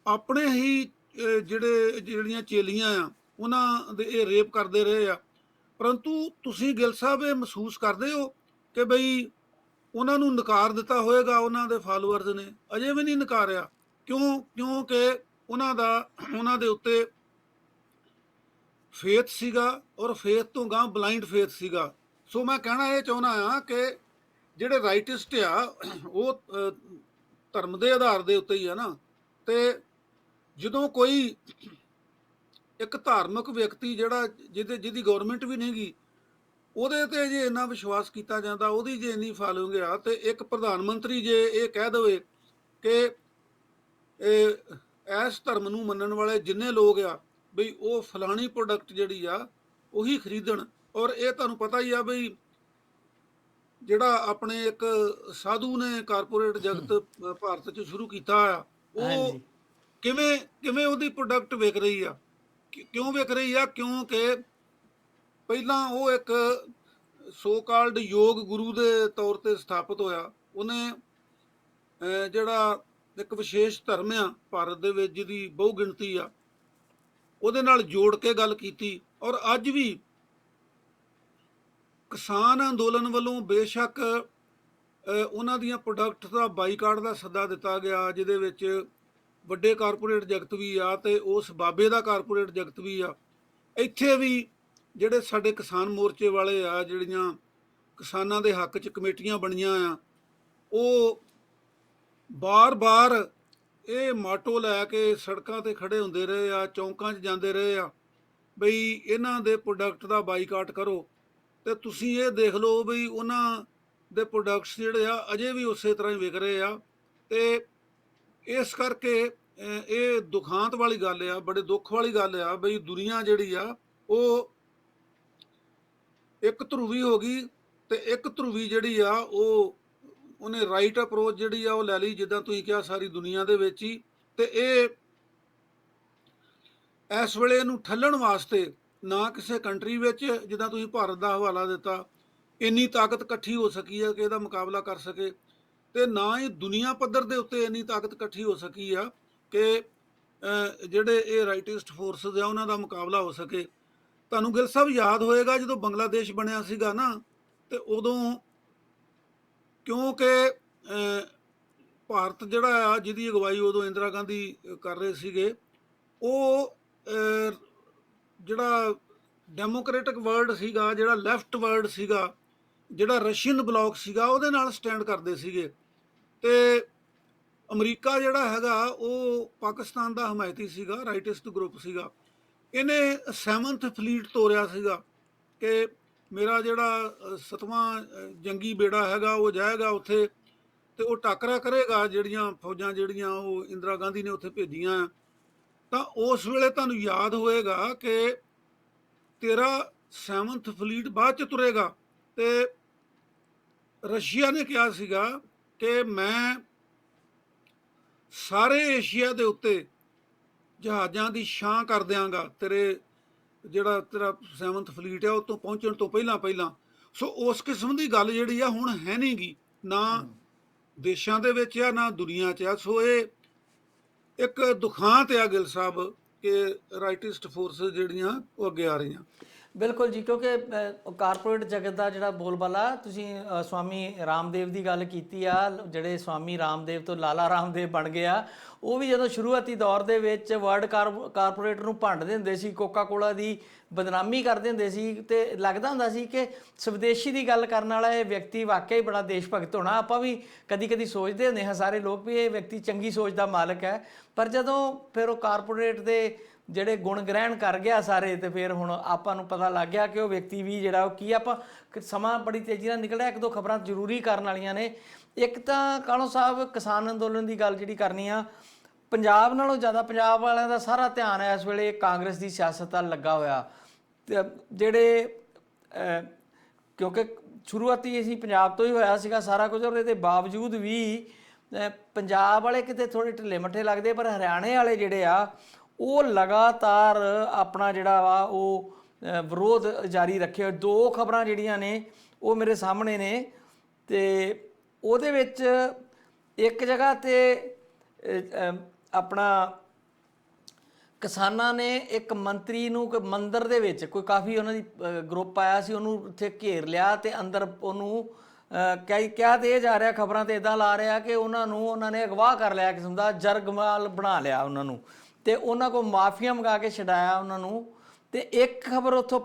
ਆਪਣੇ ਹੀ ਜਿਹੜੀਆਂ ਚੇਲੀਆਂ ਆ ਉਹਨਾਂ ਦੇ ਇਹ ਰੇਪ ਕਰਦੇ ਰਹੇ ਆ। ਪਰੰਤੂ ਤੁਸੀਂ ਗਿੱਲ ਸਾਹਿਬ ਇਹ ਮਹਿਸੂਸ ਕਰਦੇ ਹੋ ਕਿ ਬਈ ਉਹਨਾਂ ਨੂੰ ਨਕਾਰ ਦਿੱਤਾ ਹੋਏਗਾ ਉਹਨਾਂ ਦੇ ਫਾਲੋਅਰਸ ਨੇ? ਅਜੇ ਵੀ ਨਹੀਂ ਨਕਾਰਿਆ। ਕਿਉਂਕਿ ਉਹਨਾਂ ਦੇ ਉੱਤੇ ਫੇਥ ਸੀਗਾ, ਔਰ ਫੇਥ ਤੋਂ ਗਾਂ ਬਲਾਈਂਡ ਫੇਥ ਸੀਗਾ। ਸੋ ਮੈਂ ਕਹਿਣਾ ਇਹ ਚਾਹੁੰਦਾ ਆ ਕਿ ਜਿਹੜੇ ਰਾਈਟਿਸਟ ਆ ਉਹ ਧਰਮ ਦੇ ਆਧਾਰ ਦੇ ਉੱਤੇ ਹੀ ਆ ਨਾ, ਤੇ ਜਦੋਂ ਕੋਈ ਇੱਕ ਧਾਰਮਿਕ ਵਿਅਕਤੀ ਜਿਹੜਾ ਜਿਹਦੀ ਗਵਰਨਮੈਂਟ ਵੀ ਨਹੀਂ ਗੀ, ਉਹਦੇ ਤੇ ਜੇ ਇੰਨਾ ਵਿਸ਼ਵਾਸ ਕੀਤਾ ਜਾਂਦਾ, ਉਹਦੀ ਜੇ ਇੰਨੀ ਫਾਲੋਇੰਗ ਆ, ਤੇ ਇੱਕ ਪ੍ਰਧਾਨ ਮੰਤਰੀ ਜੇ ਇਹ ਕਹਿ ਦੇਵੇ ਕਿ ਇਸ ਧਰਮ ਨੂੰ ਮੰਨਣ ਵਾਲੇ ਜਿੰਨੇ ਲੋਕ ਆ ਬਈ ਉਹ ਫਲਾਣੀ ਪ੍ਰੋਡਕਟ ਜਿਹੜੀ ਆ ਉਹੀ ਖਰੀਦਣ। ਔਰ ਇਹ ਤੁਹਾਨੂੰ ਪਤਾ ਹੀ ਆ ਬਈ ਜਿਹੜਾ ਆਪਣੇ ਇੱਕ ਸਾਧੂ ਨੇ ਕਾਰਪੋਰੇਟ ਜਗਤ ਭਾਰਤ 'ਚ ਸ਼ੁਰੂ ਕੀਤਾ ਆ, ਉਹ ਕਿਵੇਂ ਉਹਦੀ ਪ੍ਰੋਡਕਟ ਵਿਕ ਰਹੀ ਆ, ਕਿਉਂ ਵਿਕ ਰਹੀ ਆ? ਕਿਉਂਕਿ ਪਹਿਲਾਂ ਉਹ ਇੱਕ ਸੋ ਕਾਲਡ ਯੋਗ ਗੁਰੂ ਦੇ ਤੌਰ ਤੇ ਸਥਾਪਿਤ ਹੋਇਆ। ਉਹਨੇ ਜਿਹੜਾ ਇੱਕ ਵਿਸ਼ੇਸ਼ ਧਰਮ ਆ ਭਾਰਤ ਦੇ ਵਿੱਚ ਜਿਹਦੀ ਬਹੁ ਗਿਣਤੀ ਆ, ਉਹਦੇ ਨਾਲ ਜੋੜ ਕੇ ਗੱਲ ਕੀਤੀ। ਔਰ ਅੱਜ ਵੀ ਕਿਸਾਨ ਅੰਦੋਲਨ ਵੱਲੋਂ ਬੇਸ਼ੱਕ ਉਹਨਾਂ ਦੀਆਂ ਪ੍ਰੋਡਕਟ ਦਾ ਬਾਈਕਾਟ ਦਾ ਸੱਦਾ ਦਿੱਤਾ ਗਿਆ, ਜਿਹਦੇ ਵਿੱਚ ਵੱਡੇ ਕਾਰਪੋਰੇਟ ਜਗਤ ਵੀ ਆ ਤੇ ਉਸ ਬਾਬੇ ਦਾ ਕਾਰਪੋਰੇਟ ਜਗਤ ਵੀ ਆ। ਇੱਥੇ ਵੀ ਜਿਹੜੇ ਸਾਡੇ ਕਿਸਾਨ ਮੋਰਚੇ ਵਾਲੇ ਆ, ਜਿਹੜੀਆਂ ਕਿਸਾਨਾਂ ਦੇ ਹੱਕ 'ਚ ਕਮੇਟੀਆਂ ਬਣੀਆਂ ਆ, ਉਹ ਬਾਰ-ਬਾਰ ਇਹ ਮਾਟੋ ਲੈ ਕੇ ਸੜਕਾਂ ਤੇ ਖੜੇ ਹੁੰਦੇ ਰਹੇ ਆ, ਚੌਂਕਾਂ 'ਚ ਜਾਂਦੇ ਰਹੇ ਆ ਬਈ ਇਹਨਾਂ ਦੇ ਪ੍ਰੋਡਕਟ ਦਾ ਬਾਈਕਾਟ ਕਰੋ। ਤੇ ਤੁਸੀਂ ਇਹ ਦੇਖ ਲਓ ਬਈ ਉਹਨਾਂ ਦੇ ਪ੍ਰੋਡਕਟਸ ਜਿਹੜੇ ਆ ਅਜੇ ਵੀ ਉਸੇ ਤਰ੍ਹਾਂ ਹੀ ਵਿਕ ਰਹੇ ਆ। ਤੇ ਇਸ ਕਰਕੇ ਇਹ ਦੁਖਾਂਤ ਵਾਲੀ ਗੱਲ ਆ, ਬੜੇ ਦੁੱਖ ਵਾਲੀ ਗੱਲ ਆ ਬਈ ਦੁਨੀਆ ਜਿਹੜੀ ਆ ਉਹ ਇੱਕ ਧਰੂਵੀ ਹੋ ਗਈ। ਤੇ ਇੱਕ ਧਰੂਵੀ ਜਿਹੜੀ ਆ ਉਹਨੇ ਰਾਈਟ ਅਪਰੋਚ ਜਿਹੜੀ ਆ ਉਹ ਲੈ ਲਈ, ਜਿੱਦਾਂ ਤੁਸੀਂ ਕਿਹਾ ਸਾਰੀ ਦੁਨੀਆ ਦੇ ਵਿੱਚ ਹੀ। ਤੇ ਇਹ ਇਸ ਵੇਲੇ ਇਹਨੂੰ ਠੱਲਣ ਵਾਸਤੇ ਨਾ ਕਿਸੇ ਕੰਟਰੀ ਵਿੱਚ, ਜਿੱਦਾਂ ਤੁਸੀਂ ਭਾਰਤ ਦਾ ਹਵਾਲਾ ਦਿੱਤਾ, ਇੰਨੀ ਤਾਕਤ ਇਕੱਠੀ ਹੋ ਸਕੀ ਆ ਕਿ ਇਹਦਾ ਮੁਕਾਬਲਾ ਕਰ ਸਕੇ, ਤੇ ਨਾ ਹੀ ਦੁਨੀਆ ਪੱਧਰ ਦੇ ਉੱਤੇ ਇੰਨੀ ਤਾਕਤ ਇਕੱਠੀ ਹੋ ਸਕੀ ਆ ਕਿ ਜਿਹੜੇ ਇਹ ਰਾਈਟਿਸਟ ਫੋਰਸਸ ਆ ਉਹਨਾਂ ਦਾ ਮੁਕਾਬਲਾ ਹੋ ਸਕੇ। ਤੁਹਾਨੂੰ ਗਿੱਲ ਸਾਹਿਬ ਯਾਦ ਹੋਏਗਾ ਜਦੋਂ ਬੰਗਲਾਦੇਸ਼ ਬਣਿਆ ਸੀਗਾ ਨਾ, ਤੇ ਉਦੋਂ ਕਿਉਂਕਿ ਭਾਰਤ ਜਿਹੜਾ ਆ ਜਿਹਦੀ ਅਗਵਾਈ ਉਦੋਂ ਇੰਦਰਾ ਗਾਂਧੀ ਕਰ ਰਹੇ ਸੀਗੇ, ਉਹ ਜਿਹੜਾ ਡੈਮੋਕ੍ਰੈਟਿਕ ਵਰਲਡ ਸੀਗਾ, ਜਿਹੜਾ ਲੈਫਟ ਵਰਲਡ ਸੀਗਾ, ਜਿਹੜਾ ਰਸ਼ੀਅਨ ਬਲੌਕ ਸੀਗਾ, ਉਹਦੇ ਨਾਲ ਸਟੈਂਡ ਕਰਦੇ ਸੀਗੇ। ਤੇ ਅਮਰੀਕਾ ਜਿਹੜਾ ਹੈਗਾ ਉਹ ਪਾਕਿਸਤਾਨ ਦਾ ਹਮਾਇਤੀ ਸੀਗਾ, ਰਾਈਟਿਸਟ ਗਰੁੱਪ ਸੀਗਾ। ਇਹਨੇ 7th ਫਲੀਟ ਤੋਰਿਆ ਸੀਗਾ ਕਿ ਮੇਰਾ ਜਿਹੜਾ 7ਵਾਂ ਜੰਗੀ ਬੇੜਾ ਹੈਗਾ ਉਹ ਜਾਏਗਾ ਉੱਥੇ ਤੇ ਉਹ ਟਾਕਰਾ ਕਰੇਗਾ ਜਿਹੜੀਆਂ ਫੌਜਾਂ ਜਿਹੜੀਆਂ ਉਹ ਇੰਦਰਾ ਗਾਂਧੀ ਨੇ ਉੱਥੇ ਭੇਜੀਆਂ। ਤਾਂ ਉਸ ਵੇਲੇ ਤੁਹਾਨੂੰ ਯਾਦ ਹੋਏਗਾ ਕਿ ਤੇਰਾ 7th ਫਲੀਟ ਬਾਅਦ 'ਚ ਤੁਰੇਗਾ, ਤੇ ਰਸ਼ੀਆ ਨੇ ਕਿਹਾ ਸੀਗਾ ਕਿ ਮੈਂ ਸਾਰੇ ਏਸ਼ੀਆ ਦੇ ਉੱਤੇ ਜਹਾਜ਼ਾਂ ਦੀ ਛਾਂ ਕਰ ਦਿਆਂਗਾ ਤੇਰਾ 7th ਫਲੀਟ ਆ ਉਹ ਤੋਂ ਪਹੁੰਚਣ ਤੋਂ ਪਹਿਲਾਂ। ਸੋ ਉਸ ਕਿਸਮ ਦੀ ਗੱਲ ਜਿਹੜੀ ਆ ਹੁਣ ਹੈ ਨਹੀਂ ਗੀ, ਨਾ ਦੇਸ਼ਾਂ ਦੇ ਵਿੱਚ ਆ ਨਾ ਦੁਨੀਆ 'ਚ ਆ। ਸੋ ਇਹ ਇੱਕ ਦੁਖਾਂਤ ਆ ਗਿੱਲ ਸਾਹਿਬ ਕਿ ਰਾਈਟਿਸਟ ਫੋਰਸਿਸ ਜਿਹੜੀਆਂ ਉਹ ਅੱਗੇ ਆ ਰਹੀਆਂ। ਬਿਲਕੁਲ ਜੀ, ਕਿਉਂਕਿ ਕਾਰਪੋਰੇਟ ਜਗਤ ਦਾ ਜਿਹੜਾ ਬੋਲਬਾਲਾ, ਤੁਸੀਂ ਸਵਾਮੀ ਰਾਮਦੇਵ ਦੀ ਗੱਲ ਕੀਤੀ ਆ, ਜਿਹੜੇ ਸਵਾਮੀ ਰਾਮਦੇਵ ਤੋਂ ਲਾਲਾ ਰਾਮਦੇਵ ਬਣ ਗਿਆ, ਉਹ ਵੀ ਜਦੋਂ ਸ਼ੁਰੂਆਤੀ ਦੌਰ ਦੇ ਵਿੱਚ ਵਰਲਡ ਕਾਰਪੋਰੇਟ ਨੂੰ ਭੰਡਦੇ ਹੁੰਦੇ ਸੀ, ਕੋਕਾ ਕੋਲਾ ਦੀ ਬਦਨਾਮੀ ਕਰਦੇ ਹੁੰਦੇ ਸੀ, ਤੇ ਲੱਗਦਾ ਹੁੰਦਾ ਸੀ ਕਿ ਸਵਦੇਸ਼ੀ ਦੀ ਗੱਲ ਕਰਨ ਵਾਲਾ ਇਹ ਵਿਅਕਤੀ ਵਾਕਿਆ ਹੀ ਬੜਾ ਦੇਸ਼ ਭਗਤ ਹੋਣਾ। ਆਪਾਂ ਵੀ ਕਦੀ ਕਦੀ ਸੋਚਦੇ ਹੁੰਦੇ ਹਾਂ ਸਾਰੇ ਲੋਕ ਵੀ ਇਹ ਵਿਅਕਤੀ ਚੰਗੀ ਸੋਚ ਦਾ ਮਾਲਕ ਹੈ, ਪਰ ਜਦੋਂ ਫਿਰ ਉਹ ਕਾਰਪੋਰੇਟ ਦੇ ਜਿਹੜੇ ਗੁਣ ਗ੍ਰਹਿਣ ਕਰ ਗਿਆ ਸਾਰੇ, ਤੇ ਫਿਰ ਹੁਣ ਆਪਾਂ ਨੂੰ ਪਤਾ ਲੱਗ ਗਿਆ ਕਿ ਉਹ ਵਿਅਕਤੀ ਵੀ ਜਿਹੜਾ ਉਹ ਕੀ। ਆਪਾਂ ਸਮਾਂ ਬੜੀ ਤੇਜ਼ੀ ਨਾਲ ਨਿਕਲਿਆ, 1-2 ਖਬਰਾਂ ਜ਼ਰੂਰੀ ਕਰਨ ਵਾਲੀਆਂ ਨੇ। ਇੱਕ ਤਾਂ ਕਾਹਲੋਂ ਸਾਹਿਬ ਕਿਸਾਨ ਅੰਦੋਲਨ ਦੀ ਗੱਲ ਜਿਹੜੀ ਕਰਨੀ ਆ, ਪੰਜਾਬ ਨਾਲੋਂ ਜ਼ਿਆਦਾ ਪੰਜਾਬ ਵਾਲਿਆਂ ਦਾ ਸਾਰਾ ਧਿਆਨ ਇਸ ਵੇਲੇ ਕਾਂਗਰਸ ਦੀ ਸਿਆਸਤ ਵੱਲ ਲੱਗਾ ਹੋਇਆ। ਤੇ ਜਿਹੜੇ ਕਿਉਂਕਿ ਸ਼ੁਰੂਆਤੀ ਅਸੀਂ ਪੰਜਾਬ ਤੋਂ ਹੀ ਹੋਇਆ ਸੀਗਾ ਸਾਰਾ ਕੁਝ, ਔਰ ਇਹਦੇ ਬਾਵਜੂਦ ਵੀ ਪੰਜਾਬ ਵਾਲੇ ਕਿਤੇ ਥੋੜ੍ਹੇ ਢਿੱਲੇ ਮੱਠੇ ਲੱਗਦੇ, ਪਰ ਹਰਿਆਣੇ ਵਾਲੇ ਜਿਹੜੇ ਆ ਉਹ ਲਗਾਤਾਰ ਆਪਣਾ ਜਿਹੜਾ ਵਾ ਉਹ ਵਿਰੋਧ ਜਾਰੀ ਰੱਖਿਆ। 2 ਖਬਰਾਂ ਜਿਹੜੀਆਂ ਨੇ ਉਹ ਮੇਰੇ ਸਾਹਮਣੇ ਨੇ, ਤੇ ਉਹਦੇ ਵਿੱਚ ਇੱਕ ਜਗ੍ਹਾ ਤੇ ਆਪਣਾ ਕਿਸਾਨਾਂ ਨੇ ਇੱਕ ਮੰਤਰੀ ਨੂੰ ਕੋਈ ਮੰਦਿਰ ਦੇ ਵਿੱਚ ਕੋਈ ਕਾਫੀ ਉਹਨਾਂ ਦੀ ਗਰੁੱਪ ਆਇਆ ਸੀ, ਉਹਨੂੰ ਉੱਥੇ ਘੇਰ ਲਿਆ ਤੇ ਅੰਦਰ ਉਹਨੂੰ ਕਿਹਾ ਤੇ ਇਹ ਜਾ ਰਿਹਾ, ਖਬਰਾਂ ਤੇ ਇਦਾਂ ਲਾ ਰਿਹਾ ਕਿ ਉਹਨਾਂ ਨੇ ਅਗਵਾਹ ਕਰ ਲਿਆ, ਕਿਸਮ ਦਾ ਜਰਗਮਾਲ ਬਣਾ ਲਿਆ ਉਹਨਾਂ ਨੂੰ, ਤੇ ਉਹਨਾਂ ਕੋਲ ਮਾਫੀਆ ਮੰਗਾ ਕੇ ਛਡਾਇਆ ਉਹਨਾਂ ਨੂੰ। ਤੇ ਇੱਕ ਖਬਰ ਉੱਥੋਂ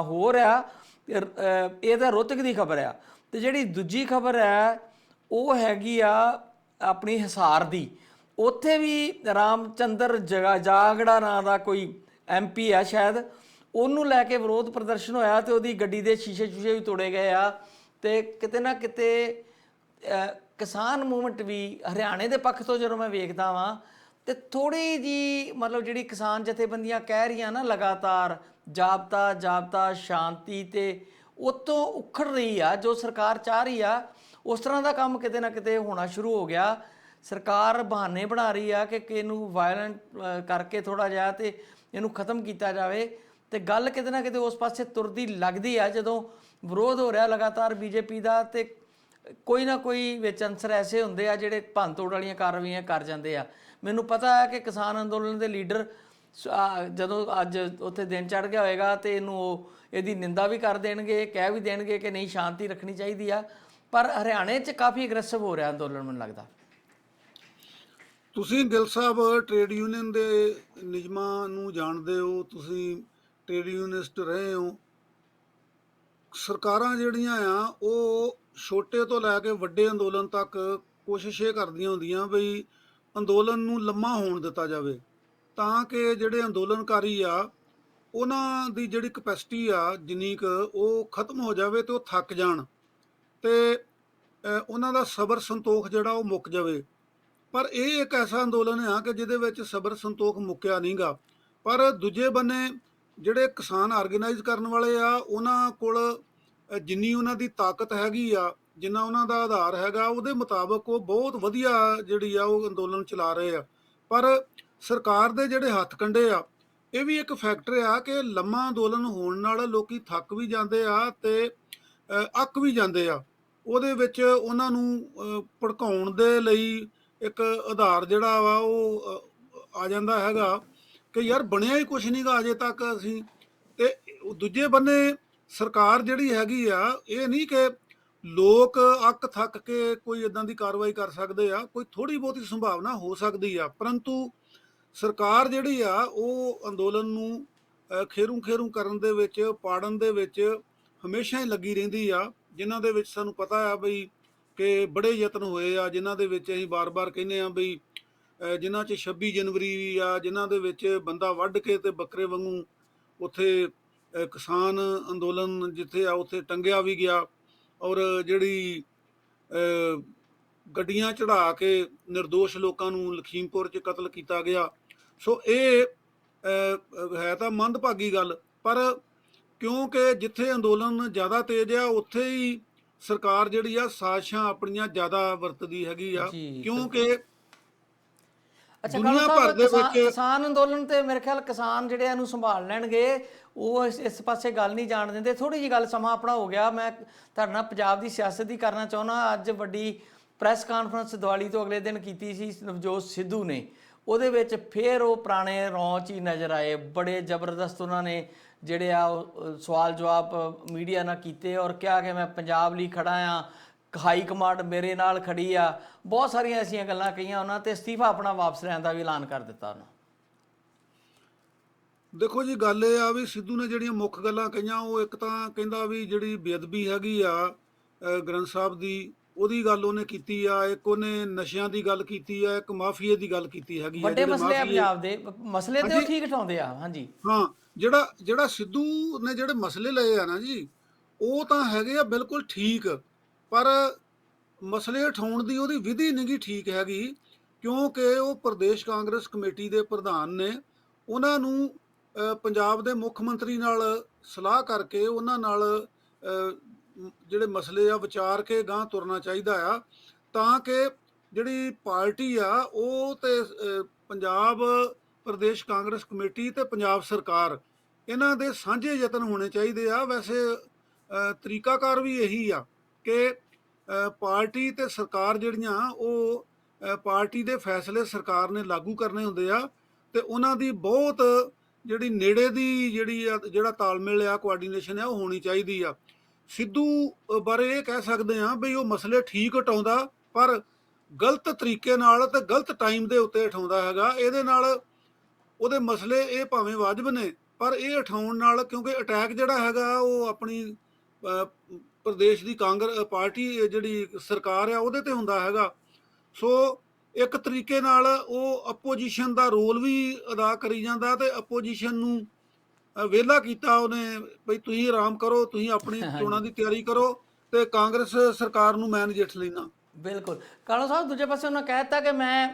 ਹੋ ਰਿਹਾ, ਇਹ ਤਾਂ ਰੋਹਤਕ ਦੀ ਖਬਰ ਆ, ਤੇ ਜਿਹੜੀ ਦੂਜੀ ਖਬਰ ਹੈ ਉਹ ਹੈਗੀ ਆ ਆਪਣੀ ਹਿਸਾਰ ਦੀ। ਉੱਥੇ ਵੀ ਰਾਮਚੰਦਰ ਜਾਗੜਾ ਨਾਂ ਦਾ ਕੋਈ MP ਆ ਸ਼ਾਇਦ, ਉਹਨੂੰ ਲੈ ਕੇ ਵਿਰੋਧ ਪ੍ਰਦਰਸ਼ਨ ਹੋਇਆ ਤੇ ਉਹਦੀ ਗੱਡੀ ਦੇ ਸ਼ੀਸ਼ੇ ਵੀ ਤੋੜੇ ਗਏ ਆ। ਤੇ ਕਿਤੇ ਨਾ ਕਿਤੇ ਕਿਸਾਨ ਮੂਵਮੈਂਟ ਵੀ ਹਰਿਆਣੇ ਦੇ ਪੱਖ ਤੋਂ ਜਦੋਂ ਮੈਂ ਵੇਖਦਾ ਵਾਂ ਤੇ ਥੋੜ੍ਹੀ ਜੀ ਮਤਲਬ ਜਿਹੜੀ ਕਿਸਾਨ ਜਥੇਬੰਦੀਆਂ ਕਹਿ ਰਹੀਆਂ ਨਾ ਲਗਾਤਾਰ ਜਾਬਤਾ ਸ਼ਾਂਤੀ, ਤੇ ਉਤੋਂ ਉਖੜ ਰਹੀ ਆ ਜੋ ਸਰਕਾਰ ਚਾਹ ਰਹੀ ਆ, ਉਸ ਤਰ੍ਹਾਂ ਦਾ ਕੰਮ ਕਿਤੇ ਨਾ ਕਿਤੇ ਹੋਣਾ ਸ਼ੁਰੂ ਹੋ ਗਿਆ। ਸਰਕਾਰ ਬਹਾਨੇ ਬਣਾ ਰਹੀ ਆ ਕਿ ਇਹਨੂੰ ਵਾਇਲੈਂਟ ਕਰਕੇ ਥੋੜ੍ਹਾ ਜਿਹਾ ਤੇ ਇਹਨੂੰ ਖਤਮ ਕੀਤਾ ਜਾਵੇ, ਤੇ ਗੱਲ ਕਿਤੇ ਨਾ ਕਿਤੇ ਉਸ ਪਾਸੇ ਤੁਰਦੀ ਲੱਗਦੀ ਆ ਜਦੋਂ ਵਿਰੋਧ ਹੋ ਰਿਹਾ ਲਗਾਤਾਰ ਬੀਜੇਪੀ ਦਾ, ਤੇ ਕੋਈ ਨਾ ਕੋਈ ਵਿੱਚ ਅਨਸਰ ਐਸੇ ਹੁੰਦੇ ਆ ਜਿਹੜੇ ਭੰਨਤੋੜ ਵਾਲੀਆਂ ਕਾਰਵਾਈਆਂ ਕਰ ਜਾਂਦੇ ਆ। ਮੈਨੂੰ ਪਤਾ ਹੈ ਕਿ ਕਿਸਾਨ ਅੰਦੋਲਨ ਦੇ ਲੀਡਰ ਜਦੋਂ ਅੱਜ ਉੱਥੇ ਦਿਨ ਚੜ੍ਹ ਗਿਆ ਹੋਏਗਾ ਤੇ ਇਹਨੂੰ ਉਹ ਇਹਦੀ ਨਿੰਦਾ ਵੀ ਕਰ ਦੇਣਗੇ, ਕਹਿ ਵੀ ਦੇਣਗੇ ਕਿ ਨਹੀਂ ਸ਼ਾਂਤੀ ਰੱਖਣੀ ਚਾਹੀਦੀ ਆ। ਪਰ ਹਰਿਆਣੇ 'ਚ ਕਾਫੀ ਅਗਰੈਸਿਵ ਹੋ ਰਿਹਾ ਅੰਦੋਲਨ ਮੈਨੂੰ ਲੱਗਦਾ। ਤੁਸੀਂ ਗਿੱਲ ਸਾਹਿਬ ਟ੍ਰੇਡ ਯੂਨੀਅਨ ਦੇ ਨਿਯਮਾਂ ਨੂੰ ਜਾਣਦੇ ਹੋ, ਤੁਸੀਂ ਟ੍ਰੇਡ ਯੂਨੀਅਨਿਸਟ ਰਹੇ ਹੋ। ਸਰਕਾਰਾਂ ਜਿਹੜੀਆਂ ਆ ਉਹ ਛੋਟੇ ਤੋਂ ਲੈ ਕੇ ਵੱਡੇ ਅੰਦੋਲਨ ਤੱਕ ਕੋਸ਼ਿਸ਼ ਇਹ ਕਰਦੀਆਂ ਹੁੰਦੀਆਂ ਵੀ ਅੰਦੋਲਨ ਨੂੰ ਲੰਮਾ ਹੋਣ ਦਿੱਤਾ ਜਾਵੇ, ਤਾਂ ਕਿ ਜਿਹੜੇ ਅੰਦੋਲਨਕਾਰੀ ਆ ਉਹਨਾਂ ਦੀ ਜਿਹੜੀ ਕਪੈਸਿਟੀ ਆ ਜਿੰਨੀ ਕੁ ਉਹ ਖਤਮ ਹੋ ਜਾਵੇ ਤੇ ਉਹ ਥੱਕ ਜਾਣ ਤੇ ਉਹਨਾਂ ਦਾ ਸਬਰ ਸੰਤੋਖ ਜਿਹੜਾ ਉਹ ਮੁੱਕ ਜਾਵੇ। ਪਰ ਇਹ ਇੱਕ ਐਸਾ ਅੰਦੋਲਨ ਆ ਕਿ ਜਿਹਦੇ ਵਿੱਚ ਸਬਰ ਸੰਤੋਖ ਮੁੱਕਿਆ ਨਹੀਂਗਾ। ਪਰ ਦੂਜੇ ਬੰਨੇ ਜਿਹੜੇ ਕਿਸਾਨ ਆਰਗੇਨਾਈਜ਼ ਕਰਨ ਵਾਲੇ ਆ ਉਹਨਾਂ ਕੋਲ ਜਿੰਨੀ ਉਹਨਾਂ ਦੀ ਤਾਕਤ ਹੈਗੀ ਆ, ਜਿੰਨਾ ਉਹਨਾਂ ਦਾ ਆਧਾਰ ਹੈਗਾ, ਉਹਦੇ ਮੁਤਾਬਕ ਉਹ ਬਹੁਤ ਵਧੀਆ ਜਿਹੜੀ ਆ ਉਹ ਅੰਦੋਲਨ ਚਲਾ ਰਹੇ ਆ। ਪਰ ਸਰਕਾਰ ਦੇ ਜਿਹੜੇ ਹੱਥ ਕੰਡੇ ਆ ਇਹ ਵੀ ਇੱਕ ਫੈਕਟਰ ਆ ਕਿ ਲੰਮਾ ਅੰਦੋਲਨ ਹੋਣ ਨਾਲ ਲੋਕੀ ਥੱਕ ਵੀ ਜਾਂਦੇ ਆ ਤੇ ਅੱਕ ਵੀ ਜਾਂਦੇ ਆ। ਉਹਦੇ ਵਿੱਚ ਉਹਨਾਂ ਨੂੰ ਭੜਕਾਉਣ ਦੇ ਲਈ ਇੱਕ ਆਧਾਰ ਜਿਹੜਾ ਵਾ ਉਹ ਆ ਜਾਂਦਾ ਹੈਗਾ ਕਿ ਯਾਰ ਬਣਿਆ ਹੀ ਕੁਛ ਨਹੀਂਗਾ ਅਜੇ ਤੱਕ ਅਸੀਂ। ਤੇ ਦੂਜੇ ਬੰਨੇ ਸਰਕਾਰ ਜਿਹੜੀ ਹੈਗੀ ਆ, ਇਹ ਨਹੀਂ ਕਿ ਲੋਕ ਅੱਕ ਥੱਕ ਕੇ ਕੋਈ ਇਦਾਂ ਦੀ ਕਾਰਵਾਈ ਕਰ ਸਕਦੇ ਆ, ਕੋਈ ਥੋੜੀ ਬਹੁਤੀ ਸੰਭਾਵਨਾ ਹੋ ਸਕਦੀ ਆ, ਪਰੰਤੂ ਸਰਕਾਰ ਜਿਹੜੀ ਆ ਉਹ ਅੰਦੋਲਨ ਨੂੰ ਖੇਰੂ ਖੇਰੂ ਕਰਨ ਦੇ ਵਿੱਚ, ਪਾੜਨ ਦੇ ਵਿੱਚ ਹਮੇਸ਼ਾ ਹੀ ਲੱਗੀ ਰਹਿੰਦੀ ਆ, ਜਿਨ੍ਹਾਂ ਦੇ ਵਿੱਚ ਸਾਨੂੰ ਪਤਾ ਆ ਬਈ ਕਿ ਬੜੇ ਯਤਨ ਹੋਏ ਆ, ਜਿਨ੍ਹਾਂ ਦੇ ਵਿੱਚ ਅਸੀਂ ਬਾਰ-ਬਾਰ ਕਹਿੰਦੇ ਆ ਬਈ ਜਿਨ੍ਹਾਂ 'ਚ 26 ਜਨਵਰੀ ਵੀ ਆ, ਜਿਨ੍ਹਾਂ ਦੇ ਵਿੱਚ ਬੰਦਾ ਵੱਢ ਕੇ ਤੇ ਬੱਕਰੇ ਵਾਂਗੂ ਉੱਥੇ ਕਿਸਾਨ ਅੰਦੋਲਨ ਜਿੱਥੇ ਆ ਉੱਥੇ ਟੰਗਿਆ ਵੀ ਗਿਆ, ਔਰ ਜਿਹੜੀ ਗੱਡੀਆਂ ਚੜ੍ਹਾ ਕੇ ਨਿਰਦੋਸ਼ ਲੋਕਾਂ ਨੂੰ ਲਖੀਮਪੁਰ 'ਚ ਕਤਲ ਕੀਤਾ ਗਿਆ। ਸੋ ਇਹ ਹੈ ਤਾਂ ਮੰਦਭਾਗੀ ਗੱਲ, ਪਰ ਕਿਉਂਕਿ ਜਿੱਥੇ ਅੰਦੋਲਨ ਜ਼ਿਆਦਾ ਤੇਜ਼ ਆ ਉੱਥੇ ਹੀ ਸਰਕਾਰ ਜਿਹੜੀ ਆ ਸਾਜ਼ਿਸ਼ਾਂ ਆਪਣੀਆਂ ਜ਼ਿਆਦਾ ਵਰਤਦੀ ਹੈਗੀ ਆ, ਕਿਉਂਕਿ ਅੱਛਾ ਕਾਲੂ ਸਾਹਿਬ, ਕਿਸਾਨ ਅੰਦੋਲਨ ਤੇ ਮੇਰੇ ਖਿਆਲ ਕਿਸਾਨ ਜਿਹੜੇ ਇਹਨੂੰ ਸੰਭਾਲ ਲੈਣਗੇ, ਉਹ ਇਸ ਪਾਸੇ ਗੱਲ ਨਹੀਂ ਜਾਣ ਦਿੰਦੇ। ਥੋੜੀ ਜਿਹੀ ਗੱਲ, ਸਮਾਂ ਆਪਣਾ ਹੋ ਗਿਆ, ਮੈਂ ਤੁਹਾਡੇ ਨਾਲ ਪੰਜਾਬ ਦੀ ਸਿਆਸਤ ਦੀ ਕਰਨਾ ਚਾਹੁੰਦਾ। ਅੱਜ ਵੱਡੀ ਪ੍ਰੈਸ ਕਾਨਫਰੰਸ ਦੀਵਾਲੀ ਤੋਂ ਅਗਲੇ ਦਿਨ ਕੀਤੀ ਸੀ ਨਵਜੋਤ ਸਿੱਧੂ ਨੇ, ਉਹਦੇ ਵਿੱਚ ਫਿਰ ਉਹ ਪੁਰਾਣੇ ਰੌਂਚ ਹੀ ਨਜ਼ਰ ਆਏ। ਬੜੇ ਜ਼ਬਰਦਸਤ ਉਹਨਾਂ ਨੇ ਜਿਹੜੇ ਆ ਸਵਾਲ ਜਵਾਬ ਮੀਡੀਆ ਨਾਲ ਕੀਤੇ ਔਰ ਕਿਹਾ ਕਿ ਮੈਂ ਪੰਜਾਬ ਲਈ ਖੜਾ ਆ, ਹਾਈ ਕਮਾਂਡ ਮੇਰੇ ਨਾਲ ਖੜੀ ਆ, ਬਹੁਤ ਸਾਰੀਆਂ ਐਸੀਆਂ ਗੱਲਾਂ ਕਹੀਆਂ ਉਹਨਾਂ ਤੇ ਅਸਤੀਫਾ ਆਪਣਾ ਵਾਪਸ ਲੈਣ ਦਾ ਵੀ ਐਲਾਨ ਕਰ ਦਿੱਤਾ ਉਹਨਾਂ। ਦੇਖੋ ਜੀ, ਗੱਲ ਇਹ ਆ ਵੀ ਸਿੱਧੂ ਨੇ ਜਿਹੜੀਆਂ ਮੁੱਖ ਗੱਲਾਂ ਕਹੀਆਂ, ਉਹ ਇੱਕ ਤਾਂ ਕਹਿੰਦਾ ਵੀ ਜਿਹੜੀ ਬੇਅਦਬੀ ਹੈਗੀ ਆ ਗ੍ਰੰਥ ਸਾਹਿਬ ਦੀ, ਉਹਦੀ ਗੱਲ ਉਹਨੇ ਕੀਤੀ ਆ, ਇੱਕ ਉਹਨੇ ਨਸ਼ਿਆਂ ਦੀ ਗੱਲ ਕੀਤੀ ਆ, ਇੱਕ ਮਾਫੀਏ ਦੀ ਗੱਲ ਕੀਤੀ ਹੈਗੀ ਆ। ਵੱਡੇ ਮਸਲੇ ਆ ਪੰਜਾਬ ਦੇ, ਮਸਲੇ ਤੇ ਉਹ ਠੀਕ ਉਠਾਉਂਦੇ ਆ। ਹਾਂਜੀ ਹਾਂ, ਜਿਹੜਾ ਸਿੱਧੂ ਨੇ ਜਿਹੜੇ ਮਸਲੇ ਲਏ ਆ ਨਾ ਜੀ, ਉਹ ਤਾਂ ਹੈਗੇ ਆ ਬਿਲਕੁਲ ਠੀਕ, ਪਰ ਮਸਲੇ ਉਠਾਉਣ ਦੀ ਉਹਦੀ ਵਿਧੀ ਨਹੀਂ ਗੀ ਠੀਕ ਹੈਗੀ, ਕਿਉਂਕਿ ਉਹ ਪ੍ਰਦੇਸ਼ ਕਾਂਗਰਸ ਕਮੇਟੀ ਦੇ ਪ੍ਰਧਾਨ ਨੇ। ਉਹਨਾਂ ਨੂੰ ਪੰਜਾਬ ਦੇ ਮੁੱਖ ਮੰਤਰੀ ਨਾਲ ਸਲਾਹ ਕਰਕੇ ਉਹਨਾਂ ਨਾਲ ਜਿਹੜੇ ਮਸਲੇ ਆ ਵਿਚਾਰ ਕੇ ਗਾਂਹ ਤੁਰਨਾ ਚਾਹੀਦਾ ਆ, ਤਾਂ ਕਿ ਜਿਹੜੀ ਪਾਰਟੀ ਆ ਉਹ ਤੇ ਪੰਜਾਬ ਪ੍ਰਦੇਸ਼ ਕਾਂਗਰਸ ਕਮੇਟੀ ਤੇ ਪੰਜਾਬ ਸਰਕਾਰ, ਇਹਨਾਂ ਦੇ ਸਾਂਝੇ ਯਤਨ ਹੋਣੇ ਚਾਹੀਦੇ ਆ। ਵੈਸੇ ਤਰੀਕਾਕਾਰ ਵੀ ਇਹੀ ਆ ਕਿ ਪਾਰਟੀ ਤੇ ਸਰਕਾਰ ਜਿਹੜੀਆਂ ਉਹ ਪਾਰਟੀ ਦੇ ਫੈਸਲੇ ਸਰਕਾਰ ਨੇ ਲਾਗੂ ਕਰਨੇ ਹੁੰਦੇ ਆ, ਤੇ ਉਹਨਾਂ ਦੀ ਬਹੁਤ ਜਿਹੜੀ ਨੇੜੇ ਦੀ ਜਿਹੜਾ ਤਾਲਮੇਲ ਆ, ਕੋਆਰਡੀਨੇਸ਼ਨ ਆ, ਉਹ ਹੋਣੀ ਚਾਹੀਦੀ ਆ। ਸਿੱਧੂ ਬਾਰੇ ਇਹ ਕਹਿ ਸਕਦੇ ਆ ਵੀ ਉਹ ਮਸਲੇ ਠੀਕ ਉਠਾਉਂਦਾ, ਪਰ ਗਲਤ ਤਰੀਕੇ ਨਾਲ ਤੇ ਗਲਤ ਟਾਈਮ ਦੇ ਉੱਤੇ ਉਠਾਉਂਦਾ ਹੈਗਾ। ਇਹਦੇ ਨਾਲ ਉਹਦੇ ਮਸਲੇ ਇਹ ਭਾਵੇਂ ਵਾਜਬ ਨੇ, ਪਰ ਇਹ ਉਠਾਉਣ ਨਾਲ, ਕਿਉਂਕਿ ਅਟੈਕ ਜਿਹੜਾ ਹੈਗਾ ਉਹ ਆਪਣੀ ਪ੍ਰਦੇਸ਼ ਦੀ ਕਾਂਗਰਸ ਪਾਰਟੀ ਜਿਹੜੀ ਸਰਕਾਰ ਆ ਉਹਦੇ ਤੇ ਹੁੰਦਾ ਹੈਗਾ। ਸੋ ਇੱਕ ਤਰੀਕੇ ਨਾਲ ਉਹ ਅਪੋਜੀਸ਼ਨ ਦਾ ਰੋਲ ਵੀ ਅਦਾ ਕਰੀ ਜਾਂਦਾ, ਤੇ ਅਪੋਜੀਸ਼ਨ ਨੂੰ ਵਿਹਲਾ ਕੀਤਾ ਉਹਨੇ ਬਈ ਤੁਸੀਂ ਆਰਾਮ ਕਰੋ, ਤੁਸੀਂ ਆਪਣੀ ਚੋਣਾਂ ਦੀ ਤਿਆਰੀ ਕਰੋ, ਤੇ ਕਾਂਗਰਸ ਸਰਕਾਰ ਨੂੰ ਮੈਂ ਨਜਿੱਠ ਲੈਣਾ। ਬਿਲਕੁਲ ਕਾਲੂ ਸਾਹਿਬ, ਦੂਜੇ ਪਾਸੇ ਉਹਨਾਂ ਕਹਿ ਦਿੱਤਾ ਕਿ ਮੈਂ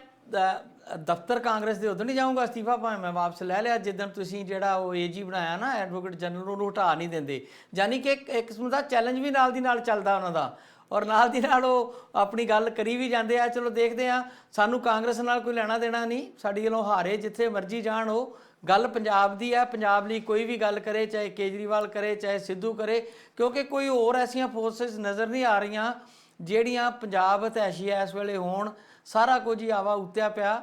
ਦਫ਼ਤਰ ਕਾਂਗਰਸ ਦੇ ਉਦੋਂ ਨਹੀਂ ਜਾਊਂਗਾ, ਅਸਤੀਫਾ ਭਾਵੇਂ ਮੈਂ ਵਾਪਸ ਲੈ ਲਿਆ ਜਿੱਦਣ ਤੁਸੀਂ ਜਿਹੜਾ ਉਹ ਏਜੀ ਬਣਾਇਆ ਨਾ ਐਡਵੋਕੇਟ ਜਨਰਲ, ਉਹਨੂੰ ਹਟਾ ਨਹੀਂ ਦਿੰਦੇ। ਯਾਨੀ ਕਿ ਇੱਕ ਕਿਸਮ ਦਾ ਚੈਲੰਜ ਵੀ ਨਾਲ ਦੀ ਨਾਲ ਚੱਲਦਾ ਉਹਨਾਂ ਦਾ। ਔਰ ਨਾਲ ਦੀ ਨਾਲ ਉਹ ਆਪਣੀ ਗੱਲ ਕਰੀ ਵੀ ਜਾਂਦੇ ਆ। ਚਲੋ ਦੇਖਦੇ ਆ, ਸਾਨੂੰ ਕਾਂਗਰਸ ਨਾਲ ਕੋਈ ਲੈਣਾ ਦੇਣਾ ਨਹੀਂ, ਸਾਡੀ ਵੱਲੋਂ ਹਾਰੇ ਜਿੱਥੇ ਮਰਜ਼ੀ ਜਾਣ, ਉਹ ਗੱਲ ਪੰਜਾਬ ਦੀ ਹੈ। ਪੰਜਾਬ ਲਈ ਕੋਈ ਵੀ ਗੱਲ ਕਰੇ, ਚਾਹੇ ਕੇਜਰੀਵਾਲ ਕਰੇ, ਚਾਹੇ ਸਿੱਧੂ ਕਰੇ, ਕਿਉਂਕਿ ਕੋਈ ਹੋਰ ਐਸੀਆਂ ਫੋਰਸਿਸ ਨਜ਼ਰ ਨਹੀਂ ਆ ਰਹੀਆਂ ਜਿਹੜੀਆਂ ਪੰਜਾਬ ਹਤੈਸ਼ੀ ਇਸ ਵੇਲੇ ਹੋਣ। ਸਾਰਾ ਕੁਝ ਹੀ ਆਵਾ ਉੱਤਿਆ ਪਿਆ।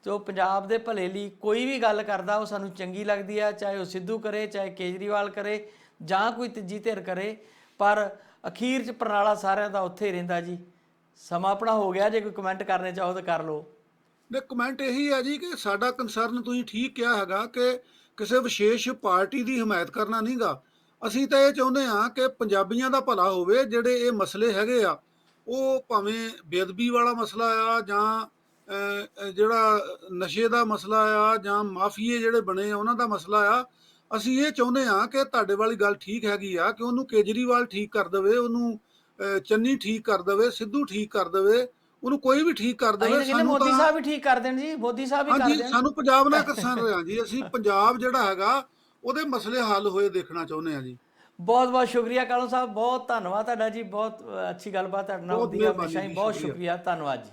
ਜੋ ਪੰਜਾਬ ਦੇ ਭਲੇ ਲਈ ਕੋਈ ਵੀ ਗੱਲ ਕਰਦਾ ਉਹ ਸਾਨੂੰ ਚੰਗੀ ਲੱਗਦੀ ਹੈ, ਚਾਹੇ ਉਹ ਸਿੱਧੂ ਕਰੇ, ਚਾਹੇ ਕੇਜਰੀਵਾਲ ਕਰੇ, ਜਾਂ ਕੋਈ ਤੀਜੀ ਧਿਰ ਕਰੇ। ਪਰ ਅਖੀਰ 'ਚ ਪ੍ਰਣਾਲਾ ਸਾਰਿਆਂ ਦਾ ਉੱਥੇ ਹੀ ਰਹਿੰਦਾ ਜੀ। ਸਮਾਂ ਆਪਣਾ ਹੋ ਗਿਆ, ਜੇ ਕੋਈ ਕਮੈਂਟ ਕਰਨੇ ਚਾਹੋ ਤਾਂ ਕਰ ਲਓ। ਦੇ ਕਮੈਂਟ ਇਹੀ ਹੈ ਜੀ ਕਿ ਸਾਡਾ ਕੰਸਰਨ ਤੁਸੀਂ ਠੀਕ ਕਿਹਾ ਹੈਗਾ ਕਿ ਕਿਸੇ ਵਿਸ਼ੇਸ਼ ਪਾਰਟੀ ਦੀ ਹਮਾਇਤ ਕਰਨਾ ਨਹੀਂਗਾ। ਅਸੀਂ ਤਾਂ ਇਹ ਚਾਹੁੰਦੇ ਹਾਂ ਕਿ ਪੰਜਾਬੀਆਂ ਦਾ ਭਲਾ ਹੋਵੇ। ਜਿਹੜੇ ਇਹ ਮਸਲੇ ਹੈਗੇ ਆ, ਉਹ ਭਾਵੇਂ ਬੇਅਦਬੀ ਵਾਲਾ ਮਸਲਾ ਆ, ਜਾਂ ਜਿਹੜਾ ਨਸ਼ੇ ਦਾ ਮਸਲਾ ਆ, ਜਾਂ ਮਾਫੀਏ ਜਿਹੜੇ ਬਣੇ ਆ ਉਹਨਾਂ ਦਾ ਮਸਲਾ ਆ, ਅਸੀਂ ਇਹ ਚਾਹੁੰਦੇ ਹਾਂ ਕਿ ਤੁਹਾਡੇ ਵਾਲੀ ਗੱਲ ਠੀਕ ਹੈਗੀ ਆ ਕਿ ਉਹਨੂੰ ਕੇਜਰੀਵਾਲ ਠੀਕ ਕਰ ਦੇਵੇ, ਉਹਨੂੰ ਚੰਨੀ ਠੀਕ ਕਰ ਦੇਵੇ, ਸਿੱਧੂ ਠੀਕ ਕਰ ਦੇਵੇ, ਉਹਨੂੰ ਕੋਈ ਵੀ ਠੀਕ ਕਰ ਦੇਵੇ। ਸਾਨੂੰ ਮੋਦੀ ਤਾਂ ਸਾਹਿਬ ਵੀ ਠੀਕ ਕਰ ਦੇਣ ਜੀ, ਮੋਦੀ ਸਾਹਿਬ ਵੀ ਕਰ ਹਾਂਜੀ, ਦੇਣ। ਸਾਨੂੰ ਪੰਜਾਬ ਨਾਲ ਕਿਸਾਨ ਰਿਹਾ ਜੀ। ਅਸੀਂ ਪੰਜਾਬ ਜਿਹੜਾ ਹੈਗਾ ਉਹਦੇ ਮਸਲੇ ਹੱਲ ਹੋਏ ਦੇਖਣਾ ਚਾਹੁੰਦੇ ਹਾਂ ਜੀ। ਬਹੁਤ ਬਹੁਤ ਸ਼ੁਕਰੀਆ ਕਾਲੂ ਸਾਹਿਬ, ਬਹੁਤ ਧੰਨਵਾਦ ਤੁਹਾਡਾ ਜੀ। ਬਹੁਤ ਅੱਛੀ ਗੱਲਬਾਤ ਤੁਹਾਡੇ ਨਾਲ ਬਹੁਤ ਹੁੰਦੀ ਹੈ ਮਿਹਰਬਾਨੀ ਹਮੇਸ਼ਾ ਹੀ। ਜੀ, ਬਹੁਤ ਸ਼ੁਕਰੀਆ। ਸ਼ੁਕਰੀਆ, ਧੰਨਵਾਦ ਜੀ।